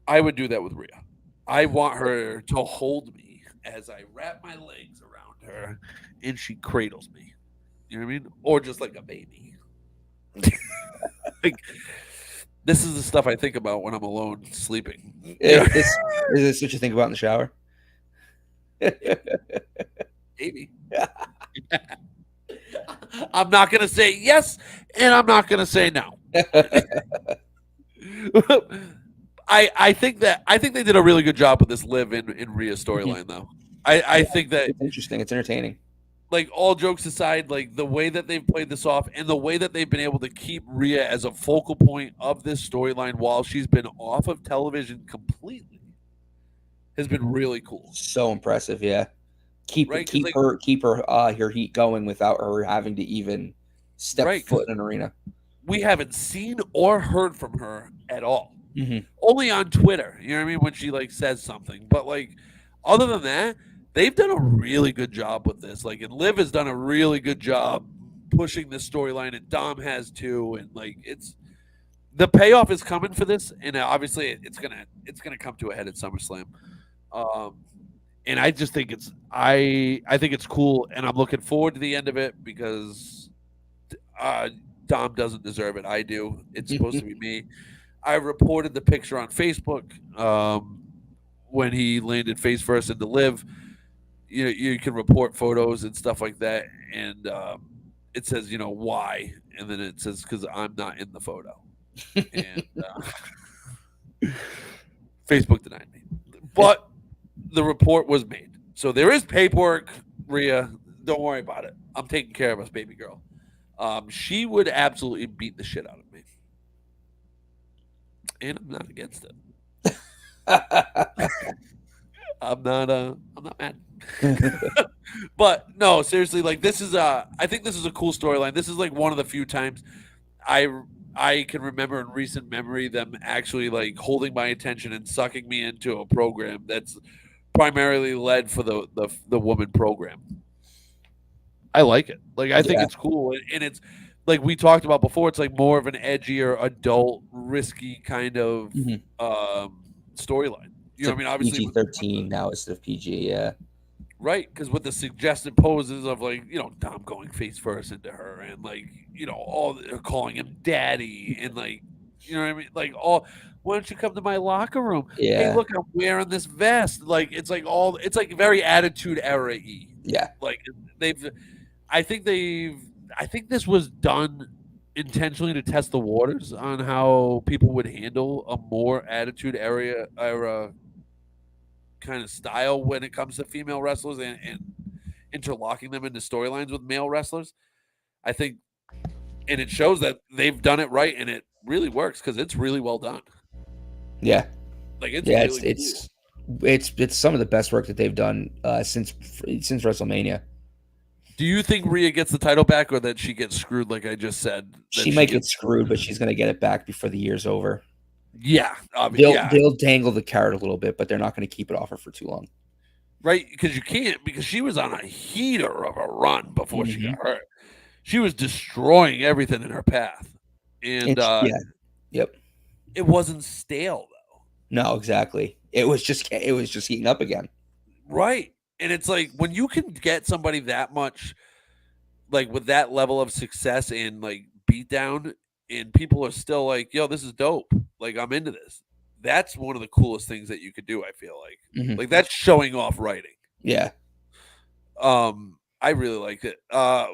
I would do that with Rhea. I want her to hold me as I wrap my legs around her and she cradles me. You know what I mean? Or just like a baby. Like, this is the stuff I think about when I'm alone sleeping. Is this what you think about in the shower? Maybe. I'm not going to say yes, and I'm not going to say no. I think they did a really good job with this Liv and Rhea storyline, though. I think that it's interesting. It's entertaining. Like, all jokes aside, like the way that they've played this off and the way that they've been able to keep Rhea as a focal point of this storyline while she's been off of television completely has been really cool. So impressive, yeah. keep right? Because keep like her keep her heat going without her having to even step right, because foot in an arena. we haven't seen or heard from her at all. Hmm. Only on Twitter, you know what I mean, when she like says something. But like other than that, they've done a really good job with this. Like and Liv has done a really good job pushing this storyline and Dom has too and like it's the payoff is coming for this and obviously it's gonna come to a head at SummerSlam. Um and I just think I think it's cool and I'm looking forward to the end of it because uh Dom doesn't deserve it. I do. It's supposed to be me. I reported the picture on Facebook when he landed face first into Live. You can report photos and stuff like that, and it says why, and then it says because I'm not in the photo, and Facebook denied me, but the report was made, so there is paperwork. Rhea, don't worry about it. I'm taking care of us, baby girl. She would absolutely beat the shit out of me, and I'm not against it. I'm not mad. But no, seriously, like this is I think this is a cool storyline. This is like one of the few times I I can remember in recent memory them actually like holding my attention and sucking me into a program that's primarily led for the woman program. I like it. Like I think Yeah. it's cool and it's like we talked about before, it's like more of an edgier, adult, risky kind of Hmm. storyline. You It's know what I like mean? Obviously, with PG-13 now instead of PG. Yeah. right, because with the suggested poses of like Dom going face first into her and like all calling him daddy and like what I mean, like all why don't you come to my locker room? Hey, Yeah. look, I'm wearing this vest. Like it's like very attitude era y. Yeah. Like they've I think they've I think this was done intentionally to test the waters on how people would handle a more attitude era kind of style when it comes to female wrestlers and interlocking them into storylines with male wrestlers. I think, and it shows that they've done it right, and it really works because it's really well done. Yeah. Like it's Yeah. really It's cool. it's it's some of the best work that they've done since WrestleMania. Do you think Rhea gets the title back, or that she gets screwed? Like I just said, She that she might get gets screwed, but screwed. she's gonna get it back before the year's over. Yeah, They'll yeah, they'll dangle the carrot a little bit, but they're not gonna keep it off her for too long. right. Because you can't because she was on a heater of a run before she got Hmm. hurt. She was destroying everything in her path, and Yeah. Yep. it wasn't stale though. No, exactly. It was just heating up again. Right. And it's like when you can get somebody that much like with that level of success and like beat down and people are still like, yo, this is dope. Like I'm into this. That's one of the coolest things that you could do, I feel like. Hmm. Like that's showing off writing. Yeah. I really liked it.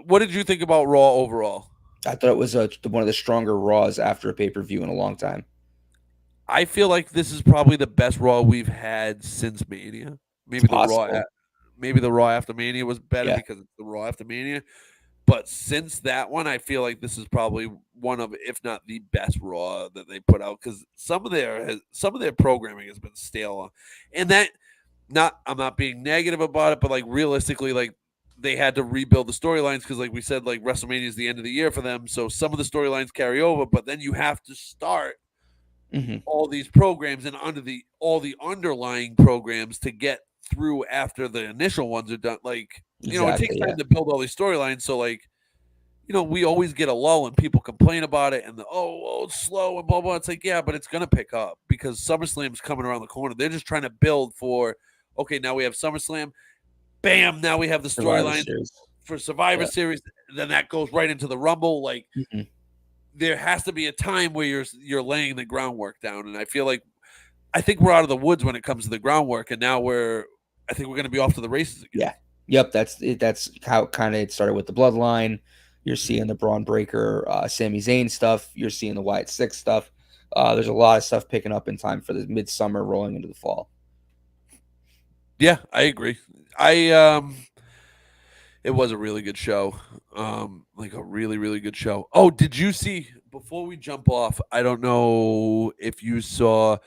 What did you think about Raw overall? I thought it was one of the stronger Raws after a pay-per-view in a long time. I feel like this is probably the best Raw we've had since Mania. It's Maybe the Raw possible. maybe the Raw after Mania was better Yeah. because it's the Raw after Mania. But since that one, I feel like this is probably one of, if not the best Raw that they put out because some of their programming has been stale, and that not I'm not being negative about it, but like realistically, like they had to rebuild the storylines because, like we said, like WrestleMania is the end of the year for them, so some of the storylines carry over, but then you have to start Hmm. all these programs and under the all the underlying programs to get through after the initial ones are done. Like it takes Exactly. Yeah. time to build all these storylines, so like we always get a lull and people complain about it and it's slow and blah blah. It's like, yeah, but it's gonna pick up because SummerSlam's coming around the corner. They're just trying to build for okay, now we have SummerSlam, bam, now we have the Survivor storyline Series. for Survivor Yeah. Series, then that goes right into the Rumble. Like Hmm. there has to be a time where you're laying the groundwork down. And I think we're out of the woods when it comes to the groundwork, and now I think we're gonna be off to the races again. Yeah. Yep. That's it. That's how kind of it started with the Bloodline. You're seeing the Braun Breaker, Sami Zayn stuff. You're seeing the Wyatt Six stuff. There's a lot of stuff picking up in time for the midsummer, rolling into the fall. Yeah, I agree. I It was a really good show. Like a really, really good show. Oh, did you see before we jump off? I don't know if you saw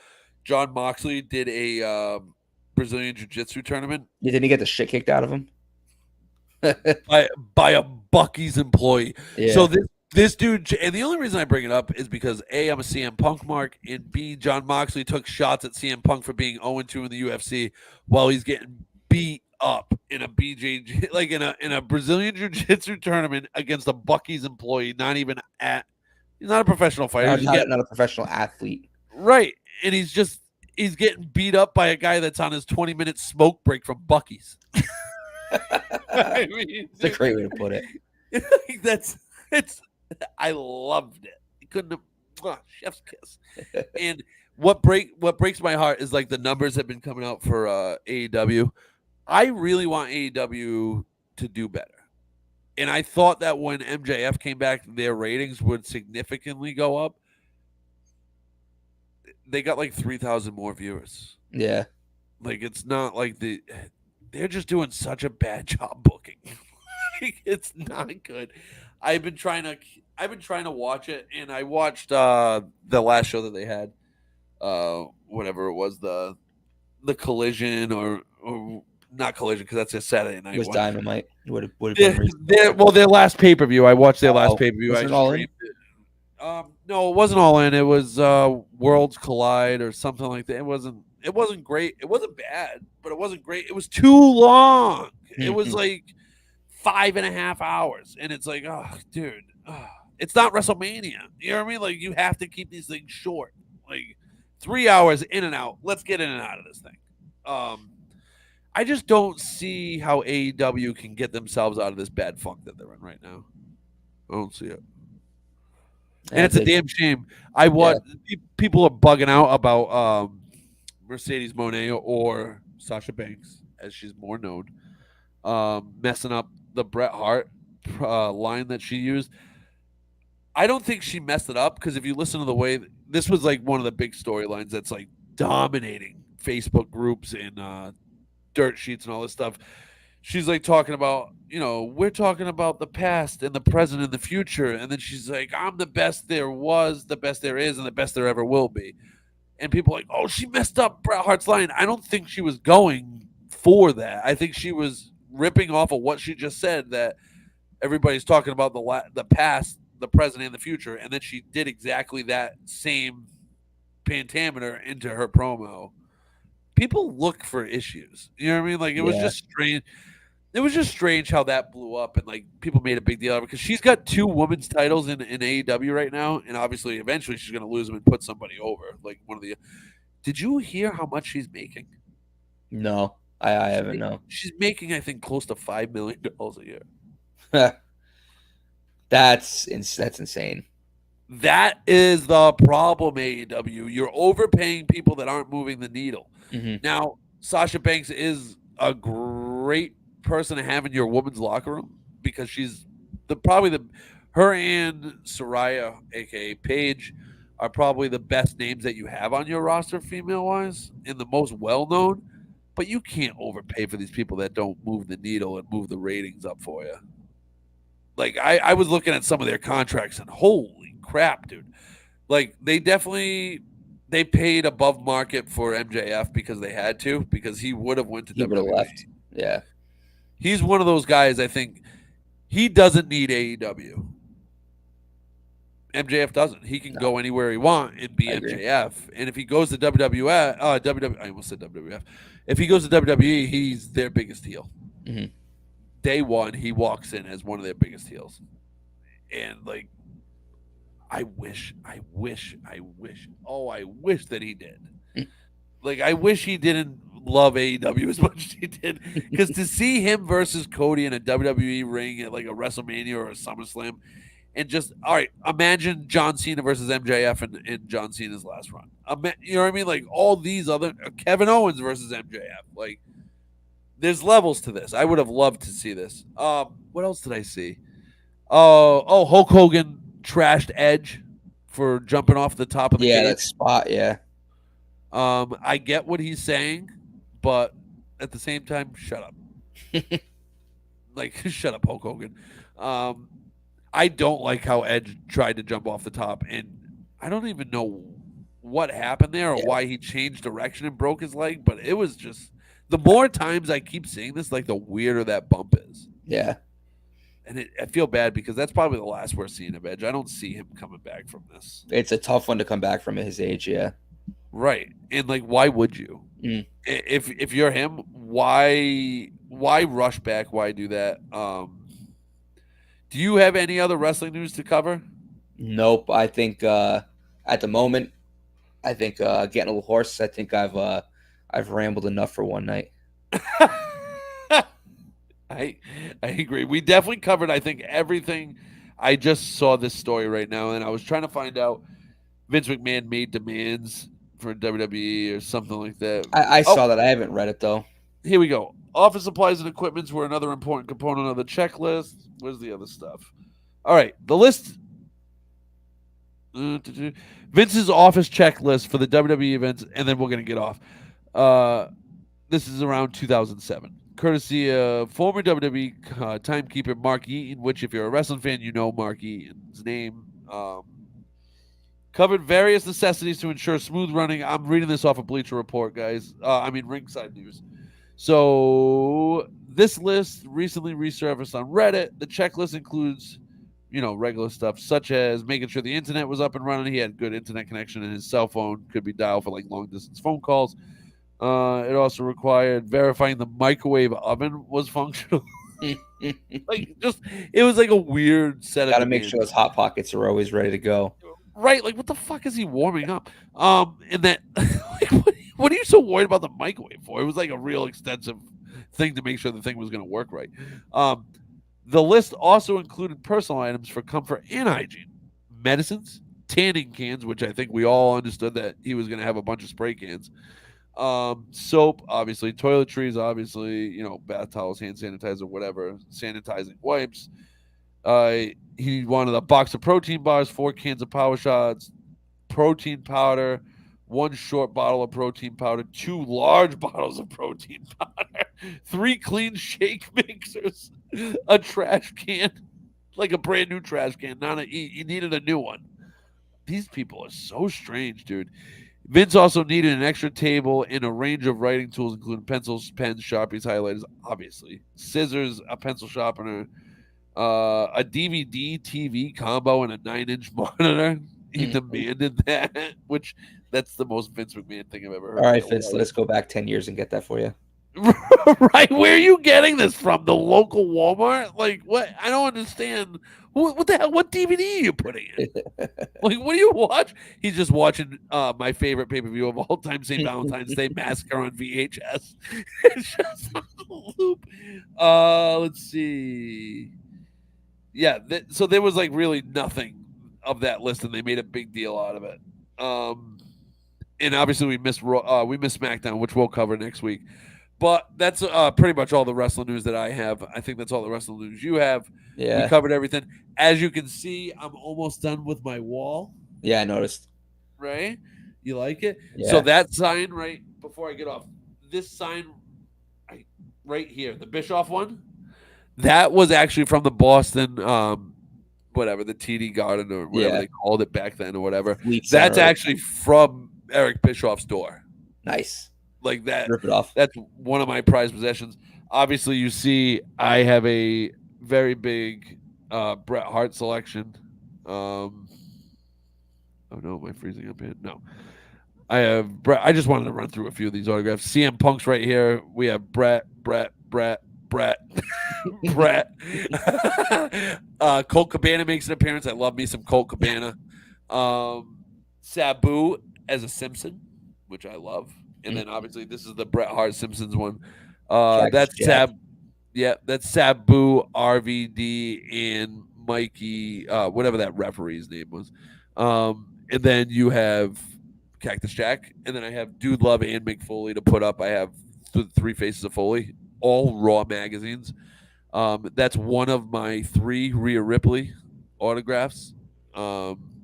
John Moxley did a Brazilian Jiu Jitsu tournament. Didn't he get the shit kicked out of him? by by a Bucky's employee. So Yeah. this dude, and the only reason I bring it up is because A, I'm a CM Punk mark, and B, John Moxley took shots at CM Punk for being 0-2 in the UFC while he's getting beat up in a BJJ, like in a Brazilian Jiu Jitsu tournament against a Bucky's employee. Not even at, he's not a professional fighter. Not, He's just not, getting not a professional athlete. right, and he's getting beat up by a guy that's on his 20-minute smoke break from Bucky's. I mean, It's a great way to put it. that's it's. I loved it. You couldn't have chef's kiss. And what breaks my heart is like the numbers have been coming out for AEW. I really want AEW to do better. And I thought that when MJF came back, their ratings would significantly go up. They got like 3,000 more viewers. Yeah. Like it's not like they're just doing such a bad job booking. It's not good. I've been trying to watch it, and I watched the last show that they had, whatever it was, the collision or not collision because that's a Saturday night. It was one. Dynamite. Would have been their last pay per view. I watched their last pay per view. Was it all in? No, it wasn't all in. It was Worlds Collide or something like that. It wasn't great. It wasn't bad, but it wasn't great. It was too long. It was like 5.5 hours, and it's like, oh, dude, it's not WrestleMania. You know what I mean? Like you have to keep these things short. Like 3 hours in and out. Let's get in and out of this thing. I just don't see how AEW can get themselves out of this bad funk that they're in right now. I don't see it. And it's a damn shame. People are bugging out about Mercedes Moné or Sasha Banks, as she's more known, messing up the Bret Hart line that she used. I don't think she messed it up because if you listen to the way this was like one of the big storylines that's like dominating Facebook groups and dirt sheets and all this stuff. She's like talking about, we're talking about the past and the present and the future. And then she's like, I'm the best there was, the best there is, and the best there ever will be. And people are like, oh, she messed up Bret Hart's line. I don't think she was going for that. I think she was ripping off of what she just said, that everybody's talking about the past, the present, and the future. And then she did exactly that same pentameter into her promo. People look for issues. You know what I mean? Like, it was just strange. It was just strange how that blew up, and like people made a big deal of it because she's got 2 women's titles in AEW right now, and obviously eventually she's going to lose them and put somebody over. Like one of the. Did you hear how much she's making? No, I haven't. No, she's making I think close to $5 million a year. That's insane. That is the problem, AEW. You're overpaying people that aren't moving the needle. Mm-hmm. Now, Sasha Banks is a great person to have in your women's locker room because she's her and Saraya, aka Paige, are probably the best names that you have on your roster female wise and the most well known. But you can't overpay for these people that don't move the needle and move the ratings up for you. Like I was looking at some of their contracts and holy crap, dude. Like they paid above market for MJF because they had to, because he would have went to WWE. Left. Yeah. He's one of those guys, I think, he doesn't need AEW. MJF doesn't. He can go anywhere he wants and be MJF. And if he goes to WWF, I almost said WWF. If he goes to WWE, he's their biggest heel. Mm-hmm. Day one, he walks in as one of their biggest heels. And like, I wish that he did. Like, I wish he didn't love AEW as much as he did. Because to see him versus Cody in a WWE ring at like a WrestleMania or a SummerSlam, and just, all right, imagine John Cena versus MJF in John Cena's last run. You know what I mean? Like, all these other, Kevin Owens versus MJF. Like, there's levels to this. I would have loved to see this. What else did I see? Hulk Hogan trashed Edge for jumping off the top of the cage. That spot, yeah. I get what he's saying, but at the same time, shut up. Like, shut up, Hulk Hogan. I don't like how Edge tried to jump off the top, and I don't even know what happened there or why he changed direction and broke his leg, but it was just, the more times I keep seeing this, like, the weirder that bump is. Yeah. And I feel bad because that's probably the last we're seeing of Edge. I don't see him coming back from this. It's a tough one to come back from at his age. Yeah. Right. And like, why would you? Mm. If you're him, why rush back? Why do that? Do you have any other wrestling news to cover? Nope. I think at the moment, I think getting a little hoarse. I think I've rambled enough for one night. I I agree. We definitely covered, I think, everything. I just saw this story right now, and I was trying to find out Vince McMahon made demands for WWE or something like that. I Oh, saw that. I haven't read it though. here we go. Office supplies and equipments were another important component of the checklist. Where's the other stuff? All right, the list. Vince's office checklist for the WWE events, and then we're gonna get off. This is around 2007, courtesy of former WWE timekeeper Mark Eaton. Which, if you're a wrestling fan, you know Mark Eaton's name. Covered various necessities to ensure smooth running. I'm reading this off of Bleacher Report, guys. Ringside News. So this list recently resurfaced on Reddit. The checklist includes, regular stuff such as making sure the internet was up and running. He had good internet connection, and his cell phone could be dialed for like long distance phone calls. It also required verifying the microwave oven was functional. It was like a weird set of. Got to make sure his hot pockets are always ready to go. Right, like what the fuck is he warming up? And that, what are you so worried about the microwave for? It was like a real extensive thing to make sure the thing was going to work right. The list also included personal items for comfort and hygiene, medicines, tanning cans, which I think we all understood that he was going to have a bunch of spray cans, soap, obviously, toiletries, obviously, bath towels, hand sanitizer, whatever, sanitizing wipes. He wanted a box of protein bars, 4 cans of power shots, protein powder, 1 short bottle of protein powder, 2 large bottles of protein powder, 3 clean shake mixers, a trash can, like a brand new trash can. He needed a new one. These people are so strange, dude. Vince also needed an extra table and a range of writing tools, including pencils, pens, Sharpies, highlighters, obviously, scissors, a pencil sharpener, a DVD TV combo, and a 9-inch monitor. He demanded that, which that's the most Vince McMahon thing I've ever heard. All right, Vince, let's go back 10 years and get that for you. Right? Where are you getting this from? The local Walmart? Like, what? I don't understand. What the hell? What DVD are you putting in? Like, what do you watch? He's just watching my favorite pay-per-view of all time, St. Valentine's Day Massacre on VHS. It's just on a loop. Let's see. Yeah, so there was like really nothing of that list, and they made a big deal out of it. And obviously we missed SmackDown, which we'll cover next week. But that's pretty much all the wrestling news that I have. I think that's all the wrestling news you have. Yeah. We covered everything. As you can see, I'm almost done with my wall. Yeah, I noticed. Right? You like it? Yeah. So that sign right before I get off, this sign right here, the Bischoff one, that was actually from the Boston, whatever, the TD Garden or whatever they called it back then or whatever. That's actually from Eric Bischoff's door. Nice. Like that. Rip it off. That's one of my prized possessions. Obviously, you see I have a very big Bret Hart selection. Oh, no, am I freezing up here? No. I have Bret. I just wanted to run through a few of these autographs. CM Punk's right here. We have Bret. Bret. Colt Cabana makes an appearance. I love me some Colt Cabana. Sabu as a Simpson, which I love. And then obviously this is the Bret Hart Simpsons one. That's Sabu, RVD, and Mikey, whatever that referee's name was. And then you have Cactus Jack, and then I have Dude Love and Mick Foley to put up. I have the 3 Faces of Foley, all Raw magazines. That's one of my 3 Rhea Ripley autographs.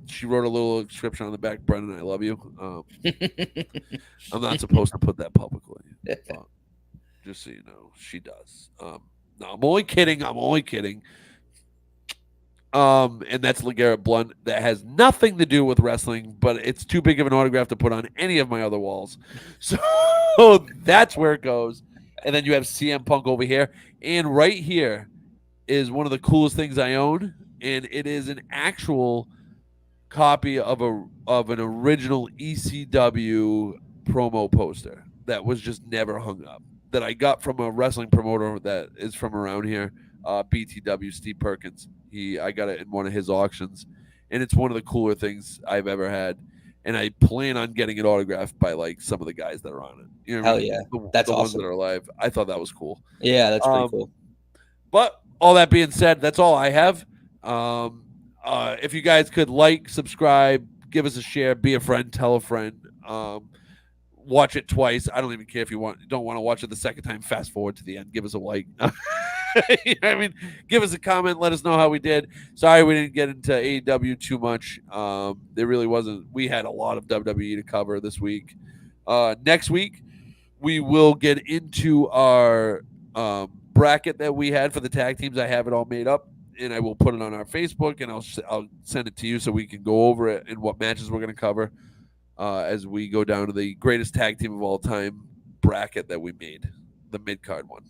She wrote a little description on the back, Brendan, I love you. I'm not supposed to put that publicly. Just so you know, she does. No, I'm only kidding. And that's LeGarrette Blunt. That has nothing to do with wrestling, but it's too big of an autograph to put on any of my other walls. So that's where it goes. And then you have CM Punk over here. And right here is one of the coolest things I own, and it is an actual copy of an original ECW promo poster that was just never hung up, that I got from a wrestling promoter that is from around here, BTW Steve Perkins. I got it in one of his auctions, and it's one of the cooler things I've ever had. And I plan on getting it autographed by like some of the guys that are on it. You know what I Hell mean? yeah. The, That's the ones that awesome. are alive. I thought that was cool. Yeah, that's pretty Um, cool. but all that being said, that's all I have. Um, if you guys could like, subscribe, give us a share, be a friend, tell a friend. Watch it twice. I don't even care if don't want to watch it the second time. Fast forward to the end. Give us a like. You know what I mean, give us a comment. Let us know how we did. Sorry we didn't get into AEW too much. There really wasn't. We had a lot of WWE to cover this week. Next week we will get into our bracket that we had for the tag teams. I have it all made up, and I will put it on our Facebook, and I'll send it to you so we can go over it and what matches we're going to cover as we go down to the greatest tag team of all time bracket that we made, the mid-card one.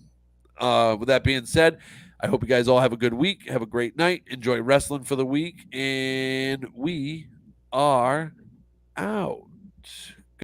With that being said, I hope you guys all have a good week. Have a great night. Enjoy wrestling for the week, and we are out.